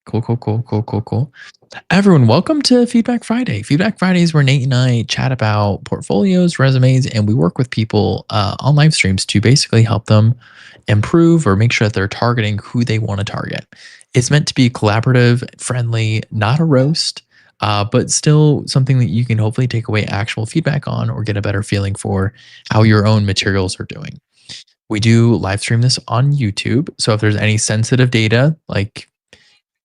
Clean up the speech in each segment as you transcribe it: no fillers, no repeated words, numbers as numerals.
Cool. Everyone, welcome to Feedback Friday. Feedback Friday is where Nate and I chat about portfolios, resumes, and we work with people on live streams to basically help them improve or make sure that they're targeting who they want to target. It's meant to be collaborative, friendly, not a roast, but still something that you can hopefully take away actual feedback on or get a better feeling for how your own materials are doing. We do live stream this on YouTube. So if there's any sensitive data, like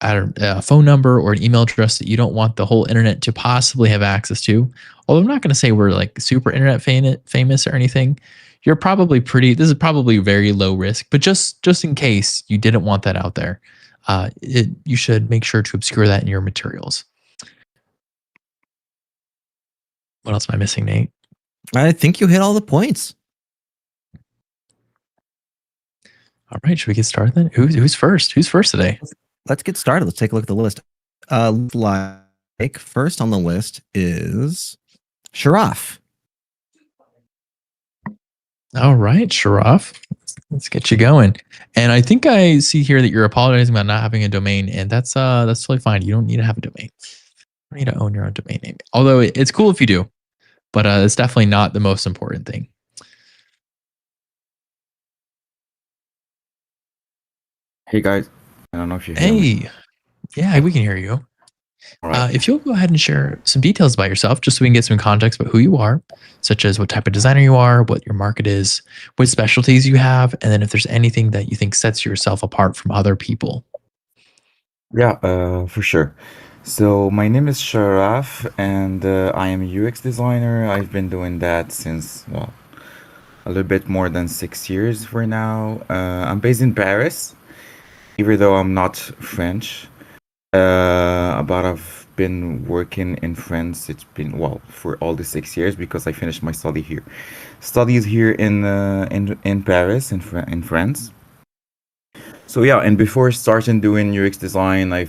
a phone number or an email address that you don't want the whole internet to possibly have access to, although I'm not going to say we're like super internet famous or anything, you're probably this is probably very low risk, but just in case you didn't want that out there, you should make sure to obscure that in your materials. What else am I missing, Nate? I think you hit all the points. All right, should we get started then? Who's first? Who's first today? Let's get started. Let's take a look at the list. Like first on the list is Charaf. All right, Charaf. Let's get you going. And I think I see here that you're apologizing about not having a domain, and that's totally fine. You don't need to have a domain. You don't need to own your own domain name. Although it's cool if you do, but it's definitely not the most important thing. Hey guys, I don't know if you hear me. Yeah, we can hear you. All right. If you'll go ahead and share some details about yourself, just so we can get some context about who you are, such as what type of designer you are, what your market is, what specialties you have, and then if there's anything that you think sets yourself apart from other people. Yeah, for sure. So my name is Charaf, and I am a UX designer. I've been doing that since, well, a little bit more than 6 years for now. I'm based in Paris, even though I'm not French. But I've been working in France. It's been, well, for all the 6 years because I finished my studies here in Paris in France. So yeah, and before starting doing UX design, I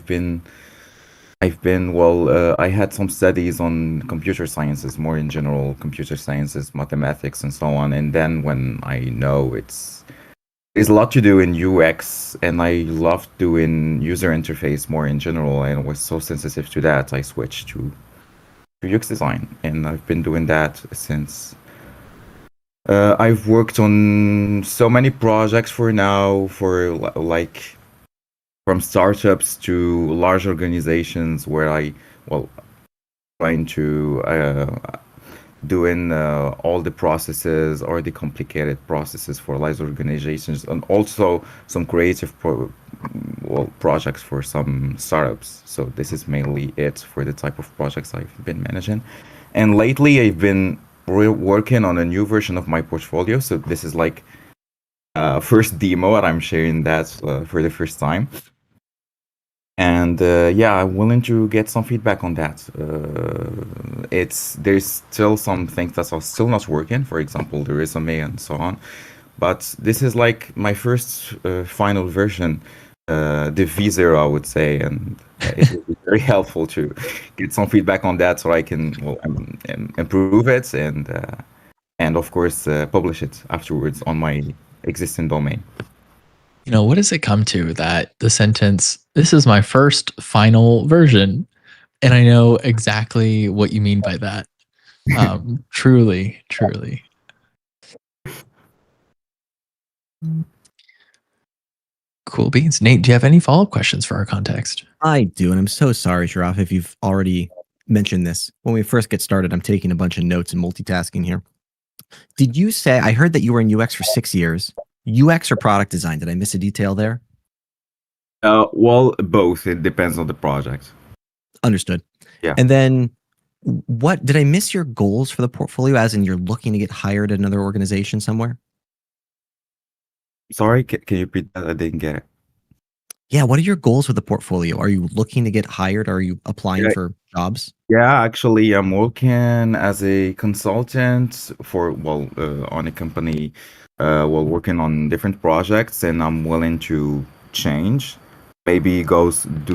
had some studies on computer sciences, more in general, computer sciences, mathematics, and so on. And then when I know there's a lot to do in UX, and I love doing user interface more in general, and I was so sensitive to that, I switched to UX design, and I've been doing that since. I've worked on so many projects for now, for like from startups to large organizations where trying to doing all the processes or the complicated processes for large organizations, and also some creative projects for some startups. So this is mainly it for the type of projects I've been managing. And lately I've been working on a new version of my portfolio. So this is like first demo, and I'm sharing that for the first time. And yeah, I'm willing to get some feedback on that. There's still some things that are still not working, for example, the resume and so on. But this is like my first final version, the V0, I would say, and it would be very helpful to get some feedback on that so I can improve it and of course publish it afterwards on my existing domain. You know, what does it come to that the sentence, "This is my first final version," and I know exactly what you mean by that. Truly. Cool beans. Nate, do you have any follow-up questions for our context? I do, and I'm so sorry, Charaf, if you've already mentioned this. When we first get started, I'm taking a bunch of notes and multitasking here. Did you say, I heard that you were in UX for 6 years. UX or product design? Did I miss a detail there? Well, both. It depends on the project. Understood. Yeah. And then what did I miss your goals for the portfolio, as in you're looking to get hired at another organization somewhere? Sorry, can you repeat that? I didn't get it. Yeah, what are your goals with the portfolio? Are you looking to get hired? Are you applying for jobs? Yeah, actually, I'm working as a consultant for, on a company, working on different projects, and I'm willing to change. Maybe do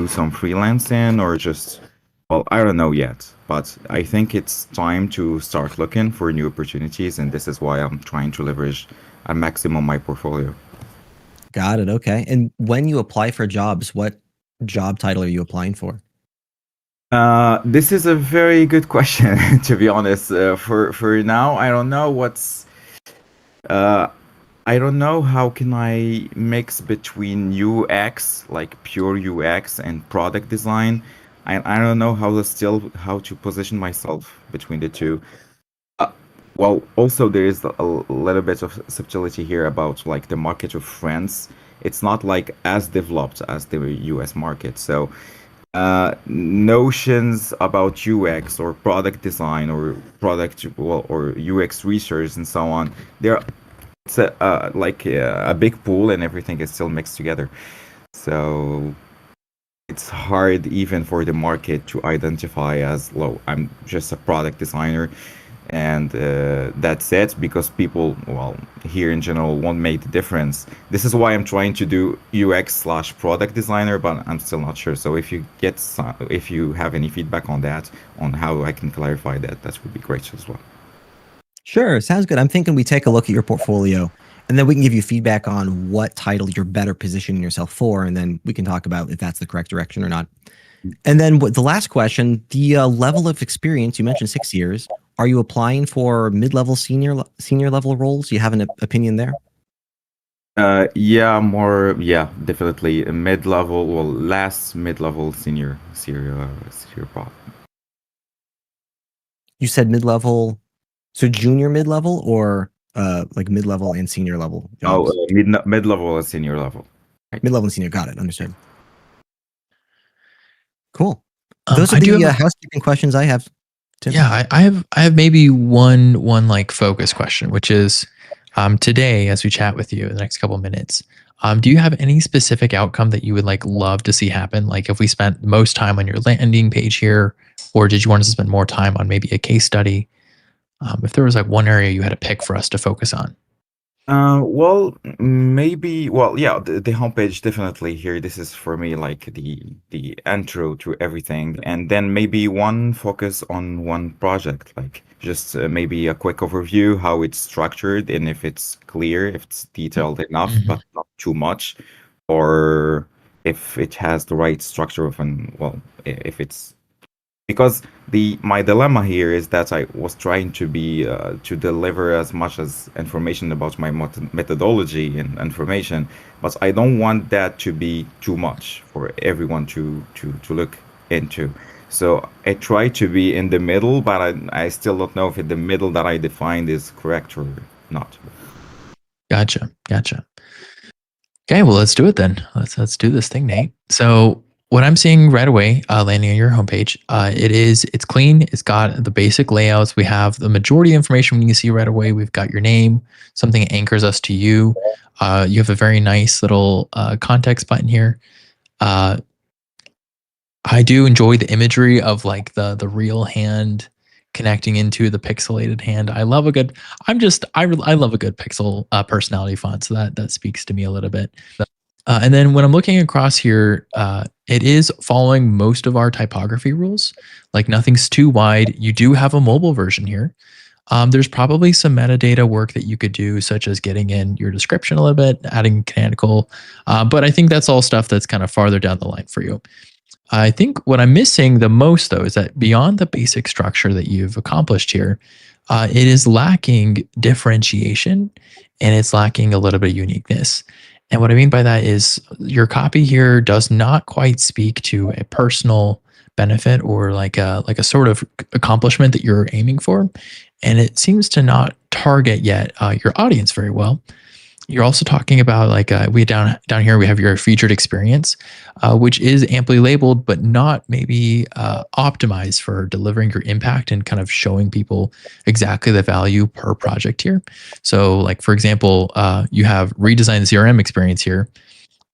some freelancing or just, I don't know yet, but I think it's time to start looking for new opportunities, and this is why I'm trying to leverage at maximum my portfolio. Got it. Okay. And when you apply for jobs, what job title are you applying for? This is a very good question, to be honest. For now, I don't know uh, I don't know how can I mix between UX, like pure UX, and product design. I don't know how to position myself between the two. Uh, well, also there is a little bit of subtlety here about like the market of France. It's not like as developed as the US market. So notions about UX or product design or or UX research and so on, there it's a big pool and everything is still mixed together. So it's hard even for the market to identify as low. I'm just a product designer and that's it because people here in general won't make the difference. This is why I'm trying to do UX/product designer, but I'm still not sure. So if you have any feedback on that, on how I can clarify that, that would be great as well. Sure, sounds good. I'm thinking we take a look at your portfolio, and then we can give you feedback on what title you're better positioning yourself for, and then we can talk about if that's the correct direction or not. And then the last question, the level of experience, you mentioned 6 years. Are you applying for mid-level, senior level roles? Do you have an opinion there? Yeah, definitely a mid-level, last mid-level senior prop. You said mid-level, so junior mid-level or like mid-level and senior level jobs? Oh, mid-level and senior level. Right. Mid-level and senior, got it, understood. Cool. Those are I do the have housekeeping questions I have. Tim. Yeah, I have maybe one like focus question, which is today as we chat with you in the next couple of minutes, do you have any specific outcome that you would like love to see happen? Like if we spent most time on your landing page here, or did you want us to spend more time on maybe a case study? If there was like one area you had to pick for us to focus on. Yeah, the homepage definitely here. This is for me like the intro to everything, and then maybe one focus on one project, like just maybe a quick overview, how it's structured, and if it's clear, if it's detailed enough, Mhm. but not too much, or if it has the right structure of if it's because the my dilemma here is that I was trying to be to deliver as much as information about my methodology and information, but I don't want that to be too much for everyone to look into. So I try to be in the middle, but I still don't know if the middle that I defined is correct or not. Gotcha. Okay, well, let's do it then. Let's do this thing, Nate. So what I'm seeing right away, landing on your homepage, it's clean. It's got the basic layouts. We have the majority of information we can see right away. We've got your name, something that anchors us to you. You have a very nice little context button here. I do enjoy the imagery of like the real hand connecting into the pixelated hand. I love a good. I love a good pixel personality font. So that speaks to me a little bit. And then when I'm looking across here, it is following most of our typography rules. Like nothing's too wide. You do have a mobile version here. There's probably some metadata work that you could do, such as getting in your description a little bit, adding canonical. But I think that's all stuff that's kind of farther down the line for you. I think what I'm missing the most, though, is that beyond the basic structure that you've accomplished here, it is lacking differentiation and it's lacking a little bit of uniqueness. And what I mean by that is your copy here does not quite speak to a personal benefit or like a sort of accomplishment that you're aiming for, and it seems to not target yet your audience very well. You're also talking about like we down here we have your featured experience, which is amply labeled, but not maybe optimized for delivering your impact and kind of showing people exactly the value per project here. So, like for example, you have redesigned the CRM experience here,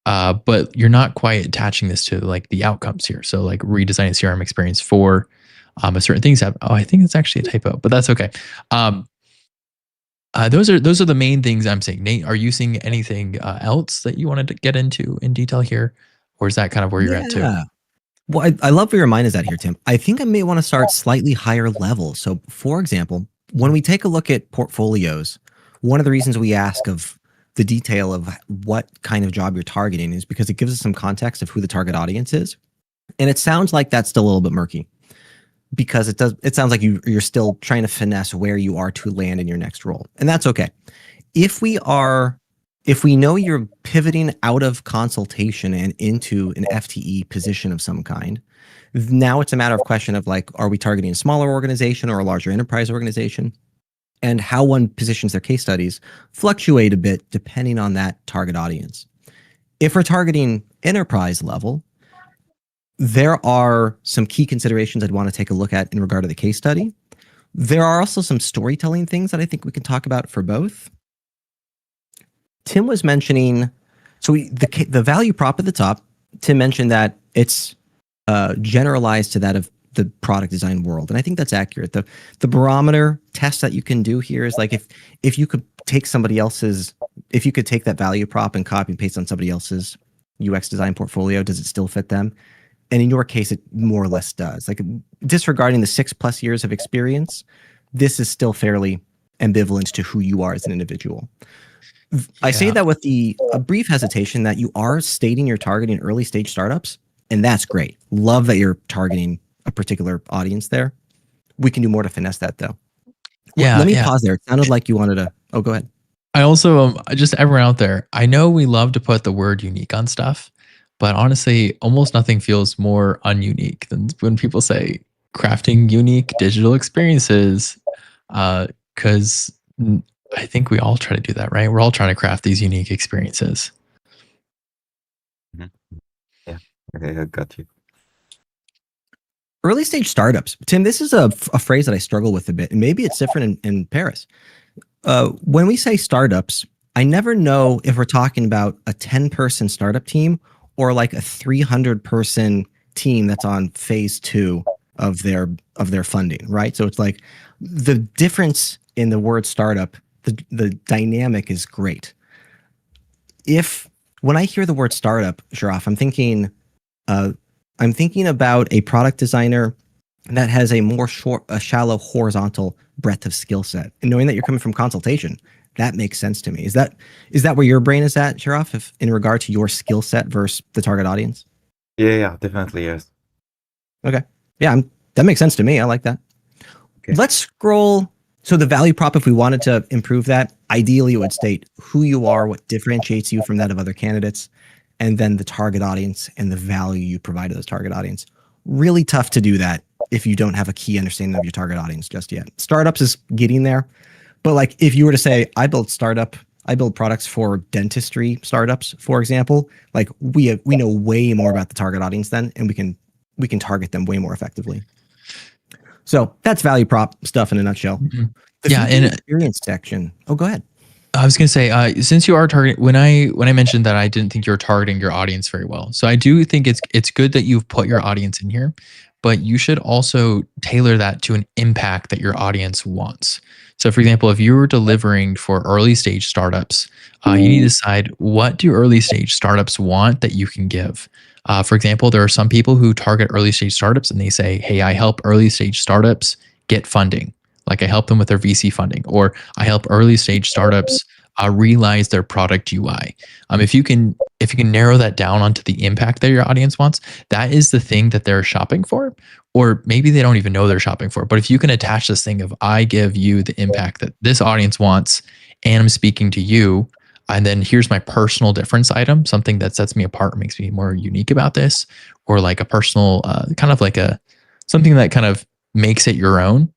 but you're not quite attaching this to like the outcomes here. So, like redesigning CRM experience for a certain things. Oh, I think it's actually a typo, but that's okay. Those are the main things I'm seeing. Nate, are you seeing anything else that you wanted to get into in detail here, or is that kind of where you're at too? Well, I love where your mind is at here, Tim. I think I may want to start slightly higher level. So, for example, when we take a look at portfolios, one of the reasons we ask of the detail of what kind of job you're targeting is because it gives us some context of who the target audience is. And it sounds like that's still a little bit murky because it sounds like you're still trying to finesse where you are to land in your next role. And that's okay. If we know you're pivoting out of consultation and into an FTE position of some kind, now it's a matter of question of like, are we targeting a smaller organization or a larger enterprise organization? And how one positions their case studies fluctuate a bit depending on that target audience. If we're targeting enterprise level, there are some key considerations I'd want to take a look at in regard to the case study. There are also some storytelling things that I think we can talk about for both. Tim was mentioning, so the value prop at the top, Tim mentioned that it's generalized to that of the product design world. And I think that's accurate. The barometer test that you can do here is like if you could take if you could take that value prop and copy and paste on somebody else's UX design portfolio, does it still fit them? And in your case, it more or less does. Like disregarding the 6+ years of experience, this is still fairly ambivalent to who you are as an individual. I say that with a brief hesitation that you are stating you're targeting early stage startups, and that's great. Love that you're targeting a particular audience there. We can do more to finesse that though. Let me pause there. It sounded like you wanted to. Oh, go ahead. I also, just everyone out there, I know we love to put the word unique on stuff, but honestly, almost nothing feels more ununique than when people say crafting unique digital experiences. Because I think we all try to do that, right? We're all trying to craft these unique experiences. Yeah, okay, I got you. Early stage startups. Tim, this is a phrase that I struggle with a bit, and maybe it's different in Paris. When we say startups, I never know if we're talking about a 10-person startup team or like a 300-person team that's on phase 2 of their funding, right? So it's like the difference in the word startup, the dynamic is great. When I hear the word startup, Charaf, I'm thinking about a product designer that has a shallow horizontal breadth of skill set. And knowing that you're coming from consultation, that makes sense to me. Is that where your brain is at, Charaf, if in regard to your skill set versus the target audience? Yeah, definitely, yes. Okay. Yeah, that makes sense to me. I like that. Okay. Let's scroll. So the value prop, if we wanted to improve that, ideally it would state who you are, what differentiates you from that of other candidates, and then the target audience and the value you provide to those target audience. Really tough to do that if you don't have a key understanding of your target audience just yet. Startups is getting there, but like if you were to say, I build products for dentistry startups, for example, like we know way more about the target audience then, and we can target them way more effectively. So that's value prop stuff in a nutshell. Mm-hmm. The experience section. Oh, go ahead. I was going to say, since you are targeting, when I mentioned that I didn't think you were targeting your audience very well. So I do think it's good that you've put your audience in here, but you should also tailor that to an impact that your audience wants. So for example, if you were delivering for early stage startups, you need to decide what do early stage startups want that you can give. For example, there are some people who target early stage startups and they say, hey, I help early stage startups get funding. Like I help them with their VC funding, or I help early stage startups realize their product UI. If you can narrow that down onto the impact that your audience wants, that is the thing that they're shopping for. Or maybe they don't even know they're shopping for. But if you can attach this thing of I give you the impact that this audience wants, and I'm speaking to you, and then here's my personal difference item, something that sets me apart and makes me more unique about this, or like a personal kind of like something that kind of makes it your own.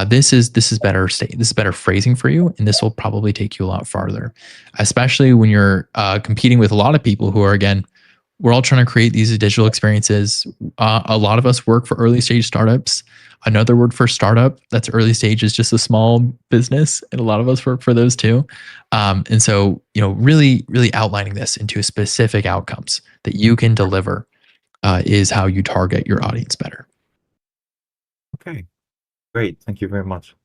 This is better phrasing for you, and this will probably take you a lot farther, especially when you're competing with a lot of people who are, again, we're all trying to create these digital experiences. A lot of us work for early stage startups. Another word for startup that's early stage is just a small business, and a lot of us work for those too. And so, really, really outlining this into specific outcomes that you can deliver is how you target your audience better. Okay. Great. Thank you very much.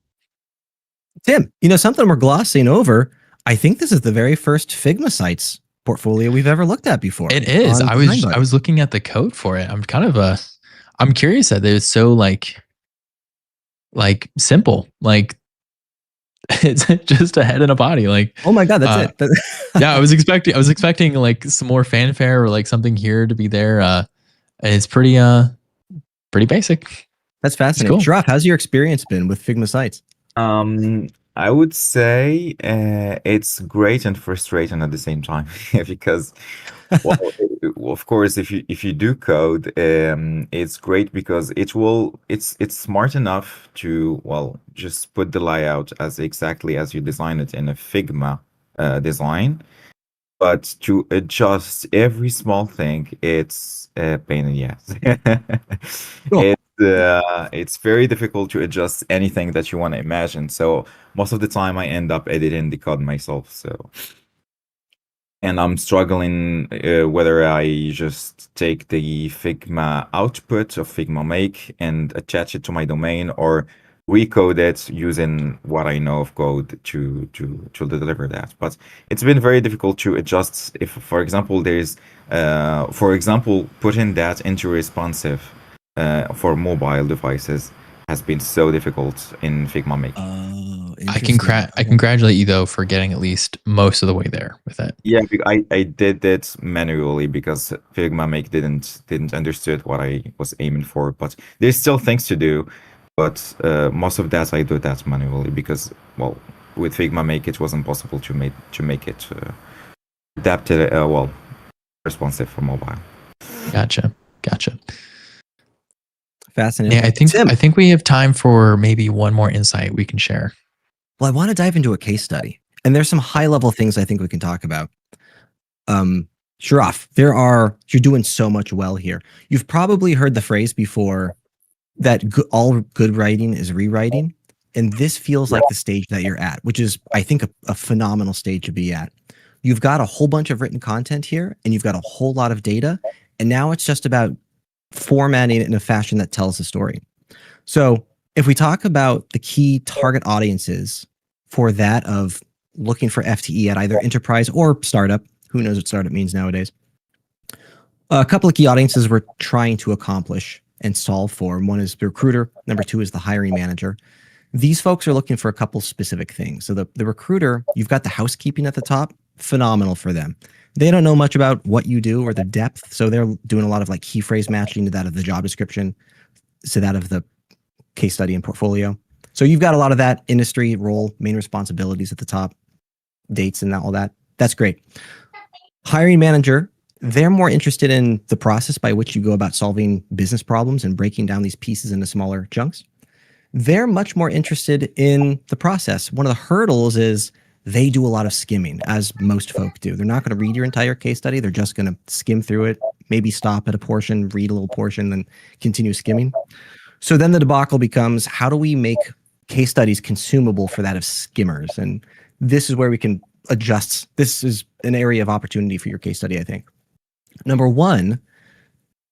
Tim, something we're glossing over. I think this is the very first Figma Sites portfolio we've ever looked at before. It is. I was looking at the code for it. I'm kind of I'm curious that it's so like simple. Like It's just a head and a body. Like, Oh my god, that's it. yeah, I was expecting like some more fanfare or like something here to be there. And it's pretty basic. That's fascinating. cool. Charaf, how's your experience been with Figma sites? I would say it's great and frustrating at the same time because, well, of course, if you do code, it's great because it's smart enough to, well, just put the layout as exactly as you design it in a Figma design, but to adjust every small thing, it's a pain in the ass. Cool. It's very difficult to adjust anything that you want to imagine. So most of the time, I end up editing the code myself. So, and I'm struggling whether I just take the Figma output of Figma Make and attach it to my domain, or recode it using what I know of code to deliver that. But it's been very difficult to adjust. If, for example, putting that into responsive for mobile devices has been so difficult in Figma Make. Oh, I congratulate you though for getting at least most of the way there with it. Yeah, I did it manually because Figma Make didn't understood what I was aiming for. But there's still things to do. But most of that I do that manually because, well, with Figma Make it wasn't possible to make it adapted, well, responsive for mobile. Gotcha. Fascinating. Yeah, I think we have time for maybe one more insight we can share. Well, I want to dive into a case study, and there's some high level things I think we can talk about. Charaf, you're doing so much well here. You've probably heard the phrase before that all good writing is rewriting, and this feels like the stage that you're at, which is, I think, a phenomenal stage to be at. You've got a whole bunch of written content here, and you've got a whole lot of data, and now it's just about formatting it in a fashion that tells the story. So if we talk about the key target audiences for that of looking for FTE at either enterprise or startup, who knows what startup means nowadays, a couple of key audiences we're trying to accomplish and solve for. One is the recruiter. Number two is the hiring manager. These folks are looking for a couple specific things. So the recruiter, you've got the housekeeping at the top, phenomenal for them. They don't know much about what you do or the depth. So they're doing a lot of like key phrase matching to that of the job description, to that of the case study and portfolio. So you've got a lot of that industry, role, main responsibilities at the top, dates and all that. That's great. Hiring manager, they're more interested in the process by which you go about solving business problems and breaking down these pieces into smaller chunks. They're much more interested in the process. One of the hurdles is they do a lot of skimming, as most folk do. They're not going to read your entire case study. They're just going to skim through it, maybe stop at a portion, read a little portion, then continue skimming. So then the debacle becomes, how do we make case studies consumable for that of skimmers? And this is where we can adjust. This is an area of opportunity for your case study, I think. Number one,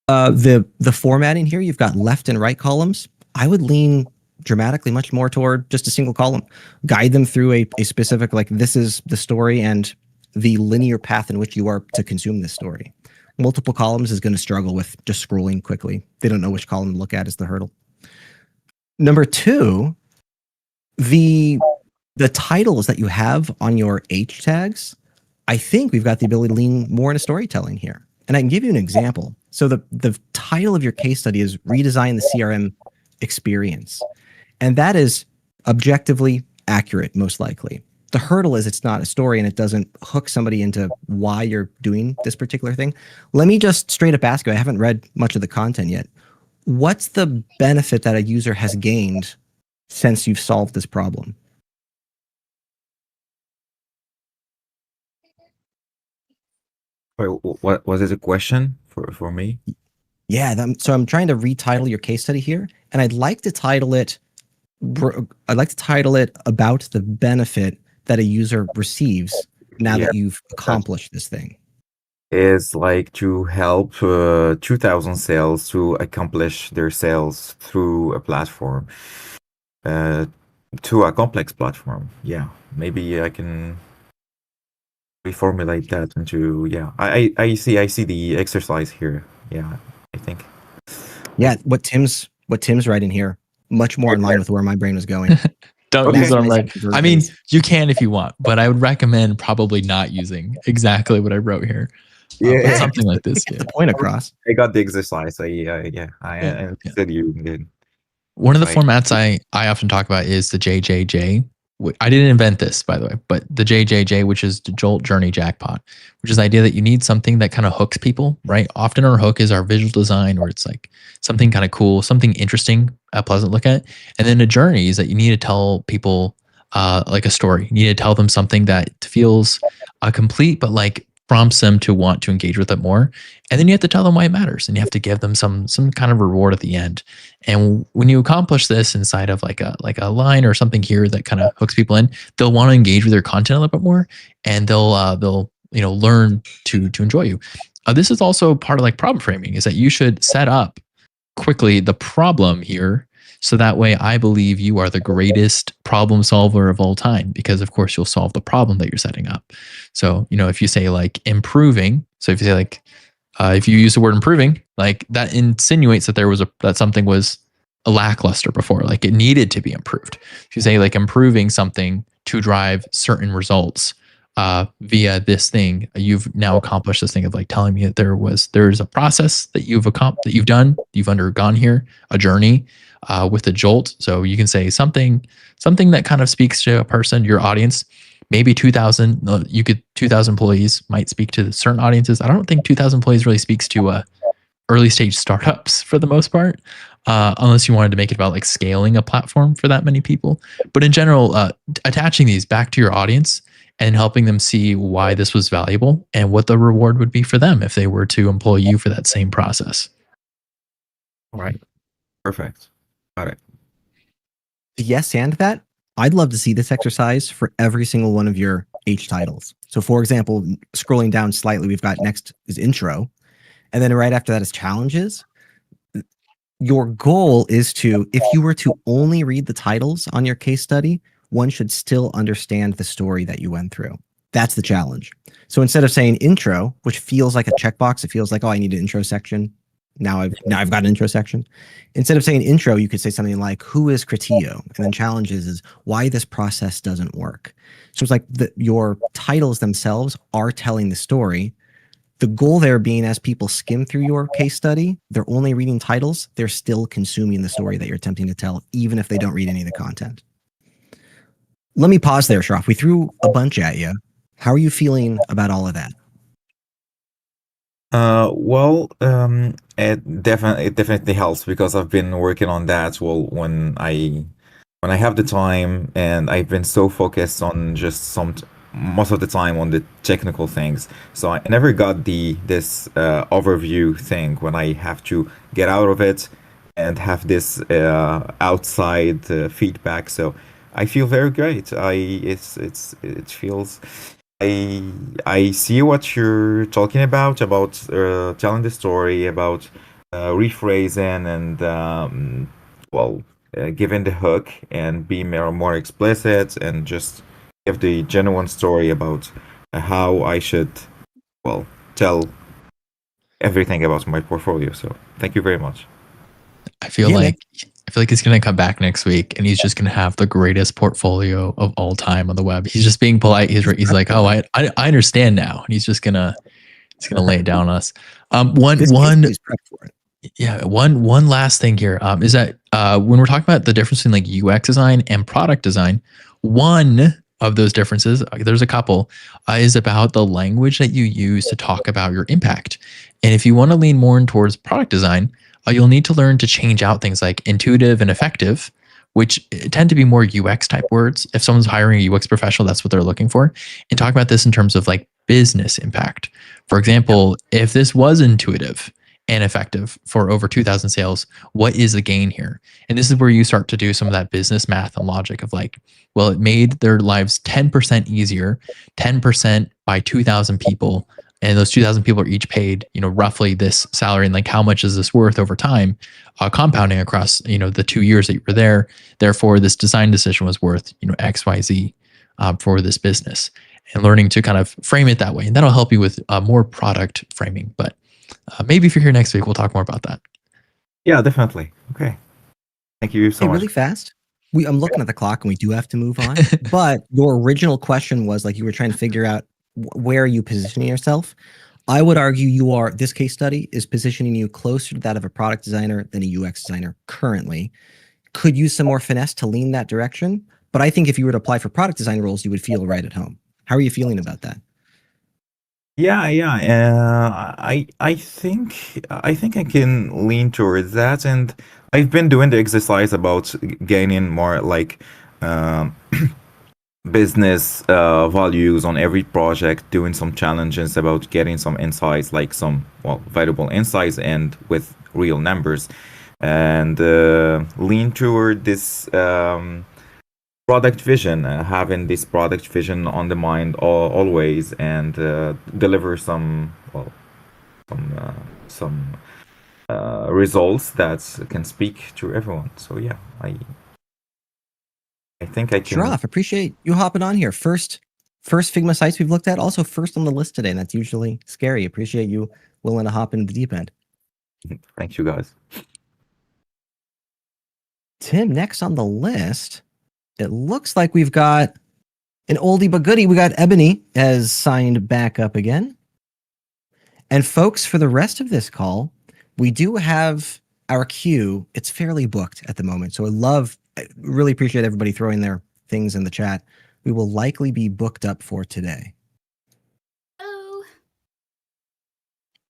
the formatting here, you've got left and right columns. I would lean dramatically much more toward just a single column. Guide them through a specific, like, this is the story and the linear path in which you are to consume this story. Multiple columns is going to struggle with just scrolling quickly. They don't know which column to look at is the hurdle. Number two, the titles that you have on your H tags, I think we've got the ability to lean more into storytelling here. And I can give you an example. So the title of your case study is Redesign the CRM Experience. And that is objectively accurate, most likely. The hurdle is it's not a story and it doesn't hook somebody into why you're doing this particular thing. Let me just straight up ask you, I haven't read much of the content yet. What's the benefit that a user has gained since you've solved this problem? Wait, what was it a question for me? Yeah, so I'm trying to retitle your case study here, and I'd like to title it about the benefit that a user receives now that you've accomplished this thing. Is like to help 2,000 sales to accomplish their sales through a platform, to a complex platform. Yeah, maybe I can reformulate that into, yeah. I see the exercise here. Yeah, I think. Yeah, what Tim's writing here, much more in line with where my brain was going. Don't Okay. use what I'm maximizing writing. I mean, conversions. you can if you want, but I would recommend probably not using exactly what I wrote here. Yeah, But yeah. something like To this. get Yeah. the point across. I got the exercise. I Yeah. understood you did. One of the Right. formats I often talk about is the JJJ. I didn't invent this, by the way, but the JJJ, which is the Jolt Journey Jackpot, which is the idea that you need something that kind of hooks people, right? Often our hook is our visual design, or it's like something kind of cool, something interesting, a pleasant look at. And then a journey is that you need to tell people like a story. You need to tell them something that feels complete, but like prompts them to want to engage with it more. And then you have to tell them why it matters, and you have to give them some kind of reward at the end. And when you accomplish this inside of like a line or something here that kind of hooks people in, they'll want to engage with your content a little bit more, and they'll learn to enjoy you. This is also part of like problem framing, is that you should set up quickly the problem here, so that way I believe you are the greatest problem solver of all time, because of course you'll solve the problem that you're setting up. So if you say like improving, so if you say like if you use the word improving, like that insinuates that that something was a lackluster before, like it needed to be improved. If you say like improving something to drive certain results via this thing, you've now accomplished this thing of like telling me that there's a process that you've done, you've undergone here, a journey with a jolt. So you can say something that kind of speaks to a person, your audience. Maybe 2,000 employees might speak to certain audiences. I don't think 2,000 employees really speaks to early stage startups for the most part, unless you wanted to make it about like scaling a platform for that many people. But in general, attaching these back to your audience and helping them see why this was valuable and what the reward would be for them if they were to employ you for that same process. All right. Perfect. Got it. Yes, and that. I'd love to see this exercise for every single one of your H titles. So for example, scrolling down slightly, we've got next is intro. And then right after that is challenges. Your goal is to, if you were to only read the titles on your case study, one should still understand the story that you went through. That's the challenge. So instead of saying intro, which feels like a checkbox, it feels like, oh, I need an intro section. Now I've got an intro section. Instead of saying intro, you could say something like, who is Criteo? And then challenges is why this process doesn't work. So it's like your titles themselves are telling the story. The goal there being, as people skim through your case study, they're only reading titles. They're still consuming the story that you're attempting to tell, even if they don't read any of the content. Let me pause there, Charaf. We threw a bunch at you. How are you feeling about all of that? It definitely helps, because I've been working on that. Well, when I have the time, and I've been so focused on just most of the time on the technical things, so I never got this overview thing when I have to get out of it and have this outside feedback. So I feel very great. It feels. I see what you're talking about telling the story, about rephrasing, and giving the hook and being more explicit, and just give the genuine story about how I should tell everything about my portfolio. So thank you very much. I feel like he's going to come back next week, and he's just going to have the greatest portfolio of all time on the web. He's just being polite. He's like, oh, I understand now. And he's going to lay it down on us. One last thing here is that when we're talking about the difference between like UX design and product design, one of those differences, there's a couple, is about the language that you use to talk about your impact. And if you want to lean more towards product design, you'll need to learn to change out things like intuitive and effective, which tend to be more UX type words. If someone's hiring a UX professional, that's what they're looking for. And talk about this in terms of like business impact. For example, if this was intuitive and effective for over 2,000 sales, what is the gain here? And this is where you start to do some of that business math and logic of like, well, it made their lives 10% easier, 10% by 2,000 people. And those 2,000 people are each paid, roughly this salary. And like, how much is this worth over time, compounding across, the 2 years that you were there. Therefore, this design decision was worth, X, Y, Z for this business, and learning to kind of frame it that way. And that'll help you with more product framing. But maybe if you're here next week, we'll talk more about that. Yeah, definitely. Okay. Thank you so much. Really fast. I'm looking at the clock and we do have to move on. But your original question was like you were trying to figure out where are you positioning yourself. I would argue this case study is positioning you closer to that of a product designer than a UX designer currently. Could use some more finesse to lean that direction. But I think if you were to apply for product design roles, you would feel right at home. How are you feeling about that? Yeah. I think I can lean towards that, and I've been doing the exercise about gaining more like um, business values on every project, doing some challenges about getting some insights, like some valuable insights, and with real numbers, and lean toward this. Product vision, having this product vision on the mind always, and deliver some results that can speak to everyone. So yeah, I think I can. Charaf, appreciate you hopping on here. First Figma sites we've looked at, also first on the list today, and that's usually scary. Appreciate you willing to hop into the deep end. Thank you, guys. Tim, next on the list, it looks like we've got an oldie but goodie. We got Ebony has signed back up again. And folks, for the rest of this call, we do have our queue. It's fairly booked at the moment. So I really appreciate everybody throwing their things in the chat. We will likely be booked up for today. Hello.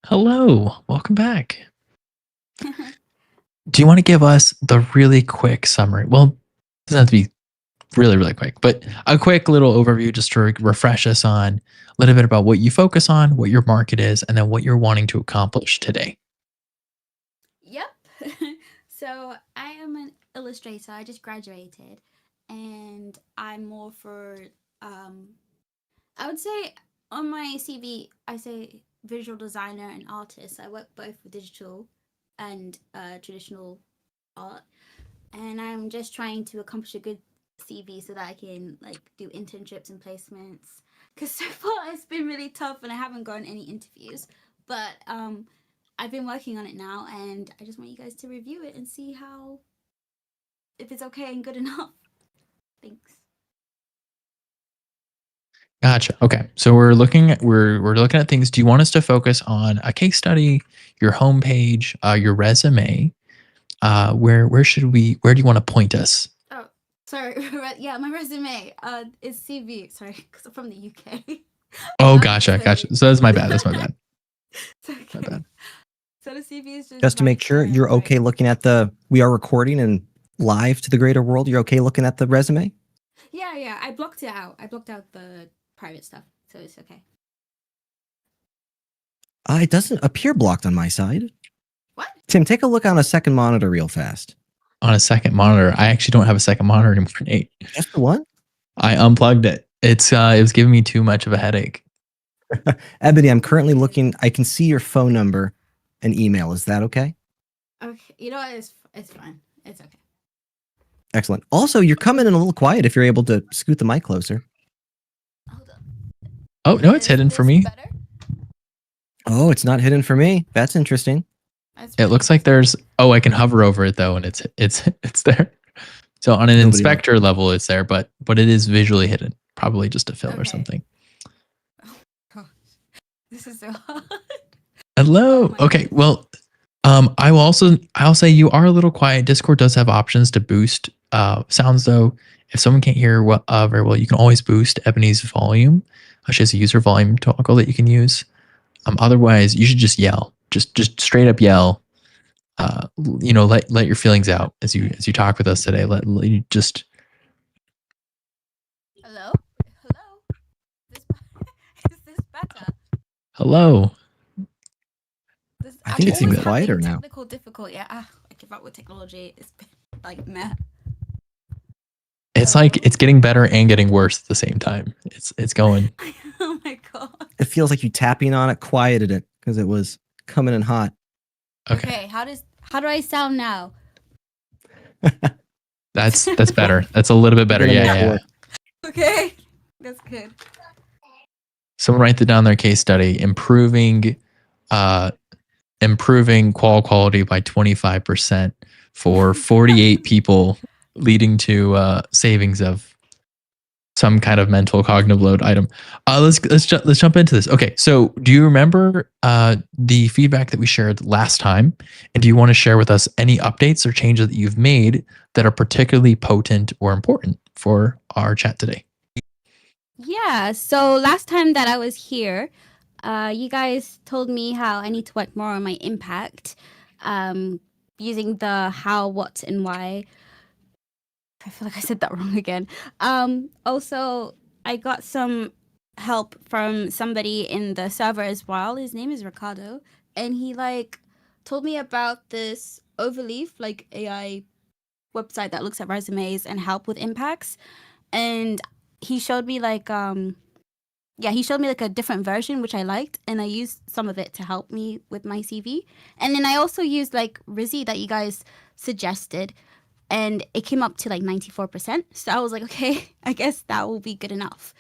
Hello, welcome back. Do you want to give us the really quick summary? Well, it doesn't have to be really, really quick, but a quick little overview just to refresh us on a little bit about what you focus on, what your market is, and then what you're wanting to accomplish today. Yep. So I am an illustrator. I just graduated, and I'm more for I would say on my CV I say visual designer and artist. I work both with digital and traditional art, and I'm just trying to accomplish a good CV so that I can like do internships and placements, because so far it's been really tough and I haven't gotten any interviews, but I've been working on it now, and I just want you guys to review it and see if it's okay and good enough. Thanks. Gotcha. Okay, so we're looking at things. Do you want us to focus on a case study, your homepage, your resume? Where do you want to point us? Oh, sorry. Yeah, my resume is CV. Sorry, because I'm from the UK. Oh, gotcha. So that's my bad. It's okay. My bad. So the CV is Just to make sure you're okay looking at we are recording and live to the greater world. You're okay looking at the resume? Yeah. I blocked it out. I blocked out the private stuff, so it's okay. It doesn't appear blocked on my side. What? Tim, take a look on a second monitor real fast. On a second monitor, I actually don't have a second monitor anymore, Nate. Just the one? I unplugged it. It was giving me too much of a headache. Ebony, I'm currently looking. I can see your phone number and email. Is that okay? Okay. You know what? It's fine. It's okay. Excellent. Also, you're coming in a little quiet if you're able to scoot the mic closer. Hold on. Oh, no, it's hidden for me. Better? Oh, it's not hidden for me. That's interesting. It looks like there's. Oh, I can hover over it though, and it's there. So on an inspector level, it's there, but it is visually hidden. Probably just a fill or something. Oh gosh, this is so hard. Hello. Okay. Well, I'll say you are a little quiet. Discord does have options to boost sounds though. If someone can't hear very well, you can always boost Ebony's volume. She has a user volume toggle that you can use. Otherwise, you should just yell. Just straight up yell. Let your feelings out as you talk with us today. Let you just. Hello. Is this better? Hello. I think it's even quieter now. Technical difficult. Yeah. I give up with technology. It's been like meh. It's like it's getting better and getting worse at the same time. It's going. Oh my god. It feels like you tapping on it quieted it because it was coming in hot. Okay. How do I sound now? That's better. That's a little bit better. Yeah. Okay. That's good. Someone write that down their case study. Improving quality by 25% for 48 people leading to savings of some kind of mental cognitive load item. Let's jump into this. Okay, so do you remember the feedback that we shared last time? And do you want to share with us any updates or changes that you've made that are particularly potent or important for our chat today? Yeah, so last time that I was here, you guys told me how I need to work more on my impact, using the how, what, and why. I feel like I said that wrong again. Also, I got some help from somebody in the server as well. His name is Ricardo, and he told me about this Overleaf, like AI website that looks at resumes and help with impacts. And he showed me he showed me like a different version which I liked, and I used some of it to help me with my CV. And then I also used like Rizzy that you guys suggested, and it came up to like 94%. So I was like, okay, I guess that will be good enough.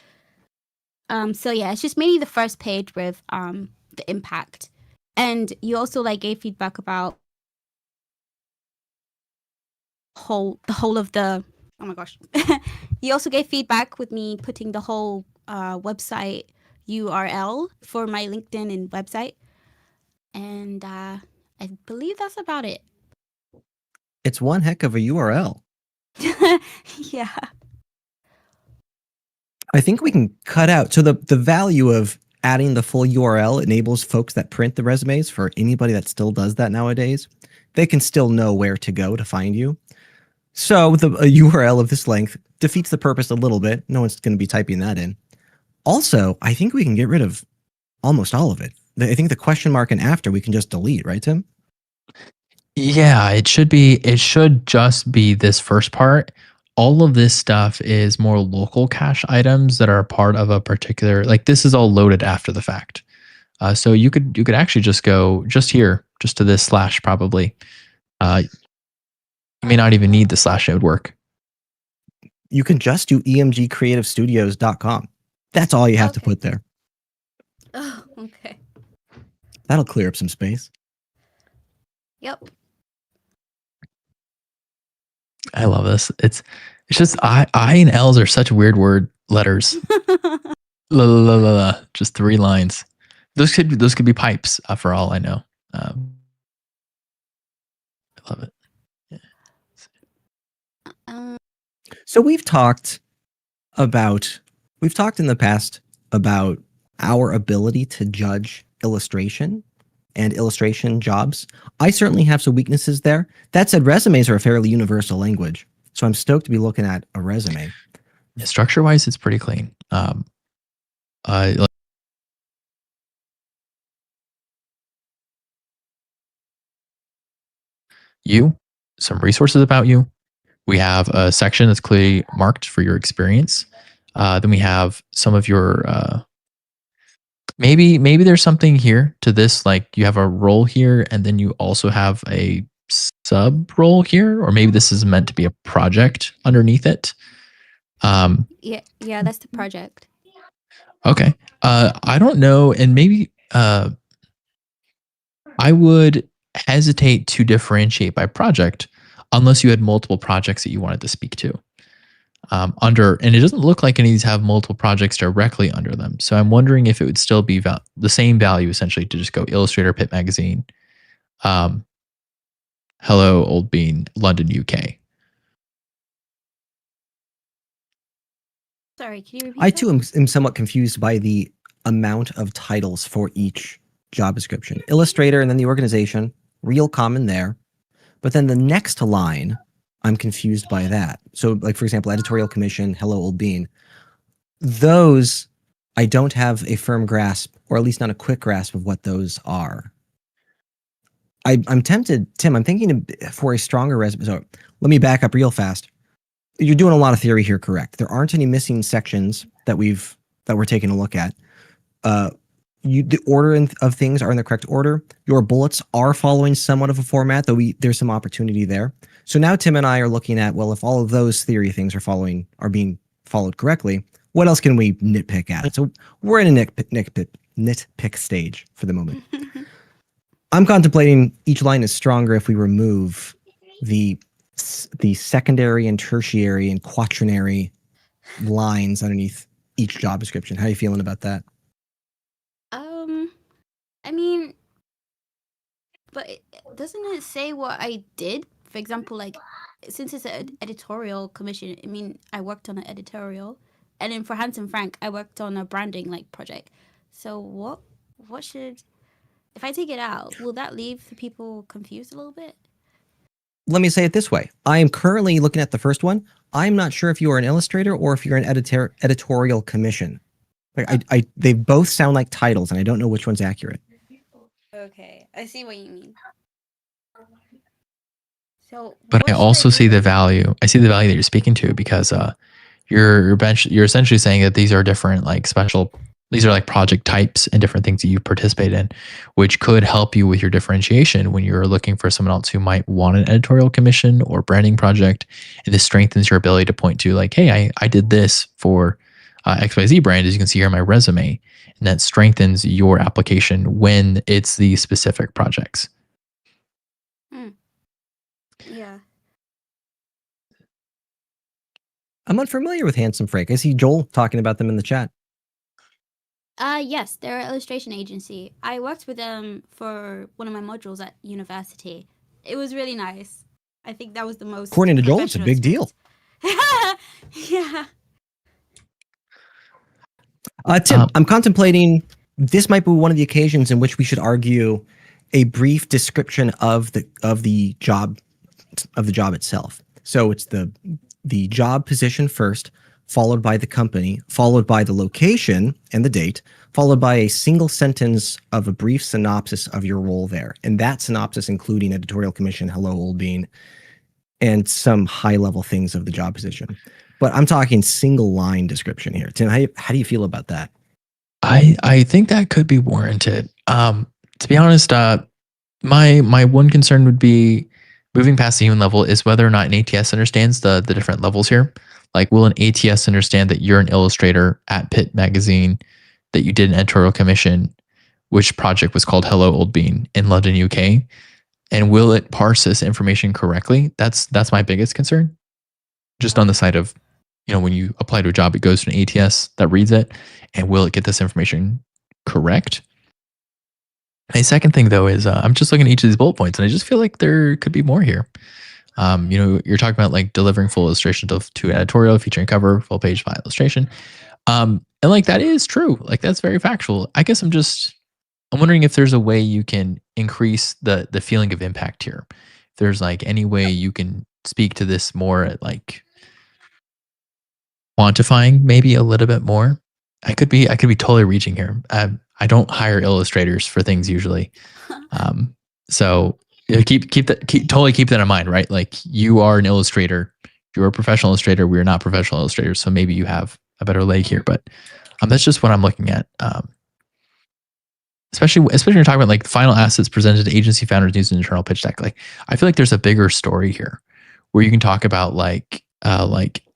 So yeah, it's just mainly the first page with the impact. And you also like gave feedback about the whole of the, oh my gosh. You also gave feedback with me putting the whole website URL for my LinkedIn and website. And I believe that's about it. It's one heck of a URL. Yeah. I think we can cut out. So the value of adding the full URL enables folks that print the resumes, for anybody that still does that nowadays, they can still know where to go to find you. So a URL of this length defeats the purpose a little bit. No one's going to be typing that in. Also, I think we can get rid of almost all of it. I think the question mark and after we can just delete, right, Tim? Yeah, it should just be this first part. All of this stuff is more local cache items that are part of a particular, like this is all loaded after the fact. So you could actually just go just here, just to this slash probably. You may not even need the slash, it would work. You can just do emgcreativestudios.com. That's all you have to put there. Oh, okay. That'll clear up some space. Yep. I love this. It's just I and L's are such weird word letters. La, la, la, la, la. Just 3 lines. Those could be pipes for all I know. I love it. Yeah. So we've talked in the past about our ability to judge illustration and illustration jobs. I certainly have some weaknesses there. That said, resumes are a fairly universal language, so I'm stoked to be looking at a resume. Yeah, structure-wise, it's pretty clean. Some resources about you. We have a section that's clearly marked for your experience. Then we have some of your maybe there's something here to this, like you have a role here, and then you also have a sub role here, or maybe this is meant to be a project underneath it. Yeah, that's the project. Okay. I don't know, and maybe I would hesitate to differentiate by project unless you had multiple projects that you wanted to speak to. And it doesn't look like any of these have multiple projects directly under them. So I'm wondering if it would still be the same value essentially to just go Illustrator, Pit Magazine, Hello Old Bean, London, UK. Sorry, can you repeat I that? too am somewhat confused by the amount of titles for each job description. Illustrator and then the organization, real common there. But then the next line, I'm confused by that. So like, for example, editorial commission, Hello Old Bean. Those, I don't have a firm grasp, or at least not a quick grasp of what those are. I'm tempted, Tim, I'm thinking for a stronger resume. So let me back up real fast. You're doing a lot of theory here, correct? There aren't any missing sections that we're taking a look at. The order of things are in the correct order. Your bullets are following somewhat of a format, though there's some opportunity there. So now Tim and I are looking at, well, if all of those theory things are being followed correctly, what else can we nitpick at? So we're in a nitpick stage for the moment. I'm contemplating each line is stronger if we remove the the secondary and tertiary and quaternary lines underneath each job description. How are you feeling about that? I mean, but doesn't it say what I did? For example, like, since it's an editorial commission, I mean, I worked on an editorial, and then for Handsome Frank, I worked on a branding like project. So what should, if I take it out, will that leave the people confused a little bit? Let me say it this way. I am currently looking at the first one. I'm not sure if you are an illustrator or if you're an editorial commission. Like they both sound like titles, and I don't know which one's accurate. Okay, I see what you mean. So, But what I should also do see the then? value. I see the value that you're speaking to because you're essentially saying that these are different like special. These are like project types and different things that you participate in, which could help you with your differentiation when you're looking for someone else who might want an editorial commission or branding project. And this strengthens your ability to point to like, hey, I did this for XYZ brand, as you can see here in my resume. And that strengthens your application when it's these specific projects. Yeah. I'm unfamiliar with Handsome Frank. I see Joel talking about them in the chat. Yes, they're an illustration agency. I worked with them for one of my modules at university. It was really nice. I think that was the most According to Joel, it's a professional big deal. Yeah. Tim, I'm contemplating this might be one of the occasions in which we should argue a brief description of the job itself. So it's the job position first, followed by the company, followed by the location and the date, followed by a single sentence of a brief synopsis of your role there. And that synopsis including editorial commission, hello old bean, and some high level things of the job position. But I'm talking single line description here. Tim, how do you feel about that? I think that could be warranted. To be honest, my one concern would be moving past the human level is whether or not an ATS understands the different levels here. Like, will an ATS understand that you're an illustrator at Pitt Magazine, that you did an editorial commission, which project was called Hello Old Bean in London, UK? And will it parse this information correctly? That's my biggest concern. Just on the side of, when you apply to a job, it goes to an ATS that reads it, and will it get this information correct? A second thing, though, is I'm just looking at each of these bullet points, and I just feel like there could be more here. You're talking about like delivering full illustration to an editorial featuring cover, full page file illustration. And like that is true. Like that's very factual. I guess I'm wondering if there's a way you can increase the feeling of impact here. If there's like any way you can speak to this more at like quantifying maybe a little bit more. I could be totally reaching here. I don't hire illustrators for things usually. So keep that in mind, right? Like you are an illustrator, you're a professional illustrator. We are not professional illustrators. So maybe you have a better leg here, but that's just what I'm looking at. Especially when you're talking about like final assets presented to agency founders using internal pitch deck. Like I feel like there's a bigger story here where you can talk about like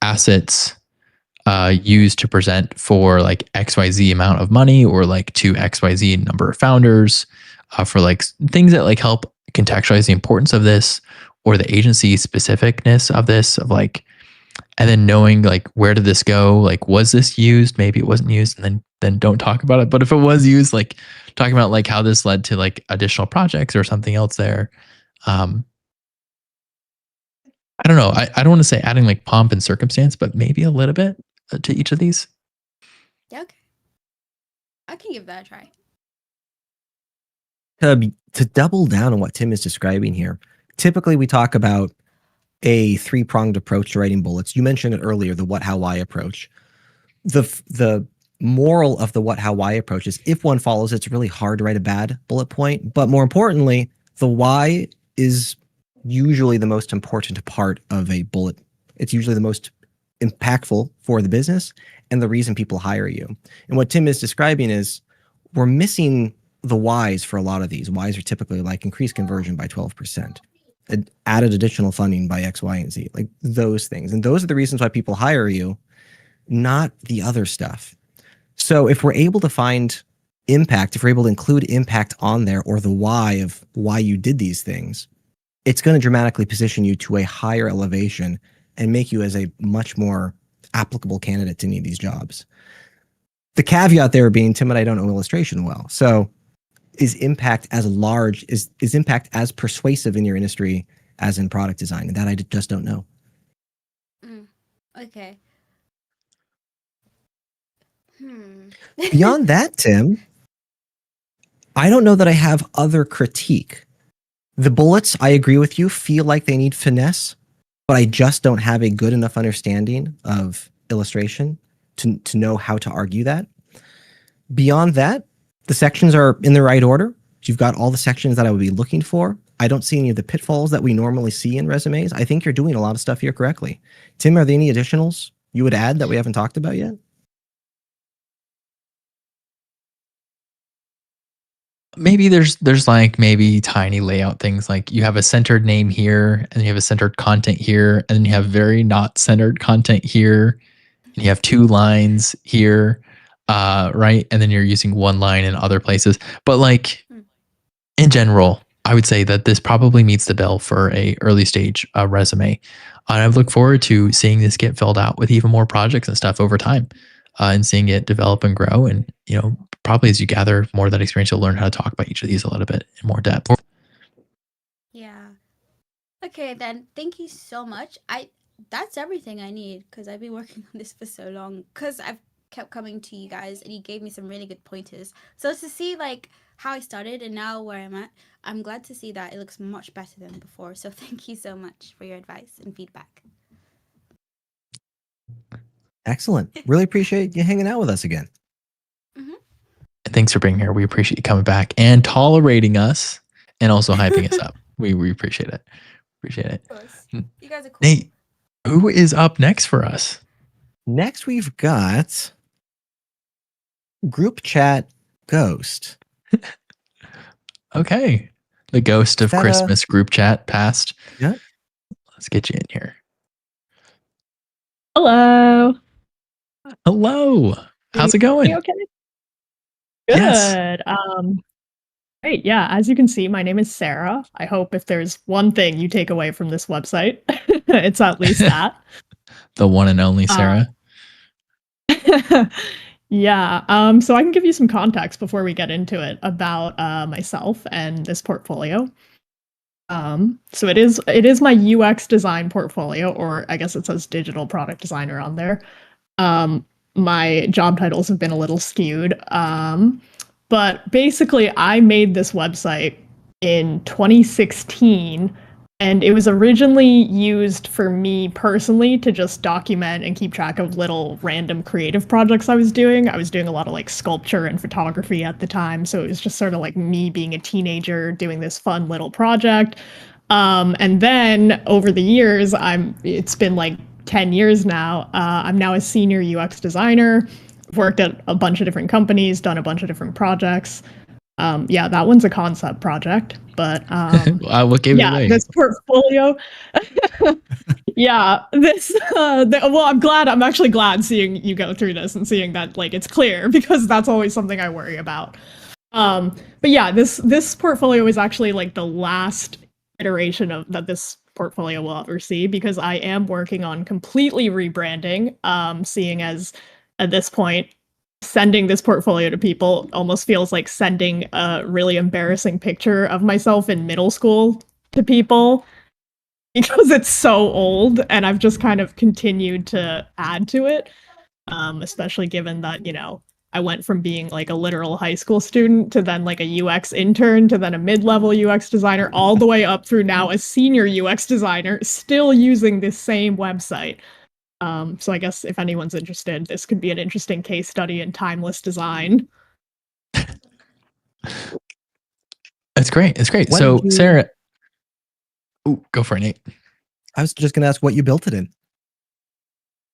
assets used to present for like XYZ amount of money or like to XYZ number of founders for like things that like help contextualize the importance of this or the agency specificness of this of like, and then knowing like where did this go? Like, was this used? Maybe it wasn't used, and then don't talk about it. But if it was used, like talking about like how this led to like additional projects or something else there. I don't know. I don't want to say adding like pomp and circumstance, but maybe a little bit to each of these. Yeah, okay. I can give that a try. To double down on what Tim is describing here, typically we talk about a three-pronged approach to writing bullets. You mentioned it earlier, the what, how, why approach. The moral of the what, how, why approach is if one follows, it's really hard to write a bad bullet point. But more importantly, the why is usually the most important part of a bullet. It's usually the most impactful for the business and the reason people hire you. And what Tim is describing is we're missing the whys for a lot of these. Whys are typically like increased conversion by 12%, added additional funding by X, Y, and Z, like those things. And those are the reasons why people hire you, not the other stuff. So if we're able to find impact, if we're able to include impact on there or the why of why you did these things, it's going to dramatically position you to a higher elevation and make you as a much more applicable candidate to any of these jobs. The caveat there being, Tim and I don't know illustration well. So is impact as large, is impact as persuasive in your industry as in product design? And that I just don't know. Okay. Beyond that, Tim, I don't know that I have other critique. The bullets, I agree with you, feel like they need finesse, but I just don't have a good enough understanding of illustration to know how to argue that. Beyond that, the sections are in the right order. You've got all the sections that I would be looking for. I don't see any of the pitfalls that we normally see in resumes. I think you're doing a lot of stuff here correctly. Tim, are there any additionals you would add that we haven't talked about yet? Maybe there's like maybe tiny layout things, like you have a centered name here and you have a centered content here, and then you have very not centered content here, and you have 2 lines here, right? And then you're using 1 line in other places. But like in general, I would say that this probably meets the bill for a early stage resume. And I look forward to seeing this get filled out with even more projects and stuff over time, and seeing it develop and grow. And, you know, probably as you gather more of that experience, you'll learn how to talk about each of these a little bit in more depth. Yeah. Okay, then. Thank you so much. That's everything I need, because I've been working on this for so long, because I've kept coming to you guys and you gave me some really good pointers. So to see like how I started and now where I'm at, I'm glad to see that it looks much better than before. So thank you so much for your advice and feedback. Excellent. Really appreciate you hanging out with us again. Thanks for being here. We appreciate you coming back and tolerating us, and also hyping us up. We appreciate it. Appreciate it. Of course. You guys are cool. Nate, who is up next for us? Next, we've got Group Chat Ghost. Okay. The ghost of Christmas group chat passed. Yeah. Let's get you in here. Hello. Hello. How's it going? You okay? Good. Yes. Great. Yeah. As you can see, my name is Sarah. I hope if there's one thing you take away from this website, it's at least that. The one and only Sarah. Yeah. So I can give you some context before we get into it about myself and this portfolio. So it is my UX design portfolio, or I guess it says digital product designer on there. My job titles have been a little skewed. But basically I made this website in 2016, and it was originally used for me personally to just document and keep track of little random creative projects I was doing. I was doing a lot of like sculpture and photography at the time. So it was just sort of like me being a teenager doing this fun little project. And then over the years, it's been like 10 years now. I'm now a senior UX designer, worked at a bunch of different companies, done a bunch of different projects. Yeah, that one's a concept project, but what gave it away? This portfolio. Yeah, this. Well, I'm actually glad seeing you go through this and seeing that like it's clear, because that's always something I worry about. But yeah, this portfolio is actually like the last iteration of that this portfolio will ever see, because I am working on completely rebranding. Seeing as at this point, sending this portfolio to people almost feels like sending a really embarrassing picture of myself in middle school to people, because it's so old, and I've just kind of continued to add to it, especially given that, you know, I went from being like a literal high school student to then like a UX intern to then a mid-level UX designer, all the way up through now a senior UX designer, still using this same website. So I guess if anyone's interested, this could be an interesting case study in timeless design. It's great. It's great. So Sarah, go for it, Nate. I was just going to ask what you built it in.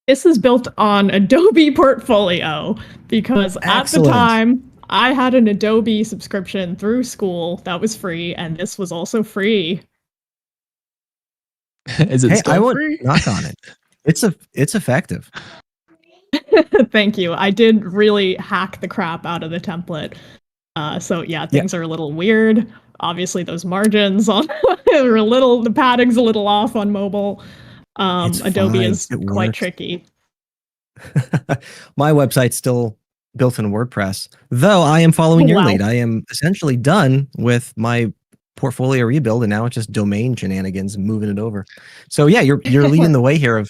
This is built on Adobe Portfolio, because at the time I had an Adobe subscription through school that was free, and this was also free. Is it still free? Knock on it. It's effective. Thank you. I did really hack the crap out of the template. So yeah, things are a little weird. Obviously, those margins on are a little, the padding's a little off on mobile. It's Adobe fine. is It quite works. tricky. My website's still built in WordPress, though I am following your Wow. lead. I am essentially done with my portfolio rebuild, and now it's just domain shenanigans, moving it over. So yeah, you're leading the way here of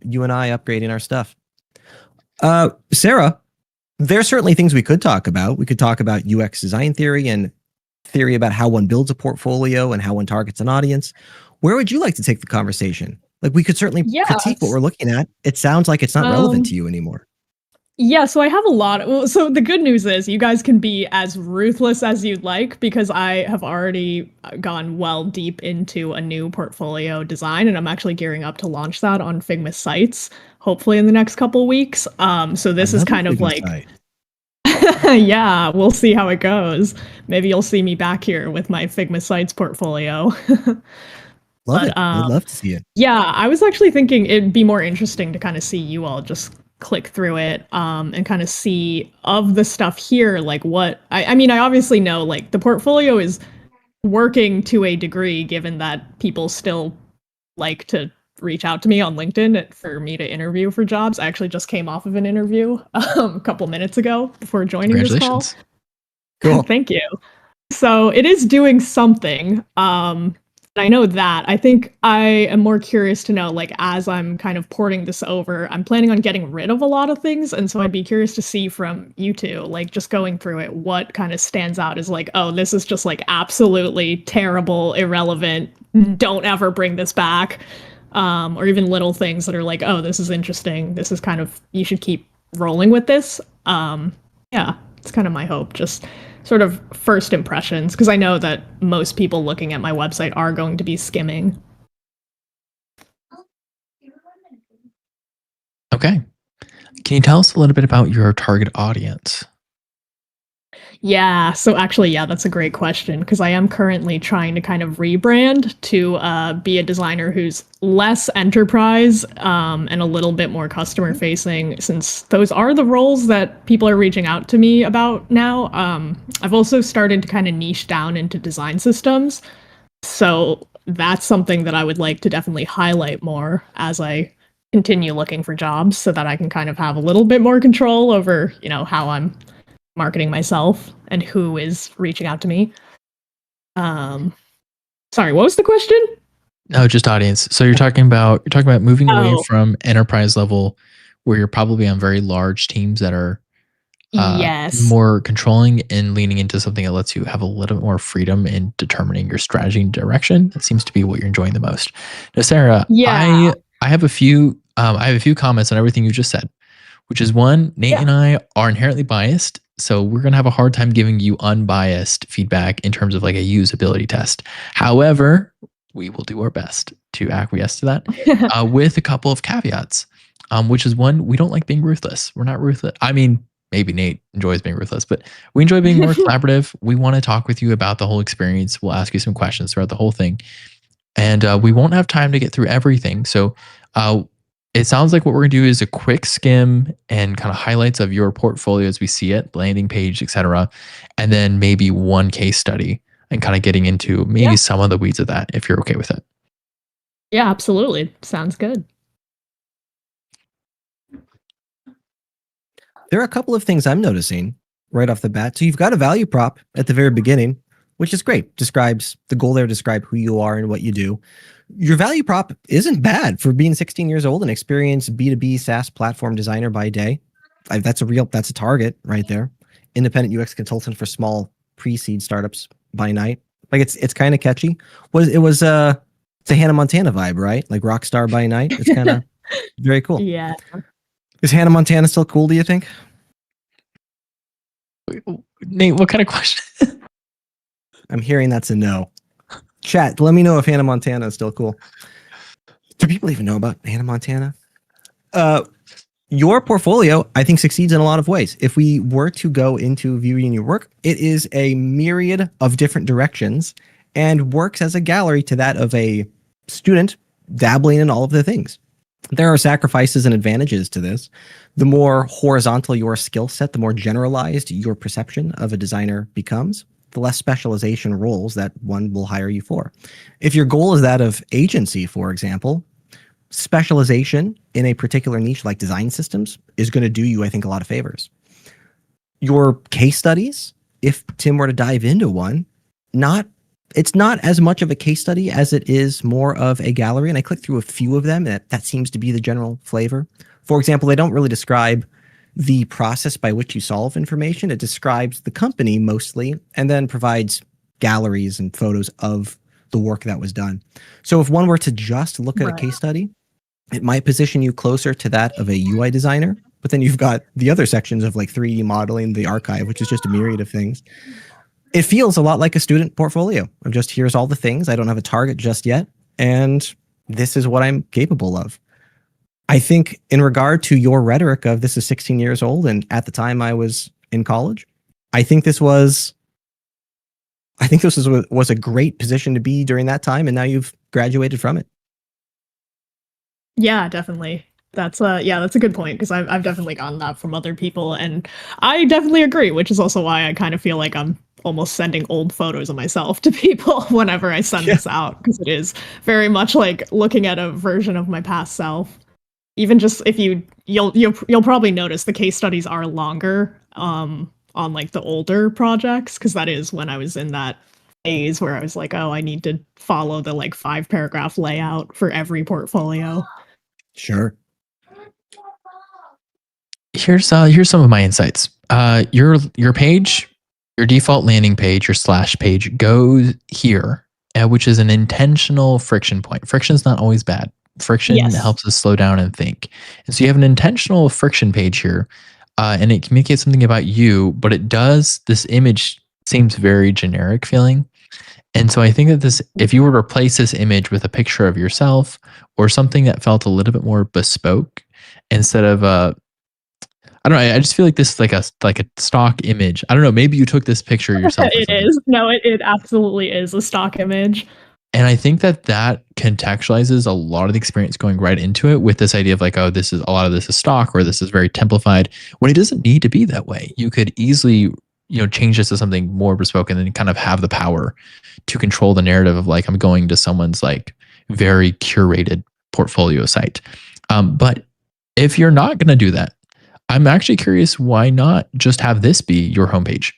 you and I upgrading our stuff. Sarah, there's certainly things we could talk about. We could talk about UX design theory and theory about how one builds a portfolio and how one targets an audience. Where would you like to take the conversation? Like, we could certainly critique what we're looking at. It sounds like it's not relevant to you anymore. Yeah, so I have a lot. So the good news is you guys can be as ruthless as you'd like, because I have already gone well deep into a new portfolio design, and I'm actually gearing up to launch that on Figma sites, hopefully in the next couple weeks. So this is kind of like, yeah, we'll see how it goes. Maybe you'll see me back here with my Figma sites portfolio. Love it. I'd love to see it. Yeah, I was actually thinking it'd be more interesting to kind of see you all just click through it and kind of see of the stuff here, like what I mean, I obviously know like the portfolio is working to a degree, given that people still like to reach out to me on LinkedIn for me to interview for jobs. I actually just came off of an interview a couple minutes ago before joining this call. Cool. Thank you. So it is doing something. I know that. I think I am more curious to know, like, as I'm kind of porting this over, I'm planning on getting rid of a lot of things. And so I'd be curious to see from you two, like, just going through it, what kind of stands out as like, oh, this is just like absolutely terrible, irrelevant, don't ever bring this back. Or even little things that are like, oh, this is interesting. This is kind of, you should keep rolling with this. Yeah, it's kind of my hope. Just sort of first impressions, because I know that most people looking at my website are going to be skimming. Okay. Can you tell us a little bit about your target audience? Yeah, so actually, yeah, that's a great question, because I am currently trying to kind of rebrand to be a designer who's less enterprise and a little bit more customer facing, since those are the roles that people are reaching out to me about now. I've also started to kind of niche down into design systems, so that's something that I would like to definitely highlight more as I continue looking for jobs, so that I can kind of have a little bit more control over, you know, how I'm marketing myself and who is reaching out to me. Sorry, what was the question? No, just audience. So you're talking about moving away from enterprise level, where you're probably on very large teams that are more controlling, and leaning into something that lets you have a little more freedom in determining your strategy and direction. That seems to be what you're enjoying the most. Now, Sarah, I have a few comments on everything you just said, which is one, Nate and I are inherently biased. So we're going to have a hard time giving you unbiased feedback in terms of like a usability test. However, we will do our best to acquiesce to that with a couple of caveats, which is one, we don't like being ruthless. We're not ruthless. I mean, maybe Nate enjoys being ruthless, but we enjoy being more collaborative. We want to talk with you about the whole experience. We'll ask you some questions throughout the whole thing. And we won't have time to get through everything. So it sounds like what we're going to do is a quick skim and kind of highlights of your portfolio as we see it, landing page, etc. And then maybe one case study and kind of getting into maybe some of the weeds of that, if you're okay with it. Yeah, absolutely. Sounds good. There are a couple of things I'm noticing right off the bat. So you've got a value prop at the very beginning, which is great. Describes the goal there, describe who you are and what you do. Your value prop isn't bad for being 16 years old and experienced B2B SaaS platform designer by day. That's a target right there. Independent UX consultant for small pre-seed startups by night. Like it's kind of catchy. It's a Hannah Montana vibe, right? Like Rockstar by night. It's kind of very cool. Yeah. Is Hannah Montana still cool, do you think? Nate, what kind of question? I'm hearing that's a no. Chat, let me know if Hannah Montana is still cool. Do people even know about Hannah Montana? Your portfolio, I think, succeeds in a lot of ways. If we were to go into viewing your work, it is a myriad of different directions and works as a gallery to that of a student dabbling in all of the things. There are sacrifices and advantages to this. The more horizontal your skill set, the more generalized your perception of a designer becomes, the less specialization roles that one will hire you for. If your goal is that of agency, for example, specialization in a particular niche like design systems is going to do you, I think, a lot of favors. Your case studies, if Tim were to dive into one, it's not as much of a case study as it is more of a gallery. And I clicked through a few of them, and that seems to be the general flavor. For example, they don't really describe the process by which you solve information. It describes the company mostly, and then provides galleries and photos of the work that was done. So if one were to just look at a case study, it might position you closer to that of a UI designer. But then you've got the other sections of like 3D modeling, the archive, which is just a myriad of things. It feels a lot like a student portfolio of just, here's all the things. I don't have a target just yet, and this is what I'm capable of. I think in regard to your rhetoric of this is 16 years old, and at the time I was in college, I think this was a great position to be during that time, and now you've graduated from it. Yeah, definitely. That's a good point, because I've definitely gotten that from other people, and I definitely agree, which is also why I kind of feel like I'm almost sending old photos of myself to people whenever I send this out, because it is very much like looking at a version of my past self. Even just if you'll probably notice the case studies are longer on like the older projects, because that is when I was in that phase where I was like, oh, I need to follow the like 5-paragraph layout for every portfolio. Sure. Here's some of my insights. Your page, your default landing page, your splash page goes here, which is an intentional friction point. Friction is not always bad. Friction helps us slow down and think. And so you have an intentional friction page here, and it communicates something about you, but this image seems very generic feeling. And so I think that if you were to replace this image with a picture of yourself or something that felt a little bit more bespoke, instead of I don't know, I just feel like this is like a stock image. I don't know, maybe you took this picture yourself. It is. No, it absolutely is a stock image. And I think that contextualizes a lot of the experience going right into it with this idea of like, oh, a lot of this is stock, or this is very templified, when it doesn't need to be that way. You could easily, change this to something more bespoke, and then kind of have the power to control the narrative of like, I'm going to someone's like very curated portfolio site. But if you're not going to do that, I'm actually curious, why not just have this be your homepage?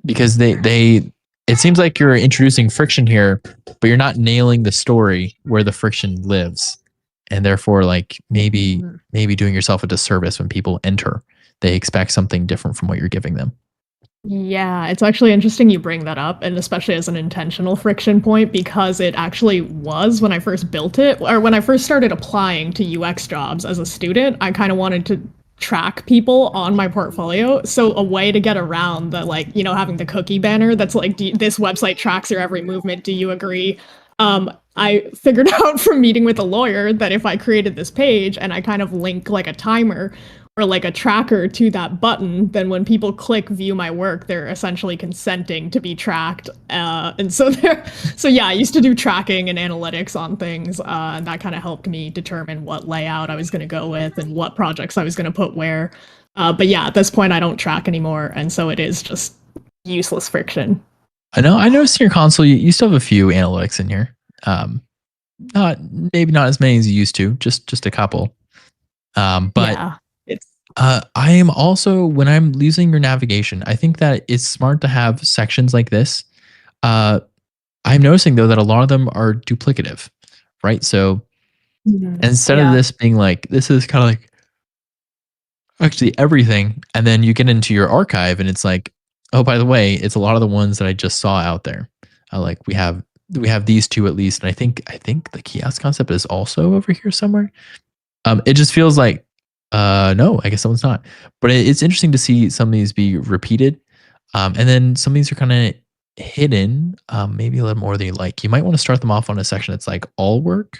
Because it seems like you're introducing friction here, but you're not nailing the story where the friction lives. And therefore, like maybe doing yourself a disservice when people enter. They expect something different from what you're giving them. Yeah, it's actually interesting you bring that up, and especially as an intentional friction point, because it actually was when I first built it, or when I first started applying to UX jobs as a student. I kind of wanted to track people on my portfolio. So a way to get around the like, having the cookie banner that's like, this website tracks your every movement. Do you agree? I figured out from meeting with a lawyer that if I created this page and I kind of link like a timer or like a tracker to that button, then when people click view my work, they're essentially consenting to be tracked. And so I used to do tracking and analytics on things, and that kind of helped me determine what layout I was going to go with and what projects I was going to put where. But yeah, at this point, I don't track anymore, and so it is just useless friction. I noticed in your console, you still have a few analytics in here. Maybe not as many as you used to, just a couple. But yeah. I am also, when I'm using your navigation, I think that it's smart to have sections like this. I'm noticing though that a lot of them are duplicative, right? So instead of this being like, this is kind of like actually everything, and then you get into your archive and it's like, oh, by the way, it's a lot of the ones that I just saw out there. Like we have these two at least, and I think the kiosk concept is also over here somewhere. It just feels like, no, I guess someone's not. But it's interesting to see some of these be repeated. And then some of these are kind of hidden, maybe a little more than you like. You might want to start them off on a section that's like all work.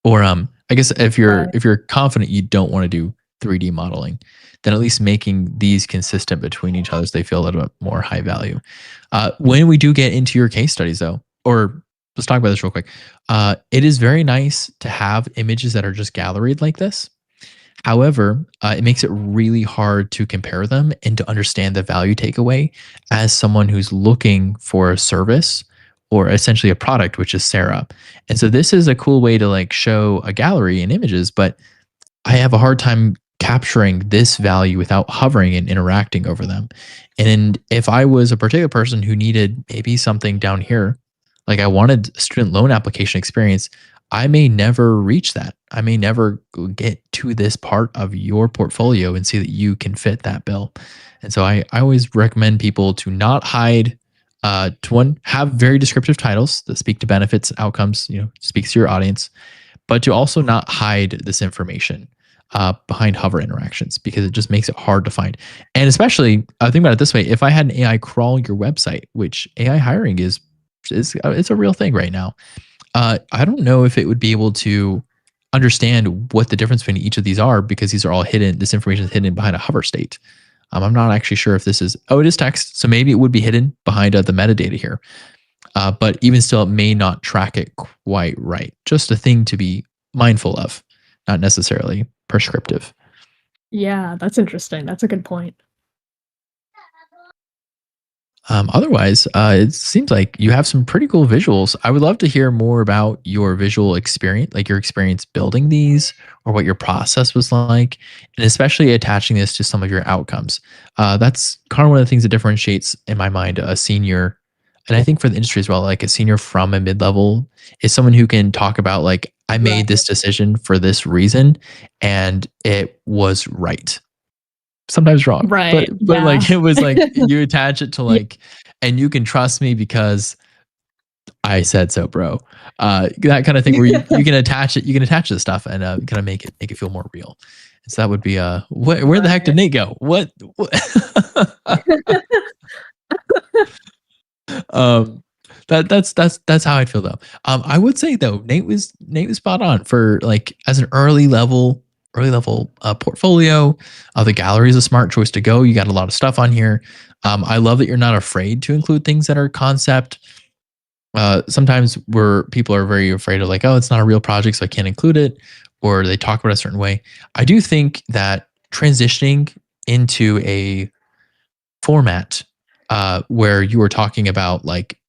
Or I guess if you're confident you don't want to do 3D modeling, then at least making these consistent between each other so they feel a little bit more high value. When we do get into your case studies though, or let's talk about this real quick. It is very nice to have images that are just galleried like this. However, it makes it really hard to compare them and to understand the value takeaway as someone who's looking for a service or essentially a product, which is Sarah. And so this is a cool way to like show a gallery in images, but I have a hard time capturing this value without hovering and interacting over them. And if I was a particular person who needed maybe something down here, like I wanted student loan application experience, I may never reach that. I may never get to this part of your portfolio and see that you can fit that bill. And so I always recommend people to not hide, to one, have very descriptive titles that speak to benefits, outcomes, speaks to your audience, but to also not hide this information behind hover interactions, because it just makes it hard to find. And especially, think about it this way: if I had an AI crawl your website, which AI hiring is it's a real thing right now, I don't know if it would be able to understand what the difference between each of these are, because these are all hidden. This information is hidden behind a hover state. I'm not actually sure if this is, it is text. So maybe it would be hidden behind the metadata here. But even still, it may not track it quite right. Just a thing to be mindful of, not necessarily prescriptive. Yeah, that's interesting. That's a good point. Otherwise, it seems like you have some pretty cool visuals. I would love to hear more about your visual experience, like your experience building these, or what your process was like, and especially attaching this to some of your outcomes. That's kind of one of the things that differentiates, in my mind, a senior, and I think for the industry as well, like a senior from a mid-level, is someone who can talk about like, I made this decision for this reason, and it was right. Sometimes wrong, right? But like it was like you attach it to like, and you can trust me because I said so, bro. That kind of thing where you can attach it. You can attach this stuff and kind of make it feel more real. So that would be where the heck did Nate go? What? That's how I feel though. I would say though, Nate was spot on for like as an early level portfolio. The gallery is a smart choice to go. You got a lot of stuff on here. I love that you're not afraid to include things that are concept. Sometimes where people are very afraid of like, oh, it's not a real project, so I can't include it, or they talk about it a certain way. I do think that transitioning into a format where you are talking about like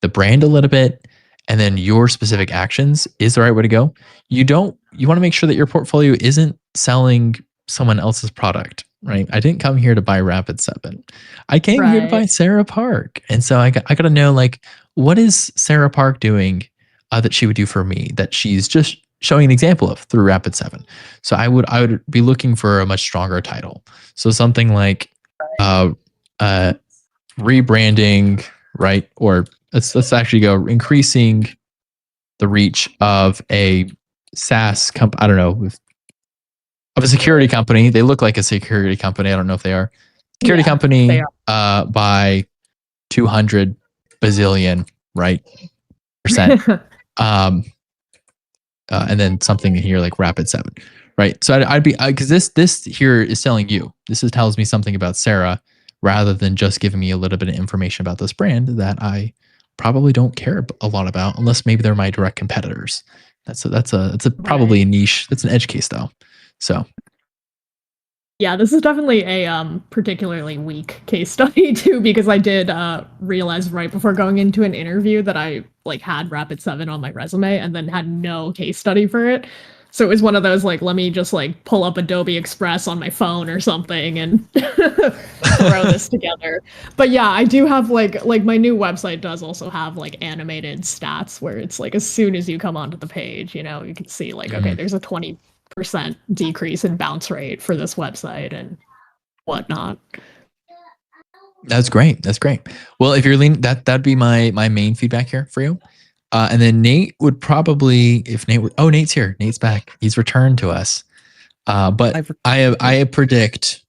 the brand a little bit and then your specific actions is the right way to go. You want to make sure that your portfolio isn't selling someone else's product, right? I didn't come here to buy Rapid7. I came here to buy Sarah Park. And so I got to know like, what is Sarah Park doing that she would do for me that she's just showing an example of through Rapid7? So I would be looking for a much stronger title. So something like rebranding, right? Or let's actually go increasing the reach of a SaaS company. I don't know, of a security company. They look like a security company. I don't know if they are. Security company by 200 bazillion, right? Percent. And then something here like Rapid7, right? So I'd be, because this here is selling you. This tells me something about Sarah, rather than just giving me a little bit of information about this brand that I probably don't care a lot about, unless maybe they're my direct competitors. That's probably a niche. That's an edge case though. So yeah, this is definitely a particularly weak case study too, because I did realize right before going into an interview that I like had Rapid7 on my resume and then had no case study for it. So it was one of those like, let me just like pull up Adobe Express on my phone or something and throw this together. But yeah, I do have like my new website does also have like animated stats where it's like as soon as you come onto the page, you can see like, okay, there's a 20% decrease in bounce rate for this website and whatnot. That's great. Well, if you're leaning, that'd be my main feedback here for you. And then Nate would probably, Nate's here. Nate's back. He's returned to us. But I predict,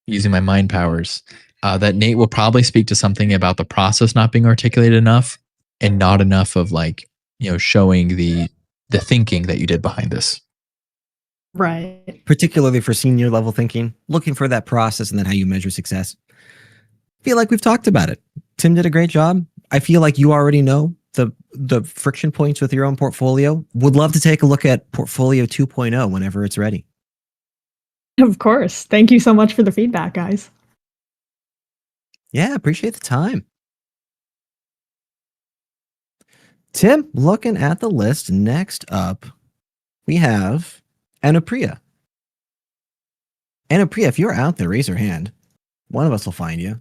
using my mind powers, that Nate will probably speak to something about the process not being articulated enough and not enough of like, showing the thinking that you did behind this. Right. Particularly for senior level thinking, looking for that process and then how you measure success. I feel like we've talked about it. Tim did a great job. I feel like you already know the friction points with your own portfolio. Would love to take a look at Portfolio 2.0 whenever it's ready. Of course. Thank you so much for the feedback, guys. Yeah, appreciate the time. Tim, looking at the list, next up, we have Anupria. Anupria, if you're out there, raise your hand. One of us will find you.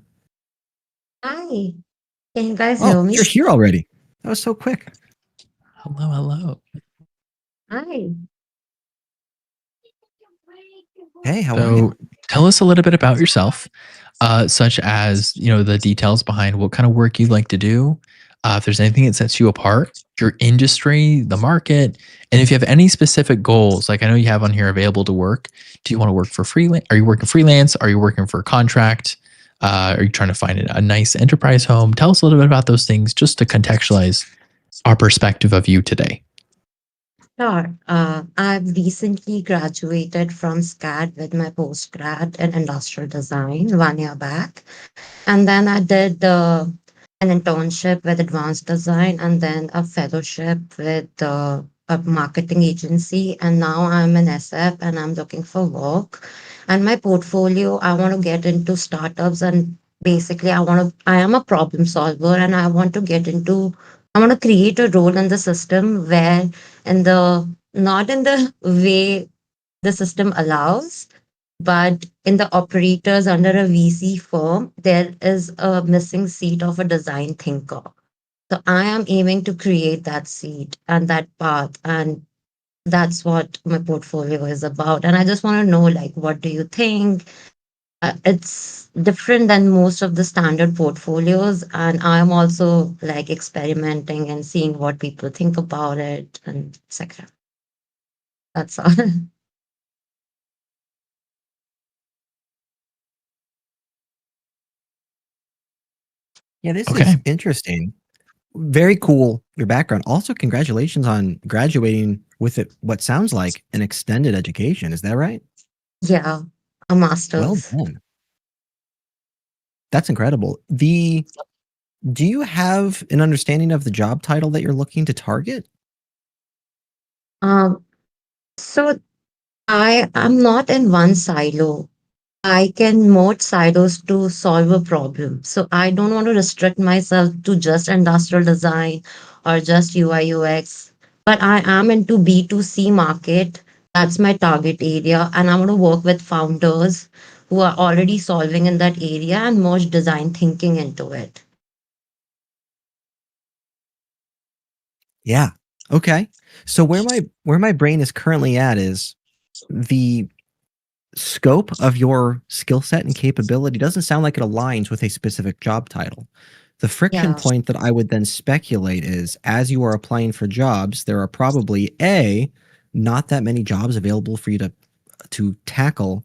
Hi, can you guys Oh, hear me? you're here already. That was so quick. Hello, hello. Hi. Hey, how are you? So tell us a little bit about yourself, such as, the details behind what kind of work you like to do, if there's anything that sets you apart, your industry, the market, and if you have any specific goals. Like I know you have on here available to work. Do you want to work for freelance? Are you working freelance? Are you working for a contract? Are you trying to find a nice enterprise home? Tell us a little bit about those things just to contextualize our perspective of you today. Sure. I've recently graduated from SCAD with my postgrad in industrial design 1 year back. And then I did an internship with advanced design and then a fellowship with a marketing agency. And now I'm an SF and I'm looking for work. And my portfolio, I want to get into startups and basically I am a problem solver and I want to create a role in the system where not in the way the system allows, but in the operators under a VC firm, there is a missing seat of a design thinker. So I am aiming to create that seat and that path. And that's what my portfolio is about. And I just want to know, like, what do you think? It's different than most of the standard portfolios. And I'm also like experimenting and seeing what people think about it and etc. That's all. Yeah, this Okay. is interesting. Very cool, your background. Also, congratulations on graduating with what sounds like an extended education. Is that right? Yeah, a Well master's. done. That's incredible. Do you have an understanding of the job title that you're looking to target? Um, so I am not in one silo. I can merge silos to solve a problem. So I don't want to restrict myself to just industrial design or just UI UX, but I am into B2C market. That's my target area. And I want to work with founders who are already solving in that area and merge design thinking into it. Yeah. Okay. So where my brain is currently at is the scope of your skill set and capability doesn't sound like it aligns with a specific job title. The friction Yeah. point that I would then speculate is as you are applying for jobs, there are probably not that many jobs available for you to tackle,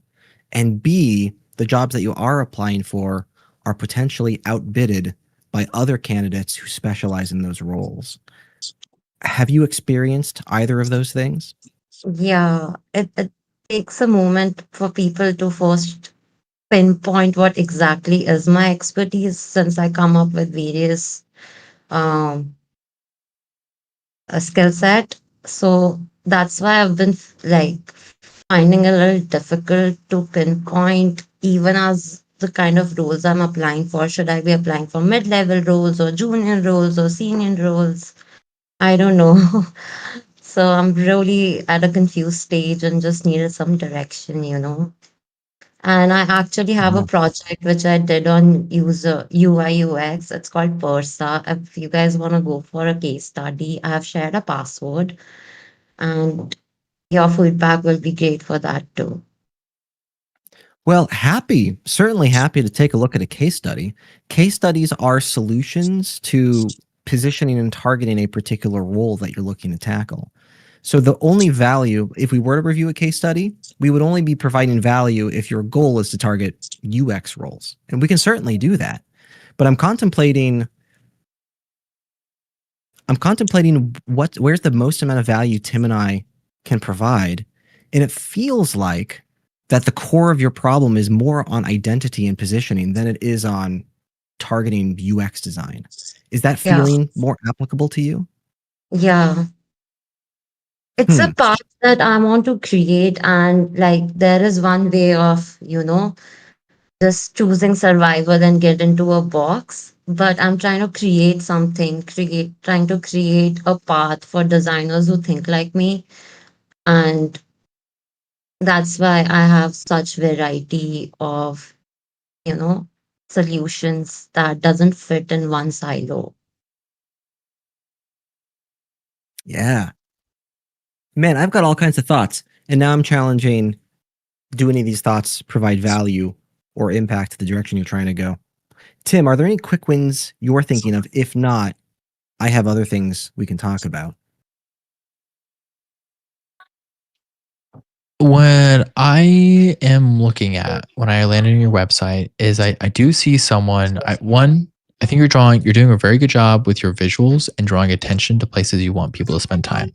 and B, the jobs that you are applying for are potentially outbidded by other candidates who specialize in those roles. Have you experienced either of those things? Yeah, it takes a moment for people to first pinpoint what exactly is my expertise since I come up with various um, skill set. So that's why I've been like finding a little difficult to pinpoint even as the kind of roles I'm applying for. Should I be applying for mid-level roles or junior roles or senior roles? I don't know. So I'm really at a confused stage and just needed some direction. And I actually have a Yeah. project which I did on user UI UX. It's called Persa. If you guys want to go for a case study, I have shared a password and your feedback will be great for that too. Well, certainly happy to take a look at a case study. Case studies are solutions to positioning and targeting a particular role that you're looking to tackle. So the only value, if we were to review a case study, we would only be providing value if your goal is to target UX roles. And we can certainly do that. But I'm contemplating where's the most amount of value Tim and I can provide. And it feels like that the core of your problem is more on identity and positioning than it is on targeting UX design. Is that Yeah. feeling more applicable to you? Yeah. It's a path that I want to create, and like there is one way of, just choosing survival and get into a box. But I'm trying to create something, trying to create a path for designers who think like me. And that's why I have such variety of, you know, solutions that doesn't fit in one silo. Yeah. Man, I've got all kinds of thoughts. And now I'm challenging, do any of these thoughts provide value or impact the direction you're trying to go? Tim, are there any quick wins you're thinking of? If not, I have other things we can talk about. When I am looking at when I landed on your website is I do see someone I think you're doing a very good job with your visuals and drawing attention to places you want people to spend time.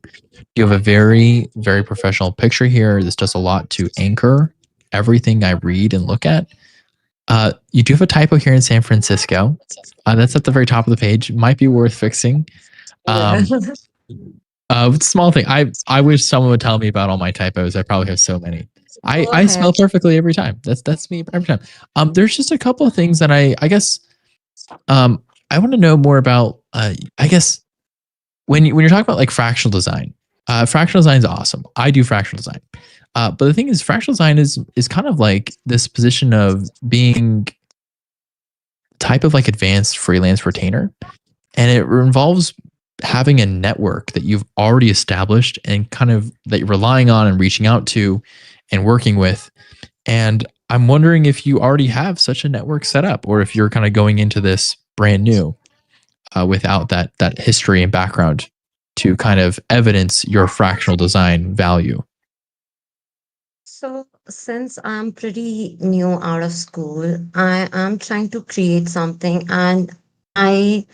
You have a very, very professional picture here. This does a lot to anchor everything I read and look at. You do have a typo here in San Francisco. That's at the very top of the page. Might be worth fixing. Small thing. I wish someone would tell me about all my typos. I probably have so many. I spell perfectly every time. That's me every time. There's just a couple of things that I guess I want to know more about. I guess when you're talking about like fractional design, fractional design is awesome. I do fractional design. But the thing is, fractional design is kind of like this position of being type of like advanced freelance retainer, and it involves having a network that you've already established and kind of that you're relying on and reaching out to and working with. And I'm wondering if you already have such a network set up, or if you're kind of going into this brand new without that history and background to kind of evidence your fractional design value. So, since I'm pretty new out of school, I am trying to create something, and I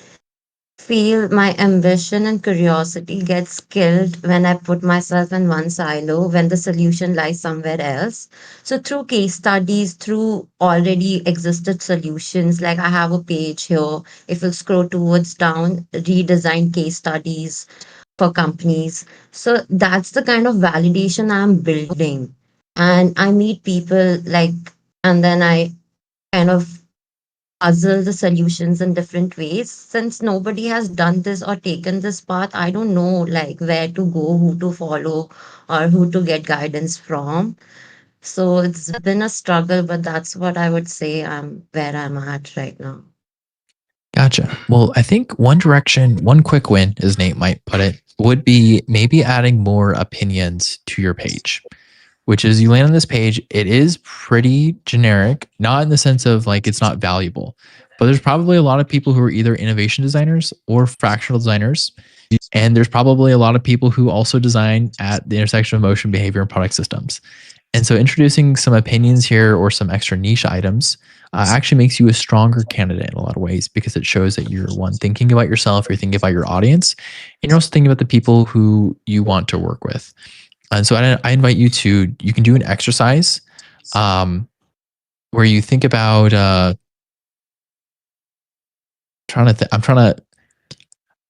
feel my ambition and curiosity gets killed when I put myself in one silo when the solution lies somewhere else. So, through case studies, through already existed solutions, like I have a page here, if you scroll towards down, redesign case studies for companies. So, that's the kind of validation I'm building. And I meet people like, and then I kind of puzzle the solutions in different ways. Since nobody has done this or taken this path, I don't know like where to go, who to follow, or who to get guidance from. So it's been a struggle, but that's what I would say I'm where I'm at right now. Gotcha. Well, I think one quick win, as Nate might put it, would be maybe adding more opinions to your page, which is you land on this page. It is pretty generic, not in the sense of like it's not valuable, but there's probably a lot of people who are either innovation designers or fractional designers. And there's probably a lot of people who also design at the intersection of motion, behavior, and product systems. And so introducing some opinions here or some extra niche items actually makes you a stronger candidate in a lot of ways, because it shows that you're one, thinking about yourself, you're thinking about your audience, and you're also thinking about the people who you want to work with. And so I invite you you can do an exercise where you think about,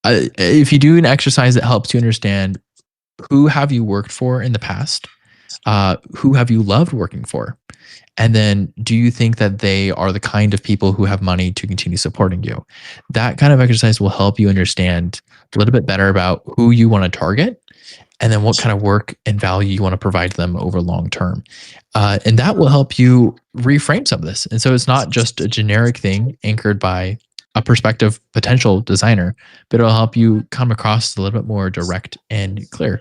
if you do an exercise that helps you understand who have you worked for in the past, who have you loved working for? And then do you think that they are the kind of people who have money to continue supporting you? That kind of exercise will help you understand a little bit better about who you want to target, and then what kind of work and value you want to provide them over long term. And that will help you reframe some of this. And so it's not just a generic thing anchored by a prospective potential designer, but it'll help you come across a little bit more direct and clear.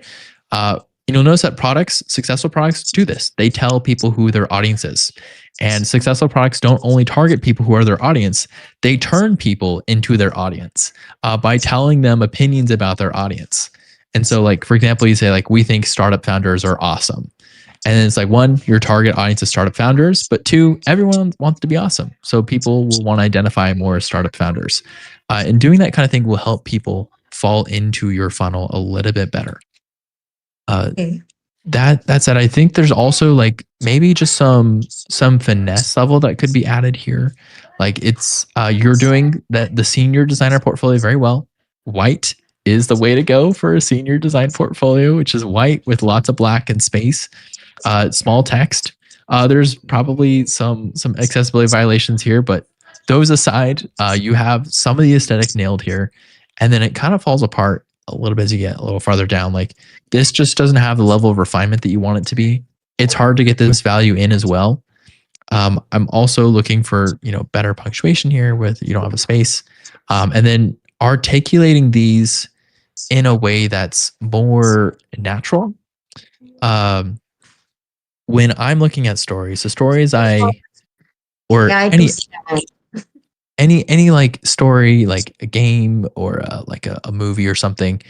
You'll notice that successful products do this. They tell people who their audience is. And successful products don't only target people who are their audience, they turn people into their audience by telling them opinions about their audience. And so, like, for example, you say, like, we think startup founders are awesome. And then it's like, one, your target audience is startup founders, but two, everyone wants to be awesome. So people will want to identify more as startup founders. And doing that kind of thing will help people fall into your funnel a little bit better. Okay. that said, I think there's also like maybe just some finesse level that could be added here. Like it's you're doing the senior designer portfolio very well. White is the way to go for a senior design portfolio, which is white with lots of black and space, small text. There's probably some accessibility violations here, but those aside, you have some of the aesthetic nailed here, and then it kind of falls apart a little bit as you get a little farther down. Like this just doesn't have the level of refinement that you want it to be. It's hard to get this value in as well. I'm also looking for better punctuation here with you don't have a space, and then articulating these in a way that's more natural. When I'm looking at stories, the stories or Yeah, I do see that. any like story, like a game or like a movie or something,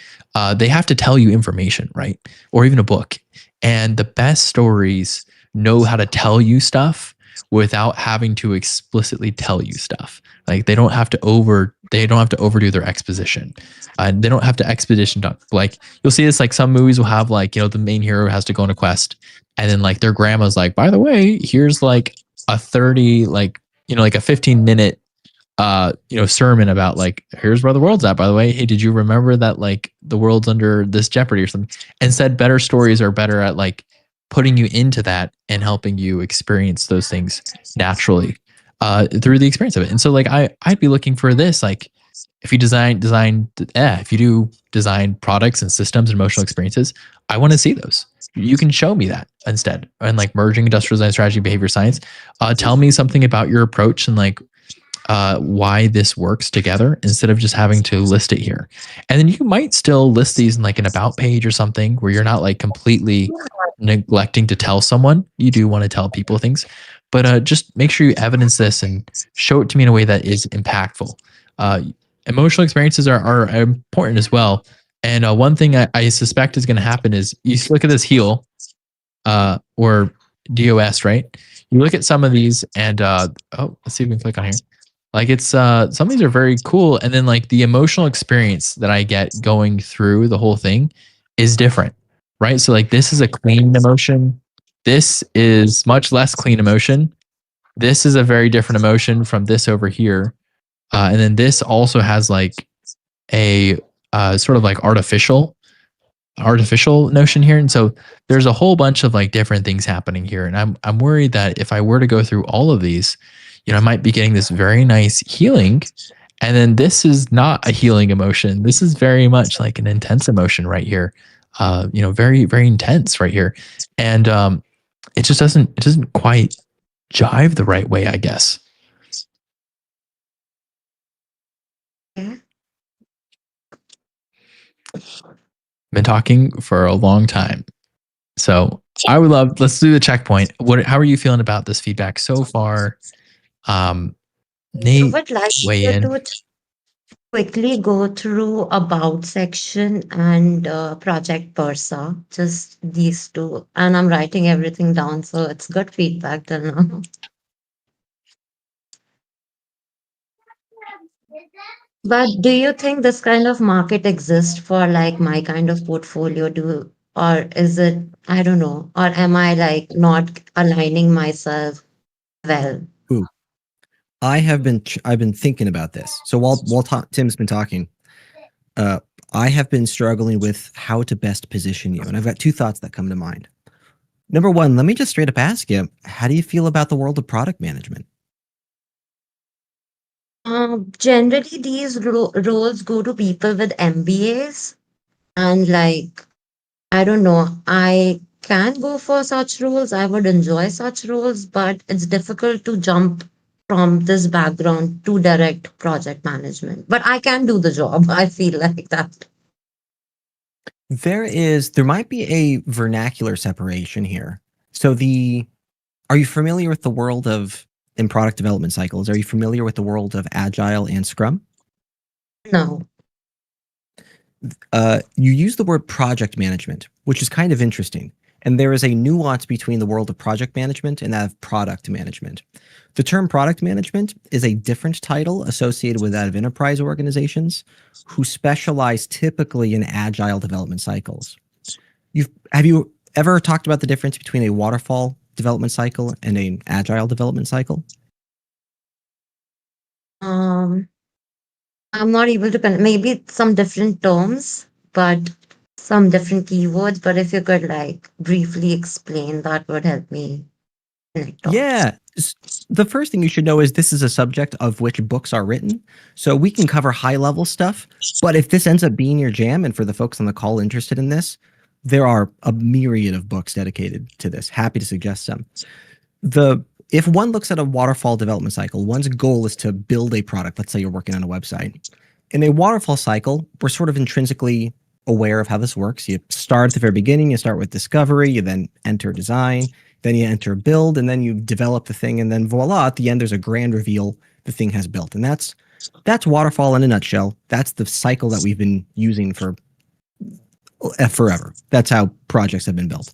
they have to tell you information, right? Or even a book. And the best stories know how to tell you stuff without having to explicitly tell you stuff. Like they don't have to overdo their exposition. They don't have to expedition dump. Like you'll see this, like some movies will have like, the main hero has to go on a quest, and then like their grandma's like, by the way, here's like a 30, like, like a 15-minute sermon about like, here's where the world's at, by the way. Hey, did you remember that like the world's under this jeopardy or something? And said better stories are better at like putting you into that and helping you experience those things naturally through the experience of it. And so like I'd be looking for this, like if you if you do design products and systems and emotional experiences, I want to see those. You can show me that instead. And like merging industrial design strategy, behavior science, tell me something about your approach and like why this works together instead of just having to list it here. And then you might still list these in like an about page or something where you're not like completely neglecting to tell someone. You do want to tell people things, but just make sure you evidence this and show it to me in a way that is impactful. Emotional experiences are important as well. And one thing I suspect is going to happen is you look at this heal or DOS, right? You look at some of these and let's see if we can click on here. Like it's some of these are very cool, and then like the emotional experience that I get going through the whole thing is different, right? So like this is a clean emotion. This is much less clean emotion. This is a very different emotion from this over here, and then this also has like a sort of like artificial notion here. And so there's a whole bunch of like different things happening here, and I'm worried that if I were to go through all of these, I might be getting this very nice healing, and then this is not a healing emotion. This is very much like an intense emotion right here. Very, very intense right here. And it doesn't quite jive the right way, I guess. Yeah. Been talking for a long time. So I would love, let's do the checkpoint. How are you feeling about this feedback so far? I Nate, would like weigh you in. to quickly go through about section and project Persa, just these two. And I'm writing everything down, so it's good feedback till now. But do you think this kind of market exists for like my kind of portfolio? Or is it, I don't know, or am I like not aligning myself well? Ooh, I've been thinking about this. So while Tim's been talking, I have been struggling with how to best position you, and I've got two thoughts that come to mind. Number one, let me just straight up ask you, how do you feel about the world of product management? Generally, these roles go to people with MBAs, and like, I don't know, I can go for such roles. I would enjoy such roles, but it's difficult to jump from this background to direct project management. But I can do the job. I feel like that. There might be a vernacular separation here. So are you familiar with the world of in product development cycles? Are you familiar with the world of Agile and Scrum? No. You use the word project management, which is kind of interesting. And there is a nuance between the world of project management and that of product management. The term product management is a different title associated with that of enterprise organizations who specialize typically in agile development cycles. Have you ever talked about the difference between a waterfall development cycle and an agile development cycle? I'm not able to maybe some different terms, but some different keywords. But if you could like briefly explain, that would help me connect dots. Yeah. The first thing you should know is this is a subject of which books are written. So we can cover high level stuff. But if this ends up being your jam, and for the folks on the call interested in this, there are a myriad of books dedicated to this. Happy to suggest some. If one looks at a waterfall development cycle, one's goal is to build a product. Let's say you're working on a website. In a waterfall cycle, we're sort of intrinsically aware of how this works. You start at the very beginning, you start with discovery, you then enter design, then you enter build, and then you develop the thing, and then voila, at the end there's a grand reveal, the thing has built. And that's waterfall in a nutshell. That's the cycle that we've been using for forever. That's how projects have been built.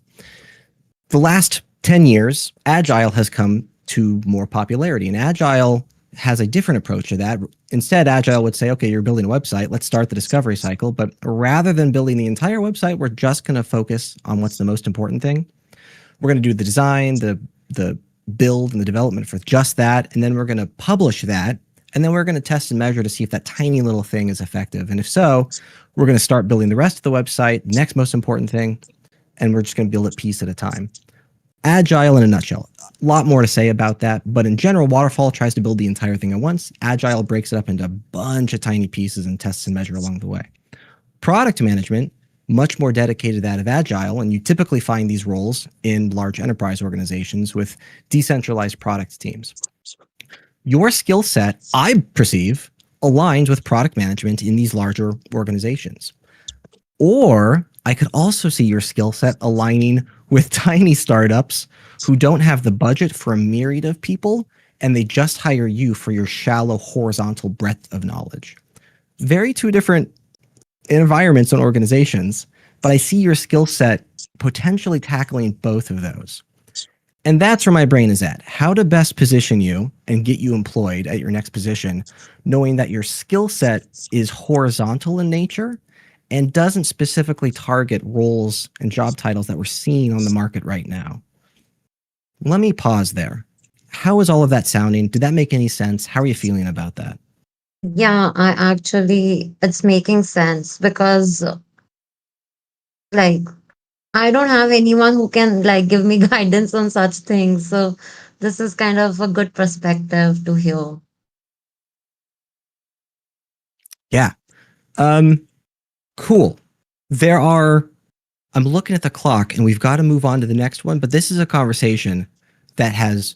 The last 10 years, Agile has come to more popularity, and Agile has a different approach to that. Instead, Agile would say, okay, you're building a website, let's start the discovery cycle, but rather than building the entire website, we're just going to focus on what's the most important thing. We're going to do the design, the build, and the development for just that, and then we're going to publish that, and then we're going to test and measure to see if that tiny little thing is effective. And if so, we're going to start building the rest of the website, next most important thing, and we're just going to build it piece at a time. Agile in a nutshell. A lot more to say about that, but in general, Waterfall tries to build the entire thing at once. Agile breaks it up into a bunch of tiny pieces and tests and measure along the way. Product management, much more dedicated to that of Agile, and you typically find these roles in large enterprise organizations with decentralized product teams. Your skill set, I perceive, aligns with product management in these larger organizations. Or I could also see your skill set aligning with tiny startups who don't have the budget for a myriad of people, and they just hire you for your shallow horizontal breadth of knowledge. Very two different environments and organizations, but I see your skill set potentially tackling both of those. And that's where my brain is at. How to best position you and get you employed at your next position, knowing that your skill set is horizontal in nature and doesn't specifically target roles and job titles that we're seeing on the market right now. Let me pause there. How is all of that sounding? Did that make any sense? How are you feeling about that? Yeah, it's making sense because like I don't have anyone who can like give me guidance on such things. So this is kind of a good perspective to hear. Yeah. Cool. I'm looking at the clock and we've got to move on to the next one, but this is a conversation that has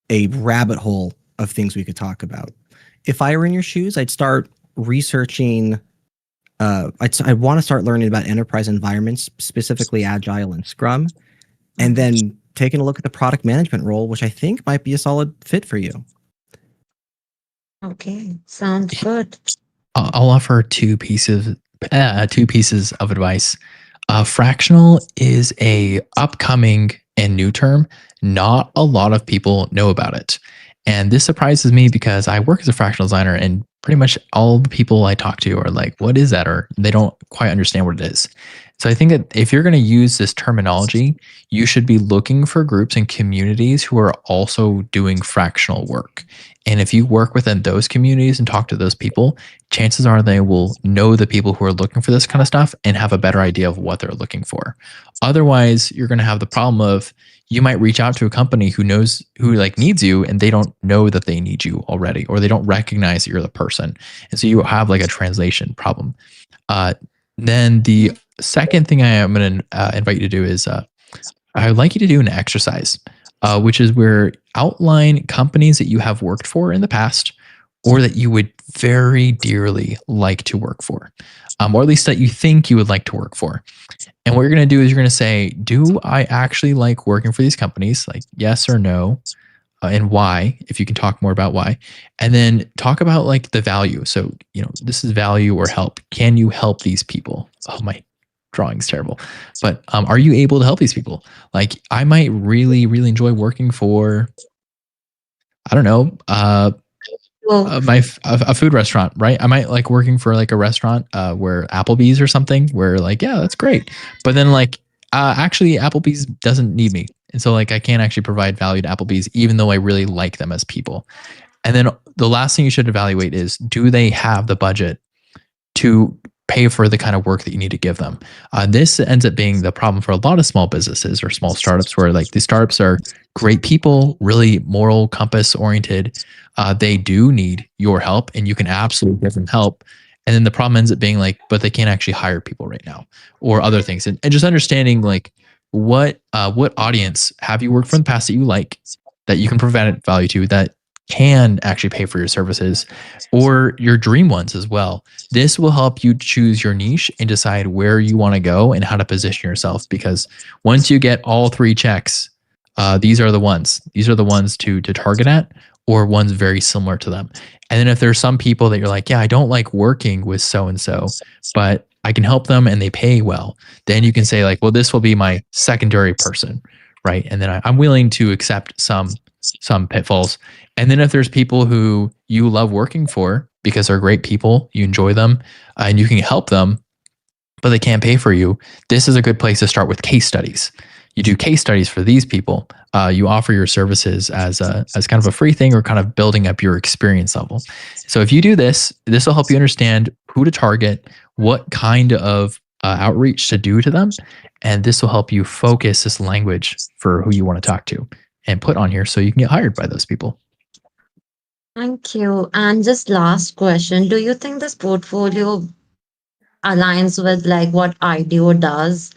a rabbit hole of things we could talk about. If I were in your shoes, I'd start researching. I want to start learning about enterprise environments, specifically Agile and Scrum, and then taking a look at the product management role, which I think might be a solid fit for you. Okay, sounds good. I'll offer two pieces of advice. Fractional is a upcoming and new term. Not a lot of people know about it. And this surprises me because I work as a fractional designer and pretty much all the people I talk to are like, what is that? Or they don't quite understand what it is. So I think that if you're going to use this terminology, you should be looking for groups and communities who are also doing fractional work. And if you work within those communities and talk to those people, chances are they will know the people who are looking for this kind of stuff and have a better idea of what they're looking for. Otherwise, you're going to have the problem of you might reach out to a company who needs you and they don't know that they need you already, or they don't recognize that you're the person. And so you have like a translation problem. Then the second thing I am going to invite you to do is I would like you to do an exercise, which is where outline companies that you have worked for in the past or that you would very dearly like to work for, or at least that you think you would like to work for. And what you're going to do is you're going to say, do I actually like working for these companies? Like yes or no, and why, if you can talk more about why. And then talk about like the value. So, this is value or help. Can you help these people? Oh, my drawing's terrible. But are you able to help these people? Like I might really, really enjoy working for, I don't know, a food restaurant, right? I might like working for like a restaurant where Applebee's or something where like, yeah, that's great. But then like actually, Applebee's doesn't need me. And so like I can't actually provide value to Applebee's, even though I really like them as people. And then the last thing you should evaluate is, do they have the budget to pay for the kind of work that you need to give them? This ends up being the problem for a lot of small businesses or small startups, where like the startups are great people, really moral compass oriented. They do need your help, and you can absolutely give them help. And then the problem ends up being like, but they can't actually hire people right now, or other things. And just understanding like what audience have you worked for in the past that you like, that you can provide value to, that can actually pay for your services, or your dream ones as well. This will help you choose your niche and decide where you want to go and how to position yourself. Because once you get all three checks, these are the ones. These are the ones to target at, or ones very similar to them. And then if there's some people that you're like, yeah, I don't like working with so and so, but I can help them and they pay well, then you can say like, well, this will be my secondary person, right? And then I'm willing to accept some pitfalls. And then if there's people who you love working for because they're great people, you enjoy them, and you can help them, but they can't pay for you, this is a good place to start with case studies. You do case studies for these people. You offer your services as kind of a free thing, or kind of building up your experience level. So if you do this, this will help you understand who to target, what kind of outreach to do to them, and this will help you focus this language for who you want to talk to and put on here so you can get hired by those people. Thank you. And just last question. Do you think this portfolio aligns with like what IDEO does?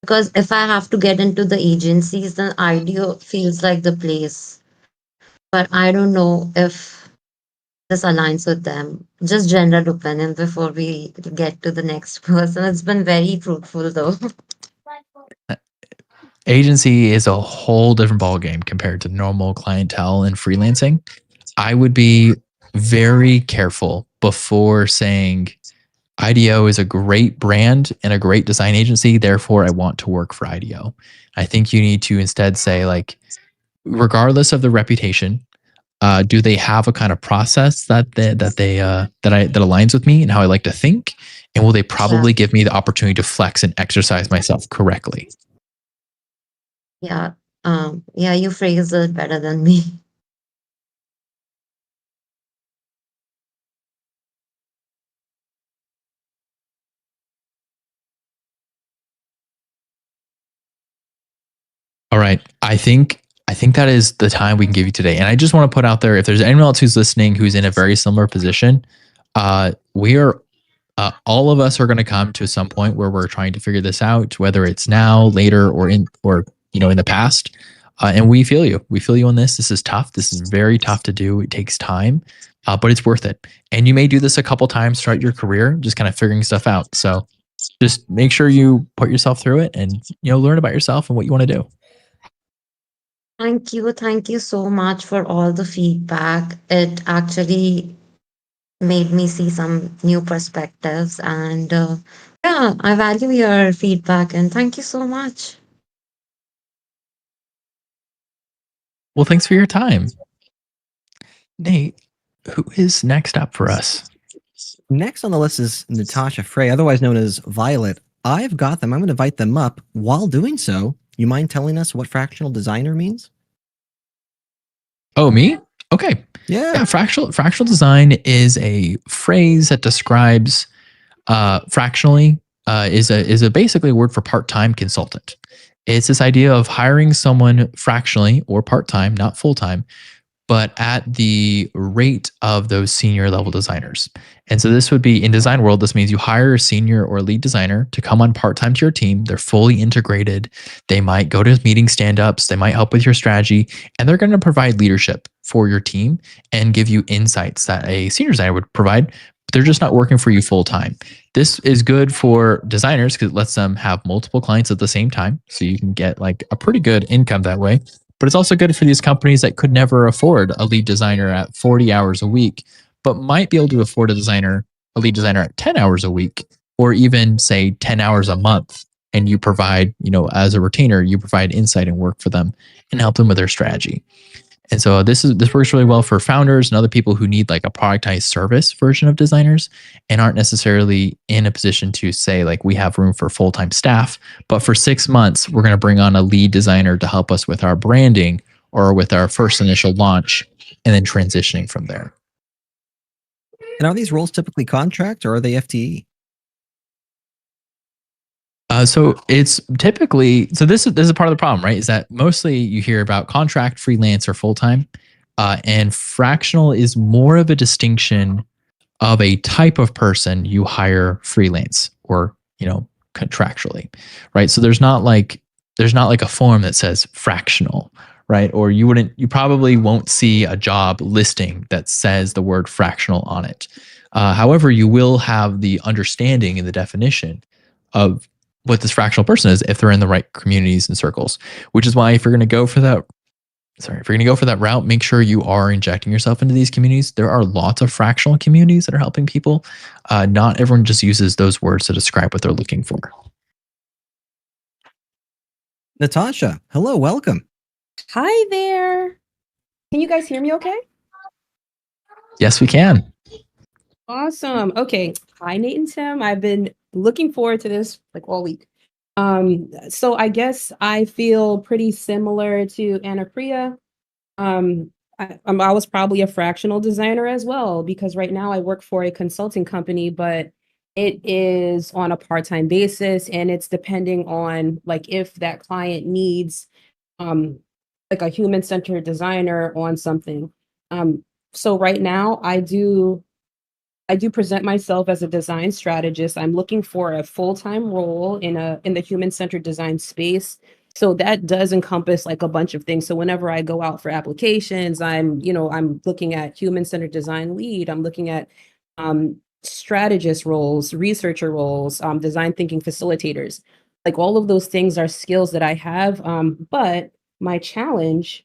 Because if I have to get into the agencies, then IDEO feels like the place. But I don't know if this aligns with them. Just general opinion before we get to the next person. It's been very fruitful though. Agency is a whole different ballgame compared to normal clientele and freelancing. I would be very careful before saying IDEO is a great brand and a great design agency, therefore I want to work for IDEO. I think you need to instead say, like, regardless of the reputation, do they have a kind of process that aligns with me and how I like to think, and will they probably give me the opportunity to flex and exercise myself correctly? Yeah. Yeah, you phrased it better than me. All right. I think that is the time we can give you today. And I just want to put out there, if there's anyone else who's listening who's in a very similar position, we are all of us are going to come to some point where we're trying to figure this out, whether it's now, later, or in the past. And we feel you. We feel you on this. This is tough. This is very tough to do. It takes time, but it's worth it. And you may do this a couple times throughout your career, just kind of figuring stuff out. So just make sure you put yourself through it and learn about yourself and what you want to do. Thank you. Thank you so much for all the feedback. It actually made me see some new perspectives. And yeah, I value your feedback and thank you so much. Well, thanks for your time. Nate, who is next up for us? Next on the list is Natasha Frey, otherwise known as Violet. I've got them. I'm going to invite them up. While doing so, you mind telling us what fractional designer means? Oh, me? Okay. Yeah. Fractional design is a phrase that describes fractionally is a basically a word for part-time consultant. It's this idea of hiring someone fractionally or part-time, not full-time, but at the rate of those senior level designers. And so this would be, in design world, this means you hire a senior or lead designer to come on part-time to your team. They're fully integrated. They might go to meeting stand-ups. They might help with your strategy, and they're going to provide leadership for your team and give you insights that a senior designer would provide. But they're just not working for you full-time. This is good for designers because it lets them have multiple clients at the same time. So you can get like a pretty good income that way. But it's also good for these companies that could never afford a lead designer at 40 hours a week, but might be able to afford a lead designer at 10 hours a week, or even say 10 hours a month. And you provide, as a retainer, you provide insight and work for them and help them with their strategy. And so this works really well for founders and other people who need like a productized service version of designers and aren't necessarily in a position to say like we have room for full-time staff, but for 6 months we're going to bring on a lead designer to help us with our branding or with our first initial launch and then transitioning from there. And are these roles typically contract or are they FTE? So it's typically, so this is part of the problem, right? Is that mostly you hear about contract, freelance, or full time, and fractional is more of a distinction of a type of person you hire freelance or contractually, right? So there's not like a form that says fractional, right? Or you probably won't see a job listing that says the word fractional on it. However, you will have the understanding in the definition of what this fractional person is if they're in the right communities and circles, which is why if you're going to go for that route, make sure you are injecting yourself into these communities. There are lots of fractional communities that are helping people. Not everyone just uses those words to describe what they're looking for. Natasha, hello, welcome. Hi there. Can you guys hear me okay? Yes, we can. Awesome. Okay. Hi, Nate and Tim. I've been looking forward to this like all week. So I guess I feel pretty similar to Anupria. I was probably a fractional designer as well, because right now I work for a consulting company, but it is on a part-time basis and it's depending on like if that client needs like a human-centered designer on something. So right now I do present myself as a design strategist. I'm looking for a full-time role in the human-centered design space. So that does encompass like a bunch of things. So whenever I go out for applications, I'm looking at human-centered design lead. I'm looking at strategist roles, researcher roles, design thinking facilitators. Like all of those things are skills that I have. But my challenge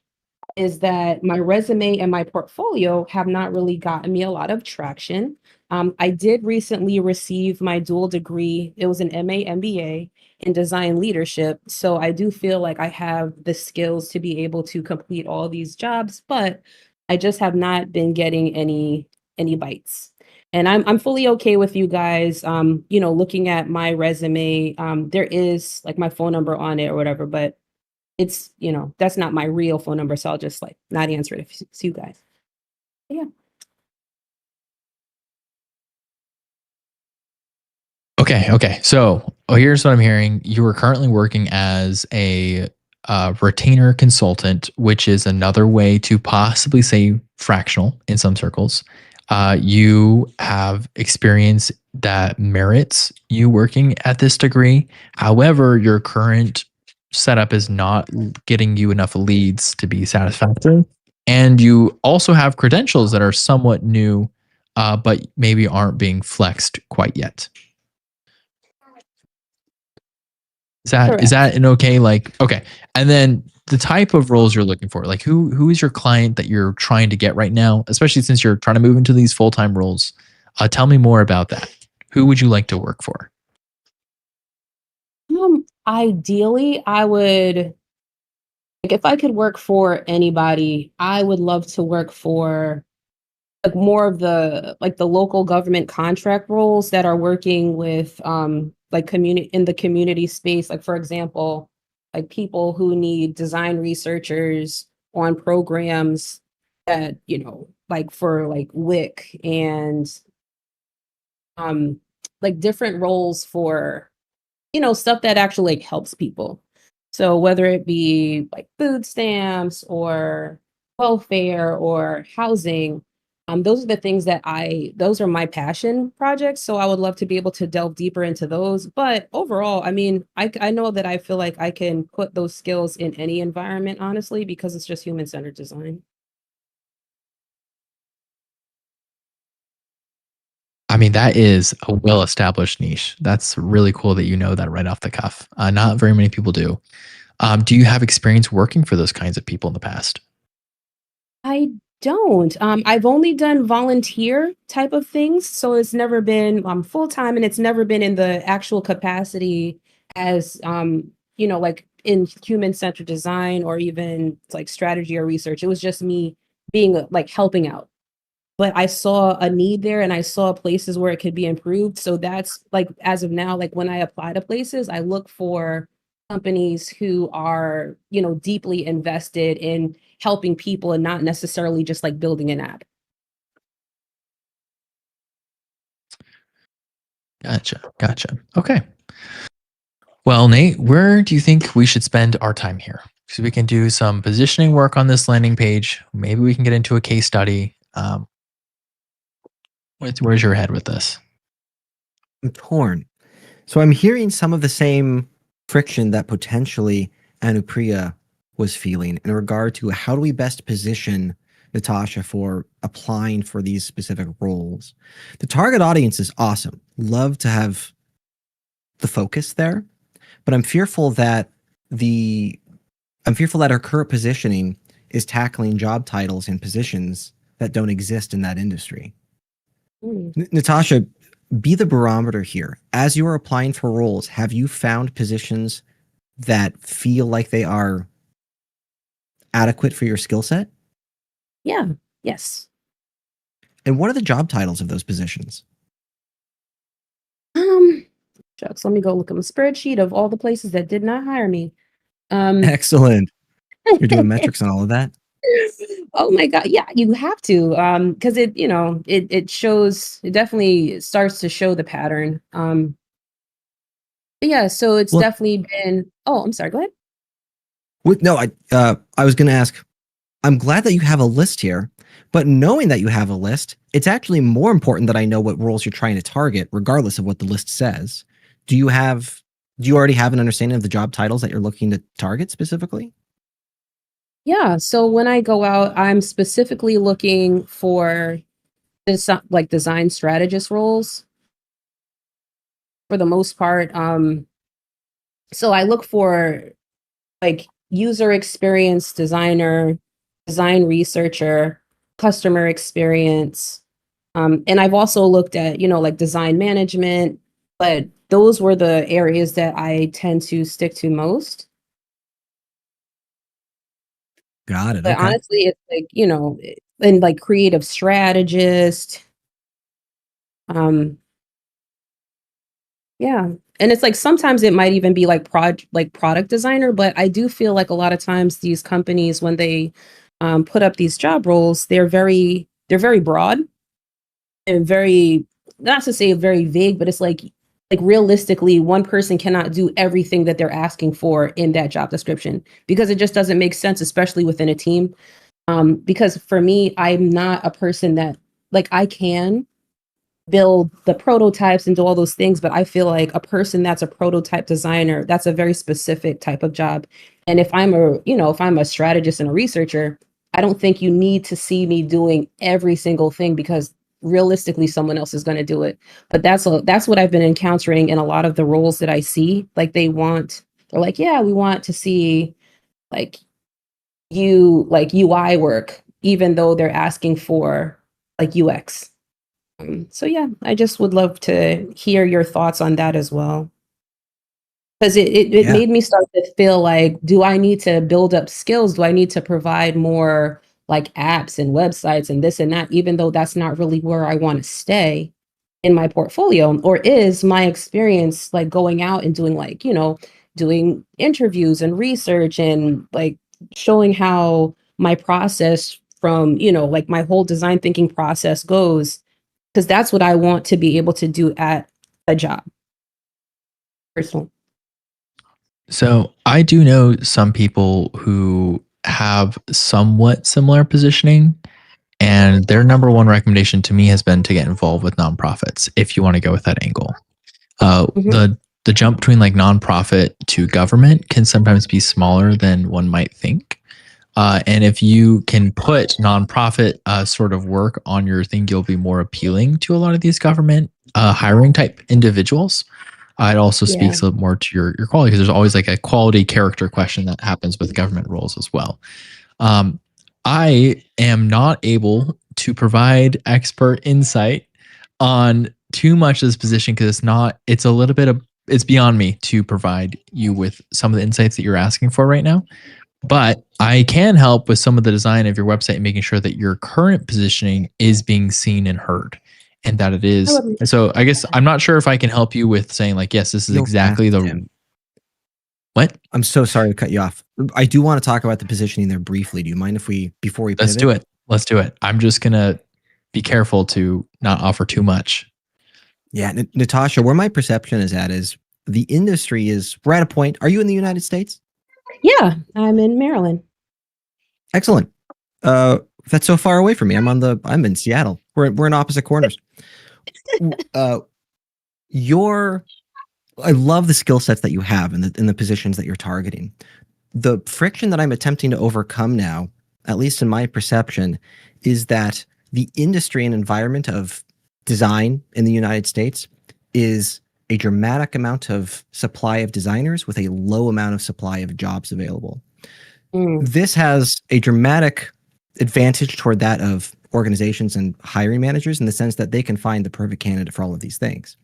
is that my resume and my portfolio have not really gotten me a lot of traction. I did recently receive my dual degree. It was an MA MBA in design leadership. So I do feel like I have the skills to be able to complete all these jobs, but I just have not been getting any bites. And I'm fully okay with you guys, looking at my resume. There is like my phone number on it or whatever, but it's, that's not my real phone number. So I'll just like not answer it if it's you guys. Yeah. Okay. So here's what I'm hearing. You are currently working as a retainer consultant, which is another way to possibly say fractional in some circles. You have experience that merits you working at this degree. However, your current setup is not getting you enough leads to be satisfactory. And you also have credentials that are somewhat new, but maybe aren't being flexed quite yet. Is that an okay, okay. And then the type of roles you're looking for, like who is your client that you're trying to get right now, especially since you're trying to move into these full-time roles? Tell me more about that. Who would you like to work for? Ideally, I would, like, if I could work for anybody, I would love to work for like more of the local government contract roles that are working with like community in the community space. Like for example, like people who need design researchers on programs that, like for like WIC and like different roles for stuff that actually like helps people. So whether it be like food stamps or welfare or housing, those are the things that those are my passion projects. So I would love to be able to delve deeper into those. But overall, I mean, I know that I feel like I can put those skills in any environment, honestly, because it's just human-centered design. I mean, that is a well-established niche. That's really cool that you know that right off the cuff. Not very many people do. Do you have experience working for those kinds of people in the past? I don't. I've only done volunteer type of things, so it's never been full time, and it's never been in the actual capacity as like in human-centered design or even like strategy or research. It was just me being like helping out. But I saw a need there and I saw places where it could be improved. So that's like, as of now, like when I apply to places, I look for companies who are, you know, deeply invested in helping people and not necessarily just like building an app. Gotcha. Okay. Well, Nate, where do you think we should spend our time here? So we can do some positioning work on this landing page. Maybe we can get into a case study. Where's your head with this? I'm torn. So I'm hearing some of the same friction that potentially Anupria was feeling in regard to how do we best position Natasha for applying for these specific roles. The target audience is awesome. Love to have the focus there, but I'm fearful that her current positioning is tackling job titles and positions that don't exist in that industry. Natasha, be the barometer here. As you are applying for roles, have you found positions that feel like they are adequate for your skill set? Yeah. Yes. And what are the job titles of those positions? Shucks, let me go look at my spreadsheet of all the places that did not hire me. Excellent. You're doing metrics on all of that? Oh my God. Yeah, you have to. Because it, you know, it shows, it definitely starts to show the pattern. But yeah, so it's definitely been, oh, I'm sorry, go ahead. No, I was gonna ask, I'm glad that you have a list here, but knowing that you have a list, it's actually more important that I know what roles you're trying to target, regardless of what the list says. Do you already have an understanding of the job titles that you're looking to target specifically? Yeah, so when I go out, I'm specifically looking for this like design strategist roles for the most part. So I look for like user experience designer, design researcher, customer experience. And I've also looked at, you know, like design management, but those were the areas that I tend to stick to most. Got it. But Okay. honestly, it's like, you know, and like creative strategist. Yeah. And it's like sometimes it might even be like product designer, but I do feel like a lot of times these companies, when they put up these job roles, they're very broad and very, not to say very vague, but it's like realistically, one person cannot do everything that they're asking for in that job description because it just doesn't make sense, especially within a team. Because for me, I'm not a person that like I can build the prototypes and do all those things, but I feel like a person that's a prototype designer, that's a very specific type of job. And if I'm a strategist and a researcher, I don't think you need to see me doing every single thing because realistically someone else is going to do it. But that's what I've been encountering in a lot of the roles that I see. Like they're like, yeah, we want to see like UI work, even though they're asking for like UX. So yeah, I just would love to hear your thoughts on that as well. Because it made me start to feel like, do I need to build up skills? Do I need to provide more like apps and websites and this and that, even though that's not really where I want to stay in my portfolio? Or is my experience like going out and doing like, you know, doing interviews and research and like showing how my process from, you know, like my whole design thinking process goes, because that's what I want to be able to do at a job. Personally. So I do know some people who have somewhat similar positioning, and their number one recommendation to me has been to get involved with nonprofits if you want to go with that angle. The jump between like nonprofit to government can sometimes be smaller than one might think. And if you can put nonprofit sort of work on your thing, you'll be more appealing to a lot of these government hiring type individuals. It also speaks a little more to your quality because there's always like a quality character question that happens with government roles as well. I am not able to provide expert insight on too much of this position because it's a little bit of it's beyond me to provide you with some of the insights that you're asking for right now. But I can help with some of the design of your website and making sure that your current positioning is being seen and heard, and that it is. And so I guess I'm not sure if I can help you with saying like, yes, this is Real exactly fast, the Tim. what. I'm so sorry to cut you off. I do want to talk about the positioning there briefly. Do you mind if we, before we Let's pivot? do it. Let's do it. I'm just gonna be careful to not offer too much. Yeah, Natasha, where my perception is at is the industry is, we're at a point. Are you in the United States? Yeah, I'm in Maryland. Excellent. That's so far away from me. I'm in Seattle. We're in opposite corners. I love the skill sets that you have and the positions that you're targeting. The friction that I'm attempting to overcome now, at least in my perception, is that the industry and environment of design in the United States is a dramatic amount of supply of designers with a low amount of supply of jobs available. This has a dramatic advantage toward that of organizations and hiring managers in the sense that they can find the perfect candidate for all of these things.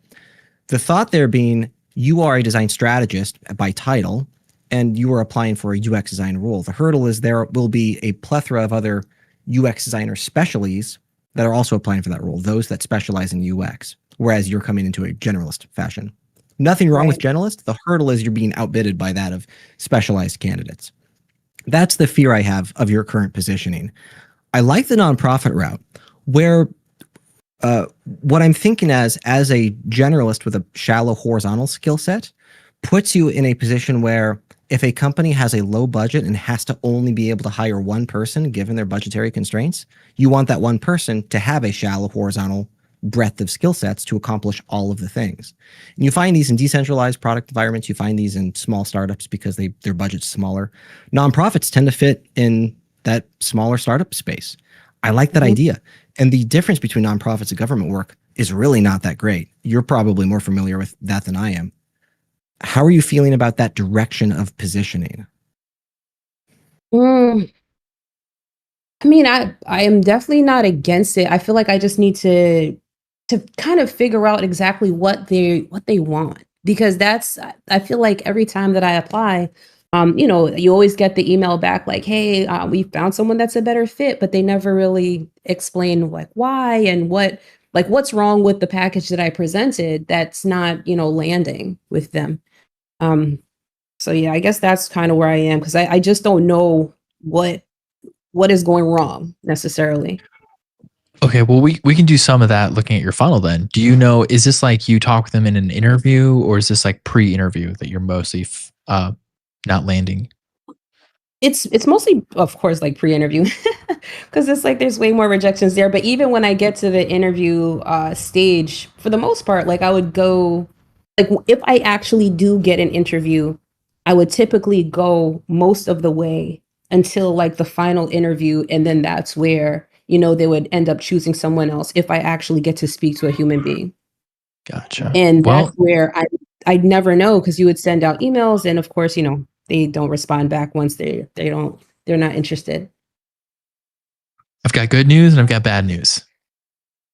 The thought there being you are a design strategist by title and you are applying for a UX design role. The hurdle is there will be a plethora of other UX designer specialties that are also applying for that role, those that specialize in UX, whereas you're coming into a generalist fashion. Nothing wrong with generalist. The hurdle is you're being outbidded by that of specialized candidates. That's the fear I have of your current positioning. I like the nonprofit route where what I'm thinking as a generalist with a shallow horizontal skill set puts you in a position where if a company has a low budget and has to only be able to hire one person given their budgetary constraints, you want that one person to have a shallow horizontal breadth of skill sets to accomplish all of the things. And you find these in decentralized product environments. You find these in small startups because their budget's smaller. Nonprofits tend to fit in that smaller startup space. I like that idea. And the difference between nonprofits and government work is really not that great. You're probably more familiar with that than I am. How are you feeling about that direction of positioning? I mean, I am definitely not against it. I feel like I just need to kind of figure out exactly what they want, because I feel like every time that I apply, you always get the email back like, hey, we found someone that's a better fit, but they never really explain like why and what's wrong with the package that I presented that's not, landing with them. So yeah, I guess that's kind of where I am, because I just don't know what is going wrong necessarily. Okay, well, we can do some of that looking at your funnel then. Do you know, is this like you talk with them in an interview, or is this like pre-interview that you're mostly not landing? It's mostly, of course, like pre-interview, because it's like there's way more rejections there. But even when I get to the interview stage, for the most part, like I would go, like if I actually do get an interview, I would typically go most of the way until like the final interview, and then that's where they would end up choosing someone else if I actually get to speak to a human being. Gotcha. And that's where I'd never know, because you would send out emails, and of course, they don't respond back once they're not interested. I've got good news and I've got bad news.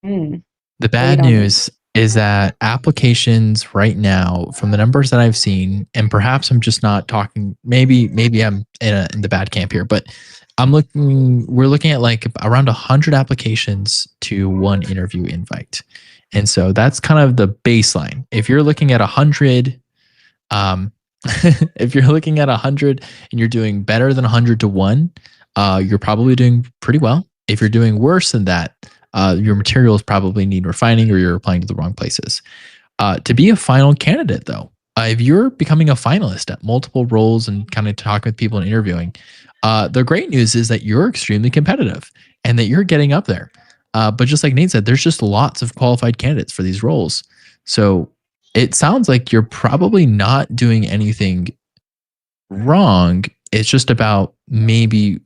The bad news is that applications right now, from the numbers that I've seen, and perhaps I'm just not talking, maybe I'm in the bad camp here, but we're looking at like around 100 applications to one interview invite. And so that's kind of the baseline. If you're looking at 100, if you're looking at 100 and you're doing better than 100 to 1, you're probably doing pretty well. If you're doing worse than that, your materials probably need refining, or you're applying to the wrong places. To be a final candidate, though, if you're becoming a finalist at multiple roles and kind of talking with people and interviewing, the great news is that you're extremely competitive and that you're getting up there. But just like Nate said, there's just lots of qualified candidates for these roles. So it sounds like you're probably not doing anything wrong. It's just about maybe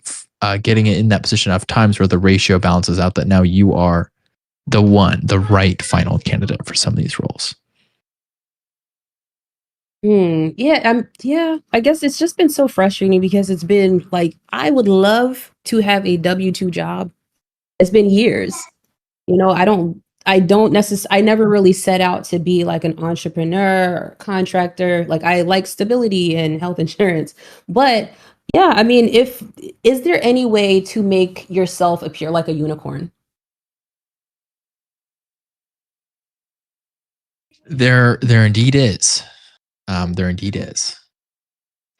getting it in that position of times where the ratio balances out, that now you are the right final candidate for some of these roles. Yeah, I guess it's just been so frustrating, because it's been like, I would love to have a W-2 job. It's been years. I never really set out to be like an entrepreneur or contractor. Like I like stability and health insurance. But yeah, I mean, is there any way to make yourself appear like a unicorn? There indeed is. There indeed is.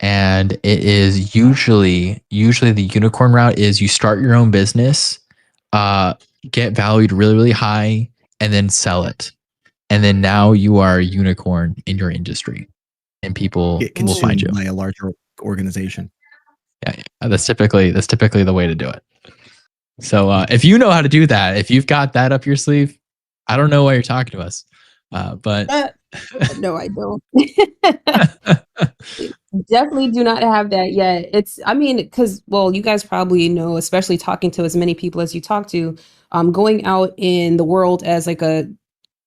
And it is usually the unicorn route is you start your own business, get valued really, really high, and then sell it. And then now you are a unicorn in your industry, and people Get will find you. consumed by a larger organization. Yeah, that's typically the way to do it. So if you know how to do that, if you've got that up your sleeve, I don't know why you're talking to us, but No, I don't. Definitely do not have that yet. I mean, because, well, you guys probably know, especially talking to as many people as you talk to, going out in the world as like a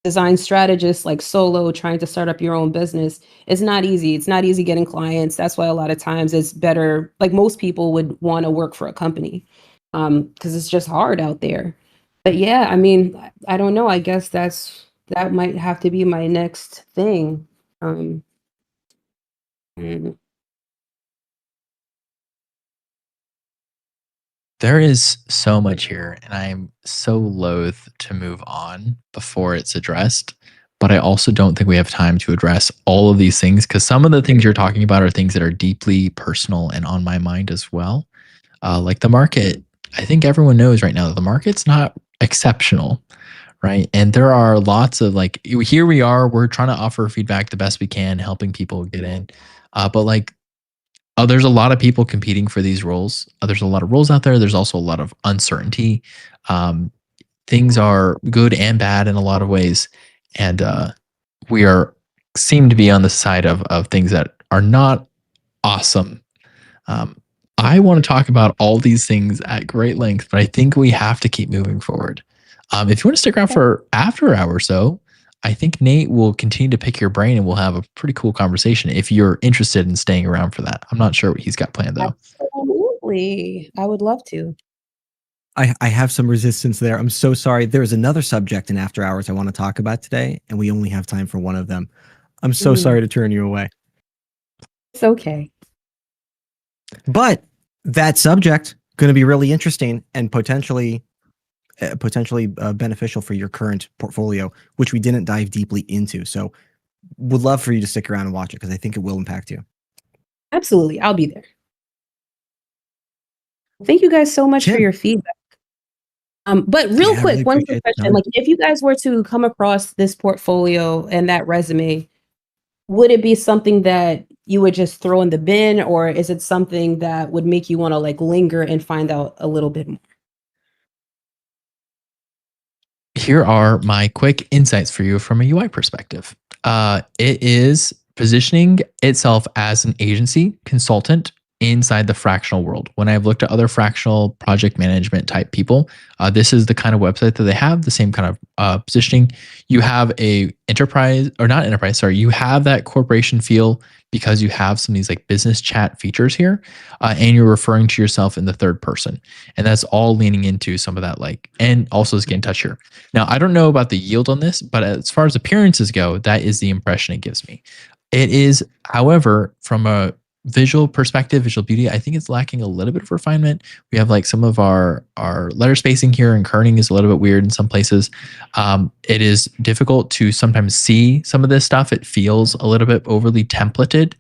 design strategist, like solo, trying to start up your own business is not easy. It's not easy getting clients. That's why a lot of times it's better, like most people would want to work for a company, because it's just hard out there. But yeah, I mean, I don't know. I guess that might have to be my next thing. Mm. there is so much here, and I'm so loath to move on before it's addressed. But I also don't think we have time to address all of these things, because some of the things you're talking about are things that are deeply personal and on my mind as well. Like the market, I think everyone knows right now that the market's not exceptional, right? And there are lots of like, here we are, we're trying to offer feedback the best we can, helping people get in. But like, there's a lot of people competing for these roles. There's a lot of roles out there. There's also a lot of uncertainty. Things are good and bad in a lot of ways, and we seem to be on the side of things that are not awesome. I want to talk about all these things at great length, but I think we have to keep moving forward. If you want to stick around for after hour or so, I think Nate will continue to pick your brain and we'll have a pretty cool conversation if you're interested in staying around for that. I'm not sure what he's got planned though. Absolutely. I would love to. I have some resistance there. I'm so sorry. There's another subject in After Hours I want to talk about today, and we only have time for one of them. I'm so sorry to turn you away. It's okay. But that subject going to be really interesting and potentially beneficial for your current portfolio, which we didn't dive deeply into. So would love for you to stick around and watch it because I think it will impact you. Absolutely. I'll be there. Thank you guys so much for your feedback. But real quick, really one quick question. Like, if you guys were to come across this portfolio and that resume, would it be something that you would just throw in the bin, or is it something that would make you want to like linger and find out a little bit more? Here are my quick insights for you from a UI perspective. It is positioning itself as an agency consultant inside the fractional world. When I've looked at other fractional project management type people, this is the kind of website that they have, the same kind of positioning. You have a enterprise, or not enterprise, sorry, you have that corporation feel because you have some of these like business chat features here, and you're referring to yourself in the third person. And that's all leaning into some of that like, and also is get in touch here. Now, I don't know about the yield on this, but as far as appearances go, that is the impression it gives me. It is, however, from a visual perspective, visual beauty, I think it's lacking a little bit of refinement. We have like some of our letter spacing here, and kerning is a little bit weird in some places. It is difficult to sometimes see some of this stuff. It feels a little bit overly templated.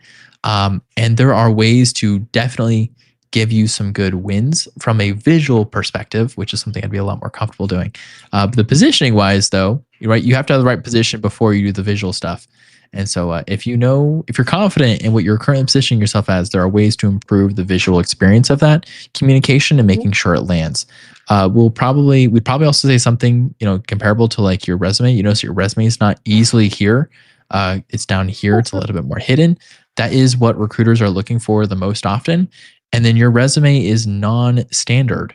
And there are ways to definitely give you some good wins from a visual perspective, which is something I'd be a lot more comfortable doing. The positioning wise though, right, you have to have the right position before you do the visual stuff. And so if you're confident in what you're currently positioning yourself as, there are ways to improve the visual experience of that communication and making sure it lands. We'd probably also say something, comparable to like your resume. You notice your resume is not easily here. It's down here. It's a little bit more hidden. That is what recruiters are looking for the most often. And then your resume is non-standard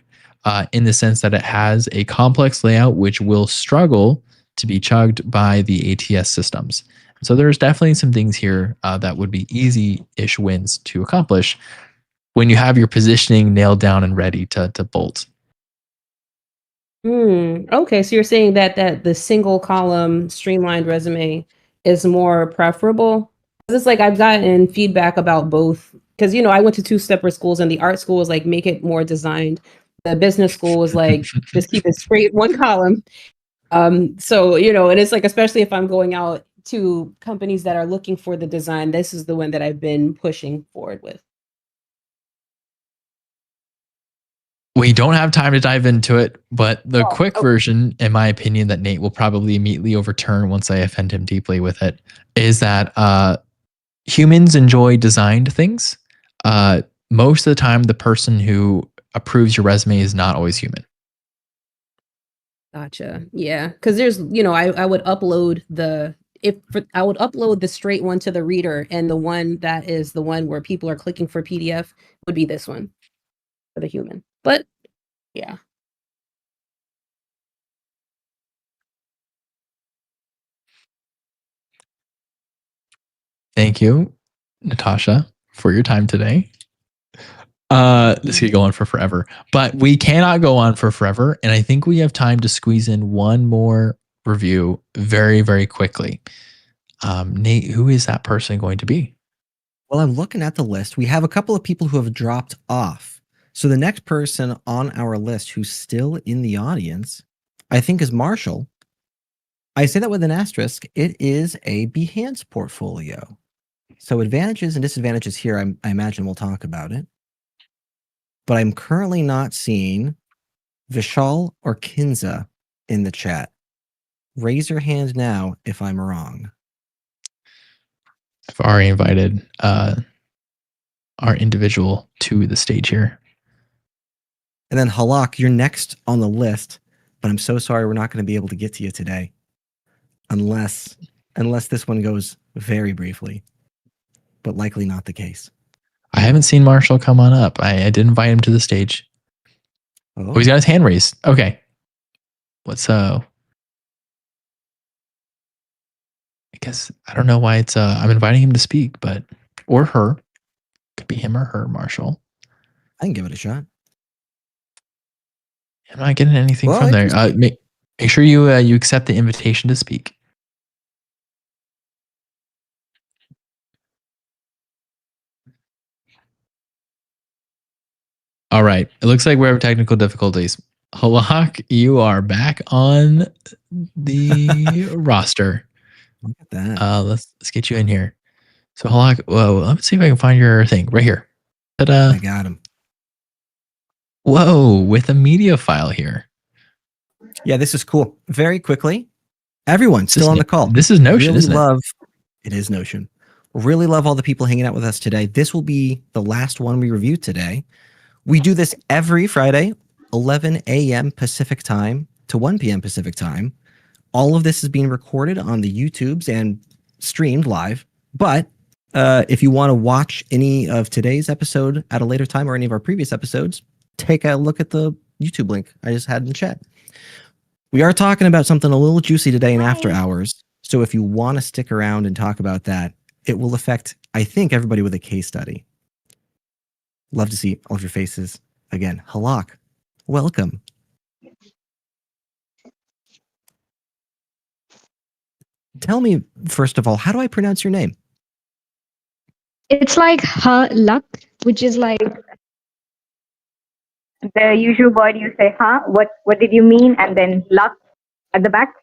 in the sense that it has a complex layout, which will struggle to be chugged by the ATS systems. So there's definitely some things here that would be easy-ish wins to accomplish when you have your positioning nailed down and ready to bolt. Okay, so you're saying that the single column streamlined resume is more preferable? 'Cause it's like I've gotten feedback about both because I went to two separate schools, and the art school was like make it more designed. The business school was like just keep it straight one column. So and it's like especially if I'm going out to companies that are looking for the design, this is the one that I've been pushing forward with. We don't have time to dive into it, but the Oh, quick okay. version, in my opinion, that Nate will probably immediately overturn once I offend him deeply with it, is that humans enjoy designed things. Most of the time, the person who approves your resume is not always human. Gotcha. Yeah, because there's, I would upload I would upload the straight one to the reader, and the one that is the one where people are clicking for PDF would be this one for the human. But yeah, Thank you, Natasha, for your time today. This could go on for forever, but we cannot go on for forever. And I think we have time to squeeze in one more review very, very quickly. Nate, who is that person going to be? Well, I'm looking at the list. We have a couple of people who have dropped off. So the next person on our list who's still in the audience, I think, is Marshall. I say that with an asterisk. It is a Behance portfolio. So advantages and disadvantages here, I imagine we'll talk about it. But I'm currently not seeing Vishal or Kinza in the chat. Raise your hand now if I'm wrong. I've already invited our individual to the stage here. And then Halak, you're next on the list, but I'm so sorry we're not going to be able to get to you today. Unless this one goes very briefly. But likely not the case. I haven't seen Marshall come on up. I did invite him to the stage. Oh, he's got his hand raised. Okay. What's I guess I don't know why it's I'm inviting him to speak, but or her. Could be him or her, Marshall. I can give it a shot. I'm not getting anything from there. Make sure you you accept the invitation to speak. All right. It looks like we're having technical difficulties. Halak, you are back on the roster. Look at that. Let's get you in here. So Halak, whoa, let's see if I can find your thing right here. Ta-da. I got him. Whoa, with a media file here. Yeah, this is cool. Very quickly, everyone still on the call. This is Notion, really isn't it? It is Notion. Really love all the people hanging out with us today. This will be the last one we review today. We do this every Friday, 11 a.m. Pacific time to 1 p.m. Pacific time. All of this is being recorded on the YouTubes and streamed live. But if you want to watch any of today's episode at a later time or any of our previous episodes, take a look at the YouTube link I just had in the chat. We are talking about something a little juicy today in After Hours. So if you want to stick around and talk about that, it will affect, I think, everybody with a case study. Love to see all of your faces. Again, Halak, welcome. Tell me, first of all, how do I pronounce your name? It's like luck, which is like the usual word you say, huh? What did you mean? And then luck at the back.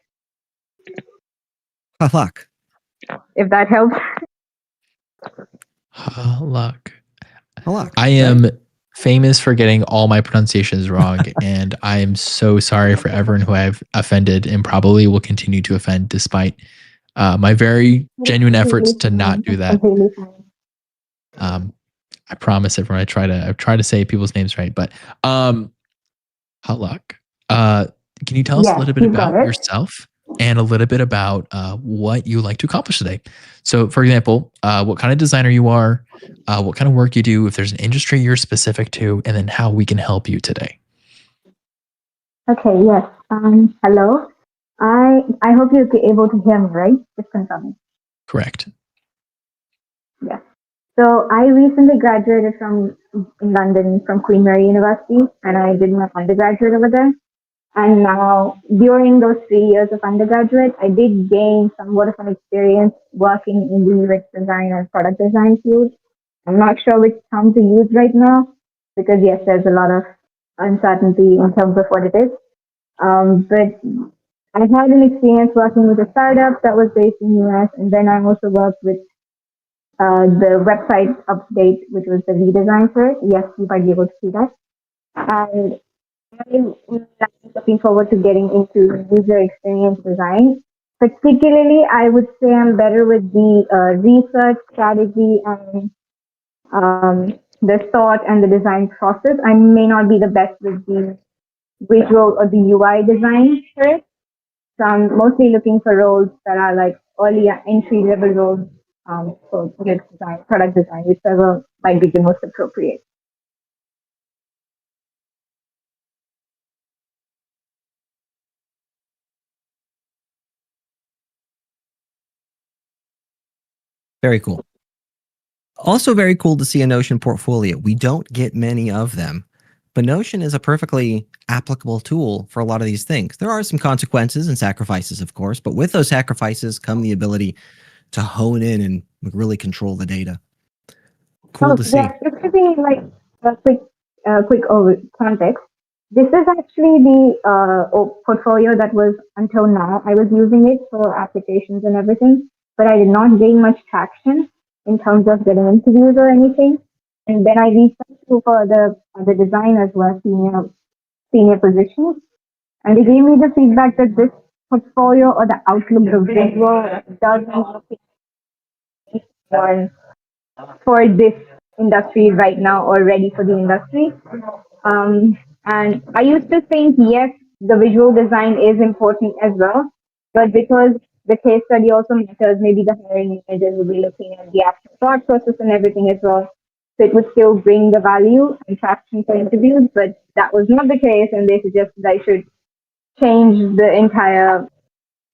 Halak. If that helps. Halak. Halak. I am famous for getting all my pronunciations wrong, and I am so sorry for everyone who I've offended and probably will continue to offend despite my very genuine efforts to not do that. I promise everyone I try to say people's names right, but Halak, can you tell us a little bit about yourself and a little bit about what you like to accomplish today? So, for example, what kind of designer you are, what kind of work you do, if there's an industry you're specific to, and then how we can help you today. Okay, yes. Hello. I hope you'll be able to hear me, right? Just confirming. Correct. Yeah. So I recently graduated in London from Queen Mary University, and I did my undergraduate over there. And now, during those 3 years of undergraduate, I did gain somewhat of an experience working in the UX design and product design field. I'm not sure which term to use right now because, yes, there's a lot of uncertainty in terms of what it is. But I had an experience working with a startup that was based in the US, and then I also worked with the website update, which was the redesign for it. Yes, you might be able to see that. And I'm looking forward to getting into user experience design. Particularly, I would say I'm better with the research strategy and the thought and the design process. I may not be the best with the visual or the UI design for it. So I'm mostly looking for roles that are like early entry level roles for UX design, product design, whichever might be the most appropriate. Very cool. Also very cool to see a Notion portfolio. We don't get many of them, but Notion is a perfectly applicable tool for a lot of these things. There are some consequences and sacrifices, of course, but with those sacrifices come the ability to hone in and really control the data. Cool to see. Yeah, just to be like a quick over context. This is actually the portfolio that was until now. I was using it for applications and everything, but I did not gain much traction in terms of getting interviews or anything. And then I reached out to for the designers who are senior positions, and they gave me the feedback that this portfolio or the outlook, the visual doesn't for for this industry right now or ready for the industry. And I used to think, yes, the visual design is important as well, but because the case study also matters, maybe the hiring managers will be looking at the actual thought process and everything as well. So it would still bring the value and traction for interviews, but that was not the case, and they suggested I should change the entire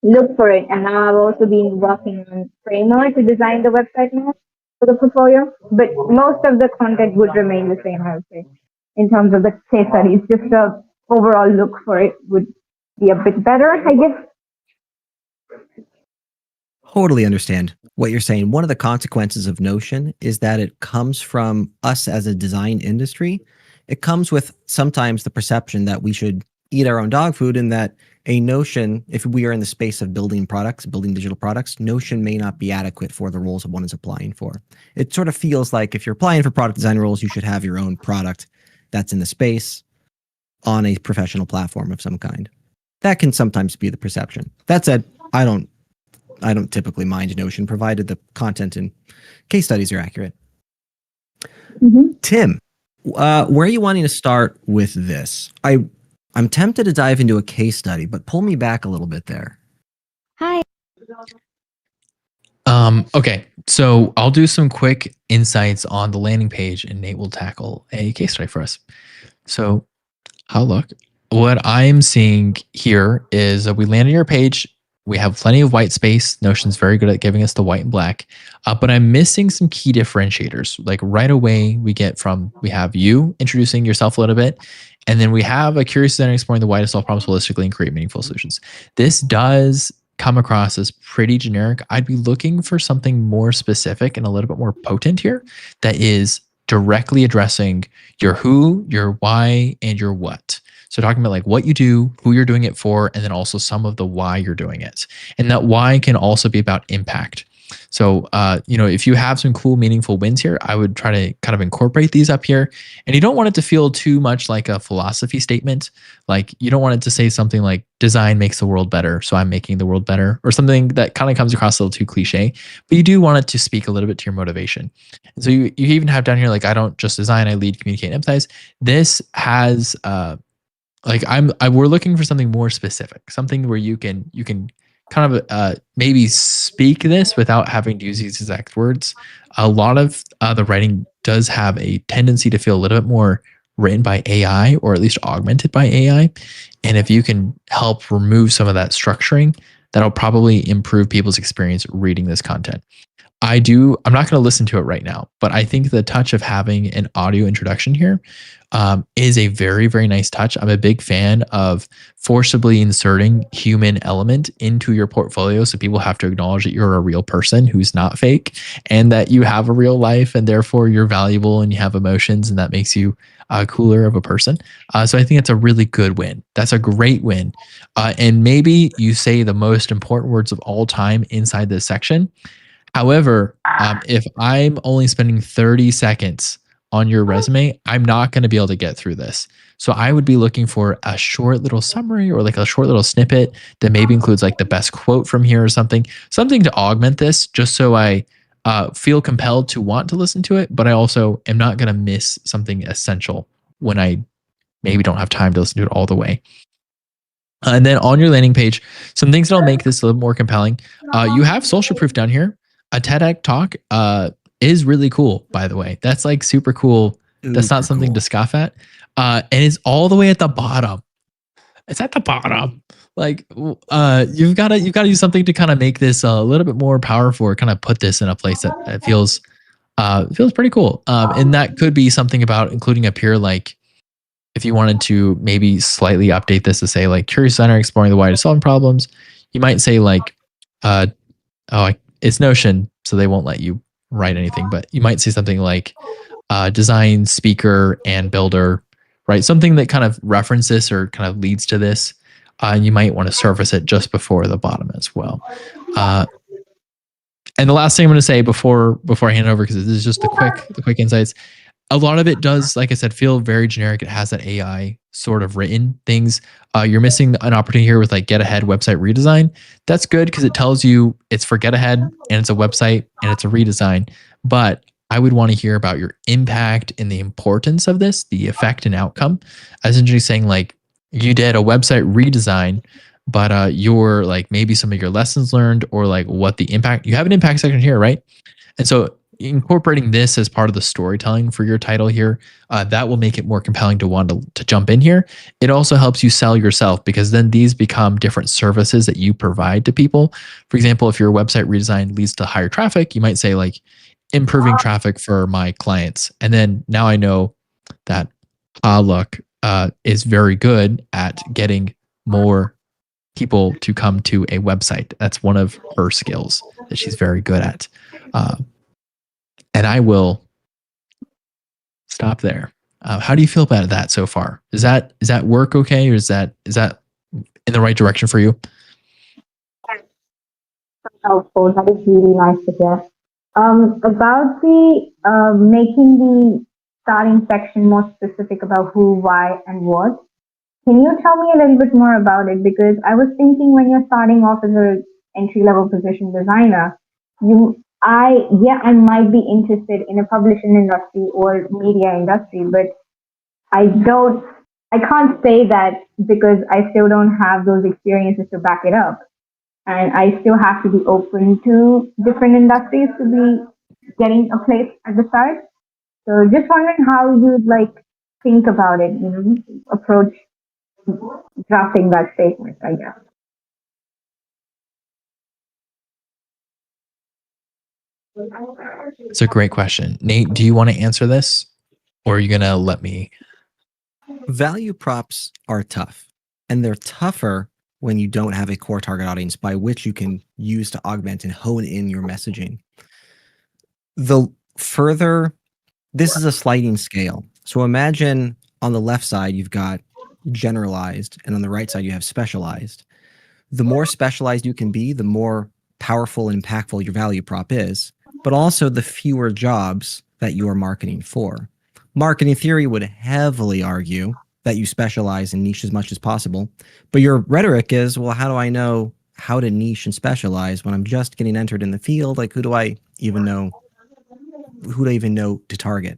look for it. And now I've also been working on Framer to design the website now for the portfolio, but most of the content would remain the same, I would say, in terms of the case studies. Just the overall look for it would be a bit better, I guess. Totally understand what you're saying. One of the consequences of Notion is that it comes from us as a design industry. It comes with sometimes the perception that we should eat our own dog food, and that a Notion, if we are in the space of building products, building digital products, Notion may not be adequate for the roles that one is applying for. It sort of feels like if you're applying for product design roles, you should have your own product that's in the space on a professional platform of some kind. That can sometimes be the perception. That said, I don't typically mind Notion, provided the content and case studies are accurate. Mm-hmm. Tim, where are you wanting to start with this? I'm tempted to dive into a case study, but pull me back a little bit there. Hi. Okay, so I'll do some quick insights on the landing page, and Nate will tackle a case study for us. So I'll look. What I'm seeing here is that we landed your page. We have plenty of white space. Notion's very good at giving us the white and black, but I'm missing some key differentiators. Like right away, we have you introducing yourself a little bit, and then we have a curious designer exploring the widest solve problems holistically and create meaningful solutions. This does come across as pretty generic. I'd be looking for something more specific and a little bit more potent here that is directly addressing your who, your why, and your what. So talking about like what you do, who you're doing it for, and then also some of the why you're doing it. And that why can also be about impact. So, if you have some cool, meaningful wins here, I would try to kind of incorporate these up here. And you don't want it to feel too much like a philosophy statement. Like you don't want it to say something like design makes the world better, so I'm making the world better, or something that kind of comes across a little too cliche. But you do want it to speak a little bit to your motivation. And so you even have down here, like, I don't just design, I lead, communicate, and empathize. This has we're looking for something more specific, something where you can kind of maybe speak this without having to use these exact words. A lot of the writing does have a tendency to feel a little bit more written by AI, or at least augmented by AI. And if you can help remove some of that structuring, that'll probably improve people's experience reading this content. I'm not going to listen to it right now, but I think the touch of having an audio introduction here is a very, very nice touch. I'm a big fan of forcibly inserting human element into your portfolio. So people have to acknowledge that you're a real person who's not fake and that you have a real life and therefore you're valuable and you have emotions and that makes you cooler of a person. So I think it's a really good win. That's a great win. And maybe you say the most important words of all time inside this section. However, if I'm only spending 30 seconds on your resume, I'm not going to be able to get through this. So I would be looking for a short little summary or like a short little snippet that maybe includes like the best quote from here or something to augment this just so I feel compelled to want to listen to it, but I also am not going to miss something essential when I maybe don't have time to listen to it all the way. And then on your landing page, some things that'll make this a little more compelling. You have social proof down here. A TEDx talk is really cool, by the way. That's like super cool. That's not something to scoff at. And it's all the way at the bottom. It's at the bottom. Like you've got to use something to kind of make this a little bit more powerful, or kind of put this in a place that feels pretty cool. And that could be something about including up here, like if you wanted to maybe slightly update this to say like curious designer exploring the widest solving problems, you might say like, it's Notion, so they won't let you write anything, but you might say something like design speaker and builder, right? Something that kind of references this or kind of leads to this. And you might want to surface it just before the bottom as well. And the last thing I'm going to say before I hand it over, because this is just the quick insights. A lot of it does, like I said, feel very generic. It has that AI sort of written things. You're missing an opportunity here with like get ahead website redesign. That's good because it tells you it's for get ahead and it's a website and it's a redesign. But I would want to hear about your impact and the importance of this, the effect and outcome. Essentially saying like you did a website redesign, but your like maybe some of your lessons learned or like what the impact, you have an impact section here, right? And so incorporating this as part of the storytelling for your title here, that will make it more compelling to want to jump in here. It also helps you sell yourself because then these become different services that you provide to people. For example, if your website redesign leads to higher traffic, you might say like improving traffic for my clients. And then now I know that look is very good at getting more people to come to a website. That's one of her skills that she's very good at. And I will stop there. How do you feel about that so far? Is that work okay, or is that in the right direction for you? Helpful. That is really nice to hear. About the making the starting section more specific about who, why, and what. Can you tell me a little bit more about it? Because I was thinking when you're starting off as an entry-level position designer, I might be interested in a publishing industry or media industry, but I can't say that because I still don't have those experiences to back it up. And I still have to be open to different industries to be getting a place at the start. So just wondering how you'd like think about it, approach drafting that statement, I guess. It's a great question. Nate, do you want to answer this, or are you going to let me? Value props are tough, and they're tougher when you don't have a core target audience by which you can use to augment and hone in your messaging. This is a sliding scale. So imagine on the left side, you've got generalized, and on the right side, you have specialized. The more specialized you can be, the more powerful and impactful your value prop is, but also the fewer jobs that you are marketing for. Marketing theory would heavily argue that you specialize and niche as much as possible, but your rhetoric is, well, how do I know how to niche and specialize when I'm just getting entered in the field? Like, who do I even know to target?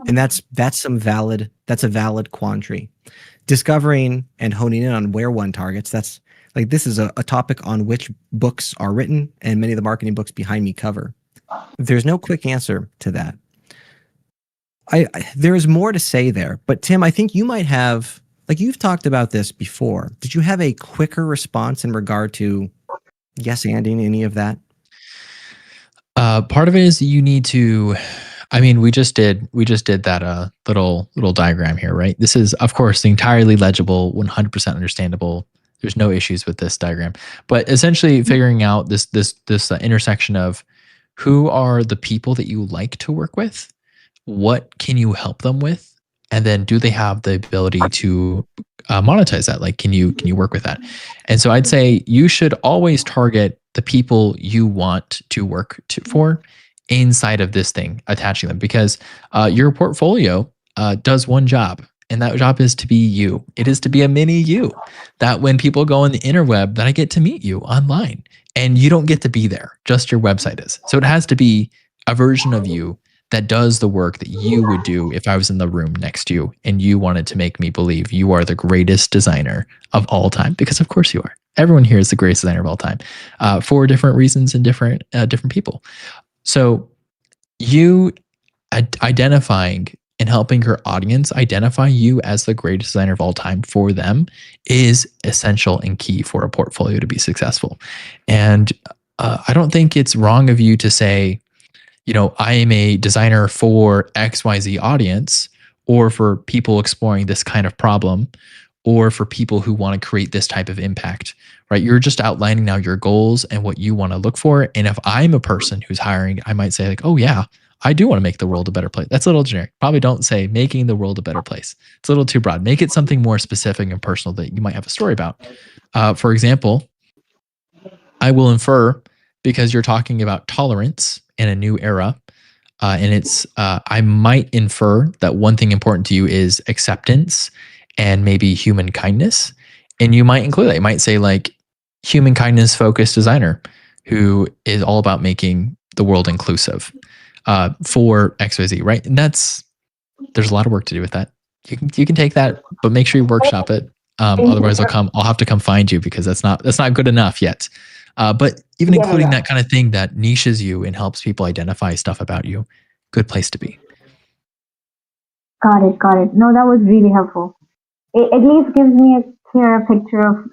And that's a valid quandary. Discovering and honing in on where one targets, this is a topic on which books are written, and many of the marketing books behind me cover. There's no quick answer to that. There is more to say there, but Tim, I think you might have, like you've talked about this before. Did you have a quicker response in regard to yes-anding any of that? Part of it is you need to. I mean, we just did that little diagram here, right? This is, of course, entirely legible, 100% understandable. There's no issues with this diagram, but essentially figuring out this intersection of who are the people that you like to work with, what can you help them with, and then do they have the ability to monetize that? Like, can you work with that? And so I'd say you should always target the people you want to work for inside of this thing, attaching them, because your portfolio does one job, and that job is to be you. It is to be a mini you, that when people go on the interweb, that I get to meet you online, and you don't get to be there, just your website is. So it has to be a version of you that does the work that you would do if I was in the room next to you and you wanted to make me believe you are the greatest designer of all time, because of course you are. Everyone here is the greatest designer of all time, for different reasons and different people. So you identifying and helping your audience identify you as the greatest designer of all time for them is essential and key for a portfolio to be successful. And I don't think it's wrong of you to say, I am a designer for XYZ audience, or for people exploring this kind of problem, or for people who want to create this type of impact, right? You're just outlining now your goals and what you want to look for. And if I'm a person who's hiring, I might say like, oh yeah, I do want to make the world a better place. That's a little generic. Probably don't say making the world a better place. It's a little too broad. Make it something more specific and personal that you might have a story about. For example, I will infer, because you're talking about tolerance in a new era, and it's I might infer that one thing important to you is acceptance and maybe human kindness, and you might include that. You might say like human kindness focused designer who is all about making the world inclusive for XYZ, right? And there's a lot of work to do with that. You can take that, but make sure you workshop it. Otherwise, I'll have to come find you, because that's not good enough yet. But even including that kind of thing that niches you and helps people identify stuff about you, good place to be. Got it. No, that was really helpful. It at least gives me a clearer picture of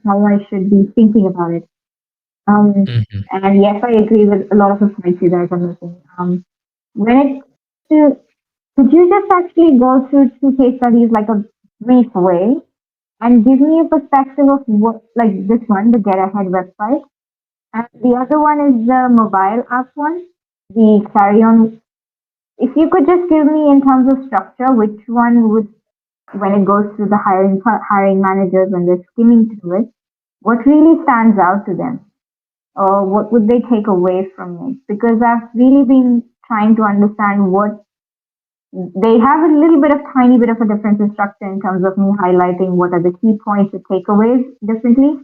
how I should be thinking about it. And yes, I agree with a lot of the points you guys are making. Could you just actually go through two case studies like a brief way and give me a perspective of what, like this one, the Get Ahead website, and the other one is the mobile app one, the Carry On. If you could just give me in terms of structure, which one would, when it goes through the hiring managers when they're skimming through it, what really stands out to them? Or what would they take away from it? Because I've really been trying to understand what they have tiny bit of a difference in structure in terms of me highlighting what are the key points, the takeaways differently.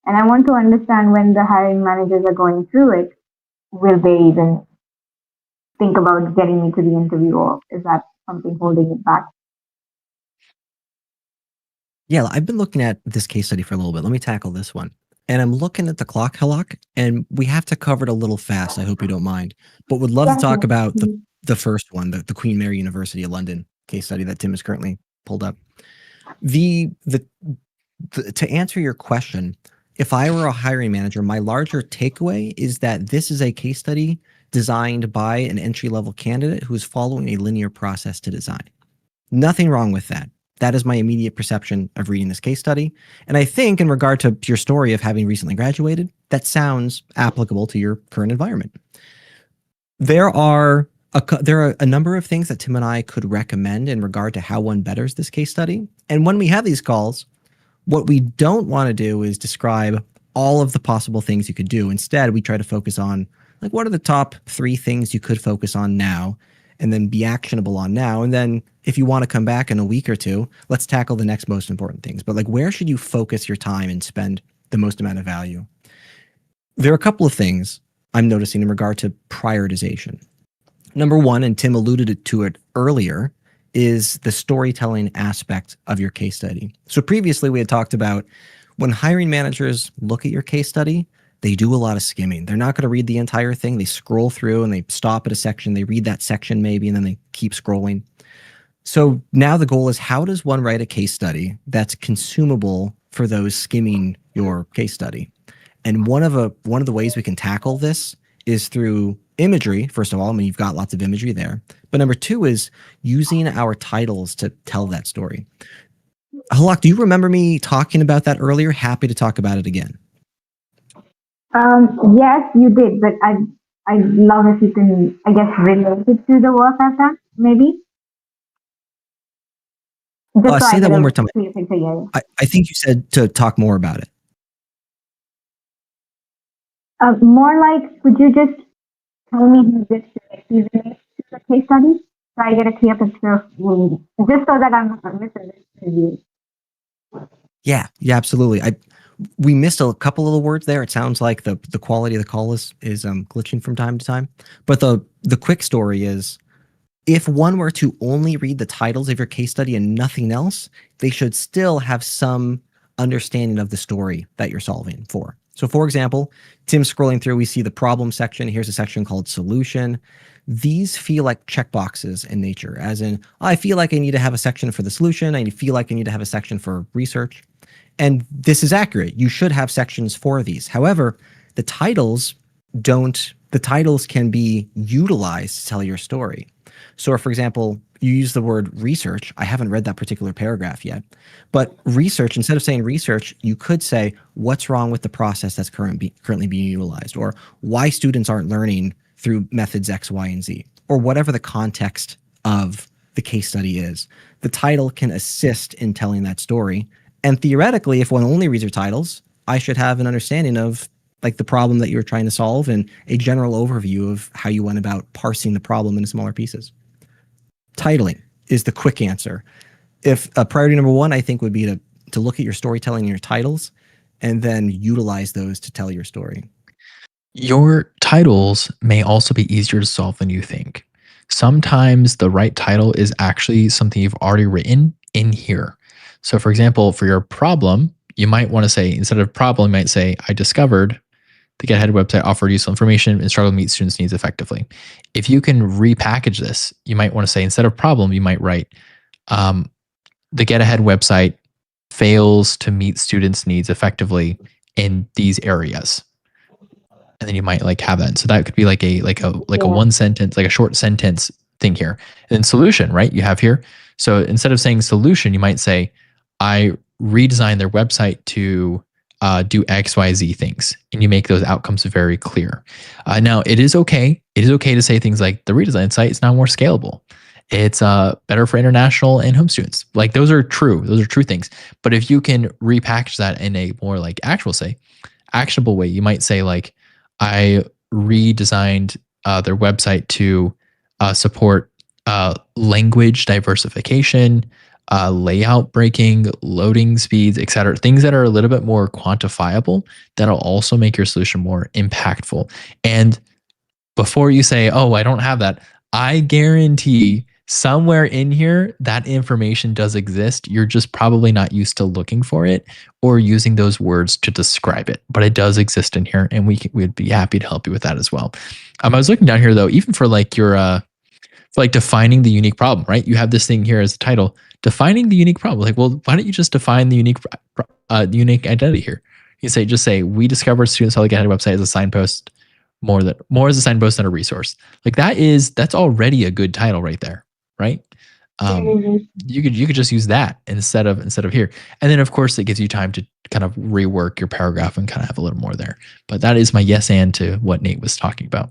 And I want to understand when the hiring managers are going through it, will they even think about getting me to the interview, or is that something holding it back? Yeah, I've been looking at this case study for a little bit. Let me tackle this one. And I'm looking at the clock, Halak, and we have to cover it a little fast. I hope you don't mind. But would love to talk about the first one, the Queen Mary University of London case study that Tim has currently pulled up. To answer your question, if I were a hiring manager, my larger takeaway is that this is a case study designed by an entry-level candidate who is following a linear process to design. Nothing wrong with that. That is my immediate perception of reading this case study. And I think in regard to your story of having recently graduated, that sounds applicable to your current environment. There are a number of things that Tim and I could recommend in regard to how one betters this case study. And when we have these calls, what we don't want to do is describe all of the possible things you could do. Instead, we try to focus on like what are the top 3 things you could focus on now and then be actionable on now. And then if you want to come back in a week or two, let's tackle the next most important things. But like, where should you focus your time and spend the most amount of value? There are a couple of things I'm noticing in regard to prioritization. Number one, and Tim alluded to it earlier, is the storytelling aspect of your case study. So previously we had talked about when hiring managers look at your case study, they do a lot of skimming. They're not going to read the entire thing. They scroll through and they stop at a section. They read that section maybe, and then they keep scrolling. So now the goal is, how does one write a case study that's consumable for those skimming your case study? And one of the ways we can tackle this is through imagery, first of all. I mean, you've got lots of imagery there. But number two is using our titles to tell that story. Halak, do you remember me talking about that earlier? Happy to talk about it again. Yes, you did, but I'd love if you can, I guess, relate it to the work I've done, maybe. Just so Say I that get one a more time. clear picture, yeah. I think you said to talk more about it. More like, could you just tell me who this directly relates to the case study, so I get a clear picture of just so that I'm not misunderstanding you. Yeah, absolutely. We missed a couple of the words there. It sounds like the quality of the call is glitching from time to time. But the quick story is, if one were to only read the titles of your case study and nothing else, they should still have some understanding of the story that you're solving for. So for example, Tim's scrolling through, we see the problem section. Here's a section called solution. These feel like checkboxes in nature, as in, I feel like I need to have a section for the solution. I feel like I need to have a section for research. And this is accurate. You should have sections for these. However, the titles can be utilized to tell your story. So for example, you use the word research. I haven't read that particular paragraph yet, but research, instead of saying research, you could say what's wrong with the process that's currently being utilized, or why students aren't learning through methods X, Y, and Z, or whatever the context of the case study is. The title can assist in telling that story. And theoretically, if one only reads your titles, I should have an understanding of like the problem that you're trying to solve and a general overview of how you went about parsing the problem into smaller pieces. Titling is the quick answer. If priority number one, I think, would be to look at your storytelling and your titles and then utilize those to tell your story. Your titles may also be easier to solve than you think. Sometimes the right title is actually something you've already written in here. So for example, for your problem, you might want to say, instead of problem, you might say, I discovered the Get Ahead website offered useful information and struggled to meet students' needs effectively. If you can repackage this, you might want to say, instead of problem, you might write, the Get Ahead website fails to meet students' needs effectively in these areas. And then you might like have that. So that could be like a one sentence, like a short sentence thing here. And then solution, right? You have here. So instead of saying solution, you might say, I redesigned their website to do X, Y, Z things, and you make those outcomes very clear. Now, it is okay. It is okay to say things like the redesigned site is now more scalable. It's better for international and home students. Like those are true. Those are true things. But if you can repackage that in a more like actionable way, you might say like, I redesigned their website to support language diversification, layout breaking, loading speeds, etc. Things that are a little bit more quantifiable that'll also make your solution more impactful. And before you say, oh, I don't have that, I guarantee somewhere in here that information does exist. You're just probably not used to looking for it or using those words to describe it, but it does exist in here, and we'd be happy to help you with that as well. I was looking down here though, even for like your for like defining the unique problem, right? You have this thing here as a title, defining the unique problem. Like, well, why don't you just define the unique identity here? You just say, we discovered students how to get ahead website as a signpost, more as a signpost than a resource. Like that's already a good title right there, right? You could just use that instead of here. And then of course it gives you time to kind of rework your paragraph and kind of have a little more there. But that is my yes and to what Nate was talking about.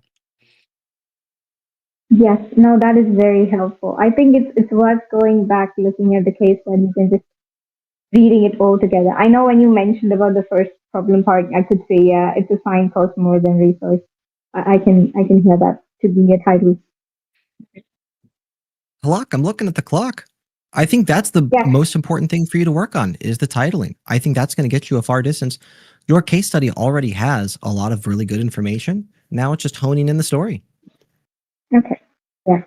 Yes, no, that is very helpful. I think it's worth going back, looking at the case studies and just reading it all together. I know when you mentioned about the first problem part, I could say, yeah, it's a signpost more than resource. I can hear that to be a title. Halak, I'm looking at the clock. I think that's the most important thing for you to work on is the titling. I think that's going to get you a far distance. Your case study already has a lot of really good information. Now it's just honing in the story. Okay. Yeah.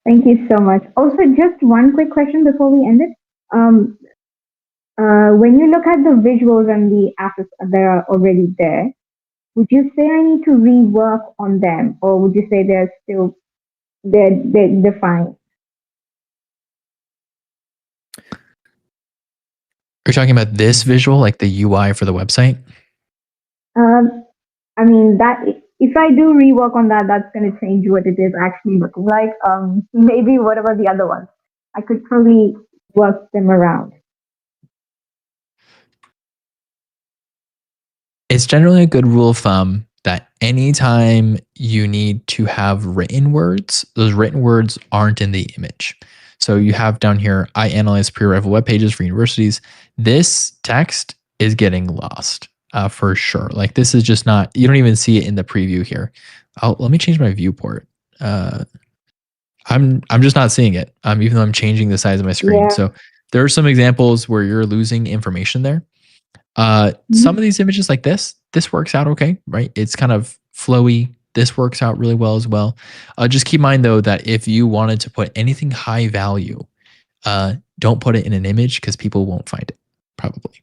Thank you so much. Also, just one quick question before we end it. When you look at the visuals and the assets that are already there, would you say I need to rework on them, or would you say they're fine? You're talking about this visual, like the UI for the website? I mean, that if I do rework on that, that's going to change what it is actually looking like. Maybe what about the other ones? I could probably work them around. It's generally a good rule of thumb that anytime you need to have written words, those written words aren't in the image. So you have down here, I analyze pre-arrival web pages for universities. This text is getting lost for sure. Like this is just not, you don't even see it in the preview here. Let me change my viewport. I'm just not seeing it, even though I'm changing the size of my screen. Yeah. So there are some examples where you're losing information there. Some of these images like this works out okay, right? It's kind of flowy. This works out really well as well. Just keep in mind though, that if you wanted to put anything high value, don't put it in an image because people won't find it probably.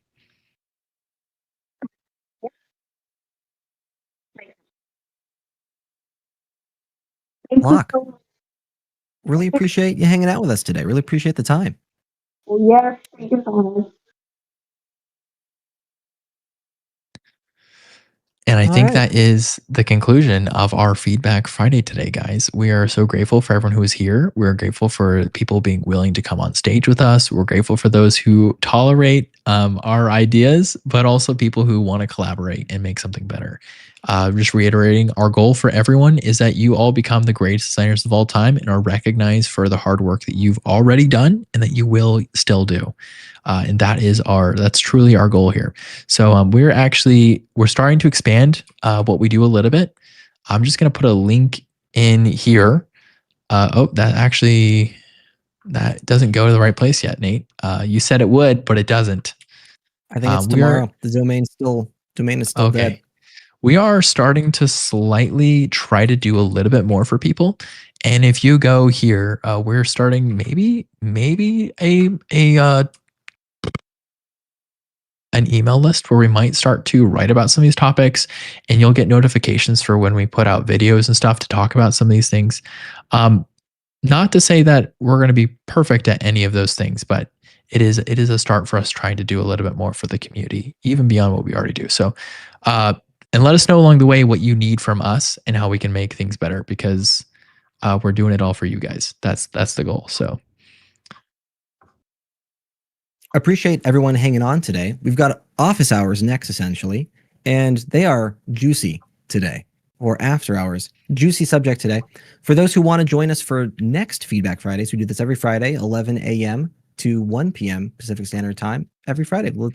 Thank you Locke, so much. really appreciate you hanging out with us today. Really appreciate the time. Yes, thank you so much. And I All think right. that is the conclusion of our Feedback Friday today, guys. We are so grateful for everyone who is here. We're grateful for people being willing to come on stage with us. We're grateful for those who tolerate our ideas, but also people who want to collaborate and make something better. Just reiterating, our goal for everyone is that you all become the greatest designers of all time and are recognized for the hard work that you've already done and that you will still do. And that's truly our goal here. So we're starting to expand what we do a little bit. I'm just going to put a link in here. That doesn't go to the right place yet, Nate. You said it would, but it doesn't. I think it's tomorrow. The domain is still okay. dead. We are starting to slightly try to do a little bit more for people. And if you go here, we're starting maybe an email list where we might start to write about some of these topics, and you'll get notifications for when we put out videos and stuff to talk about some of these things. Not to say that we're going to be perfect at any of those things, but it is a start for us trying to do a little bit more for the community, even beyond what we already do. So, and let us know along the way what you need from us and how we can make things better, because we're doing it all for you guys. That's the goal. So Appreciate everyone hanging on today. We've got office hours next, essentially, and they are juicy today, or after hours. Juicy subject today. For those who want to join us for next Feedback Fridays, we do this every Friday, 11 a.m. to 1 p.m. Pacific Standard Time. Every Friday, we'll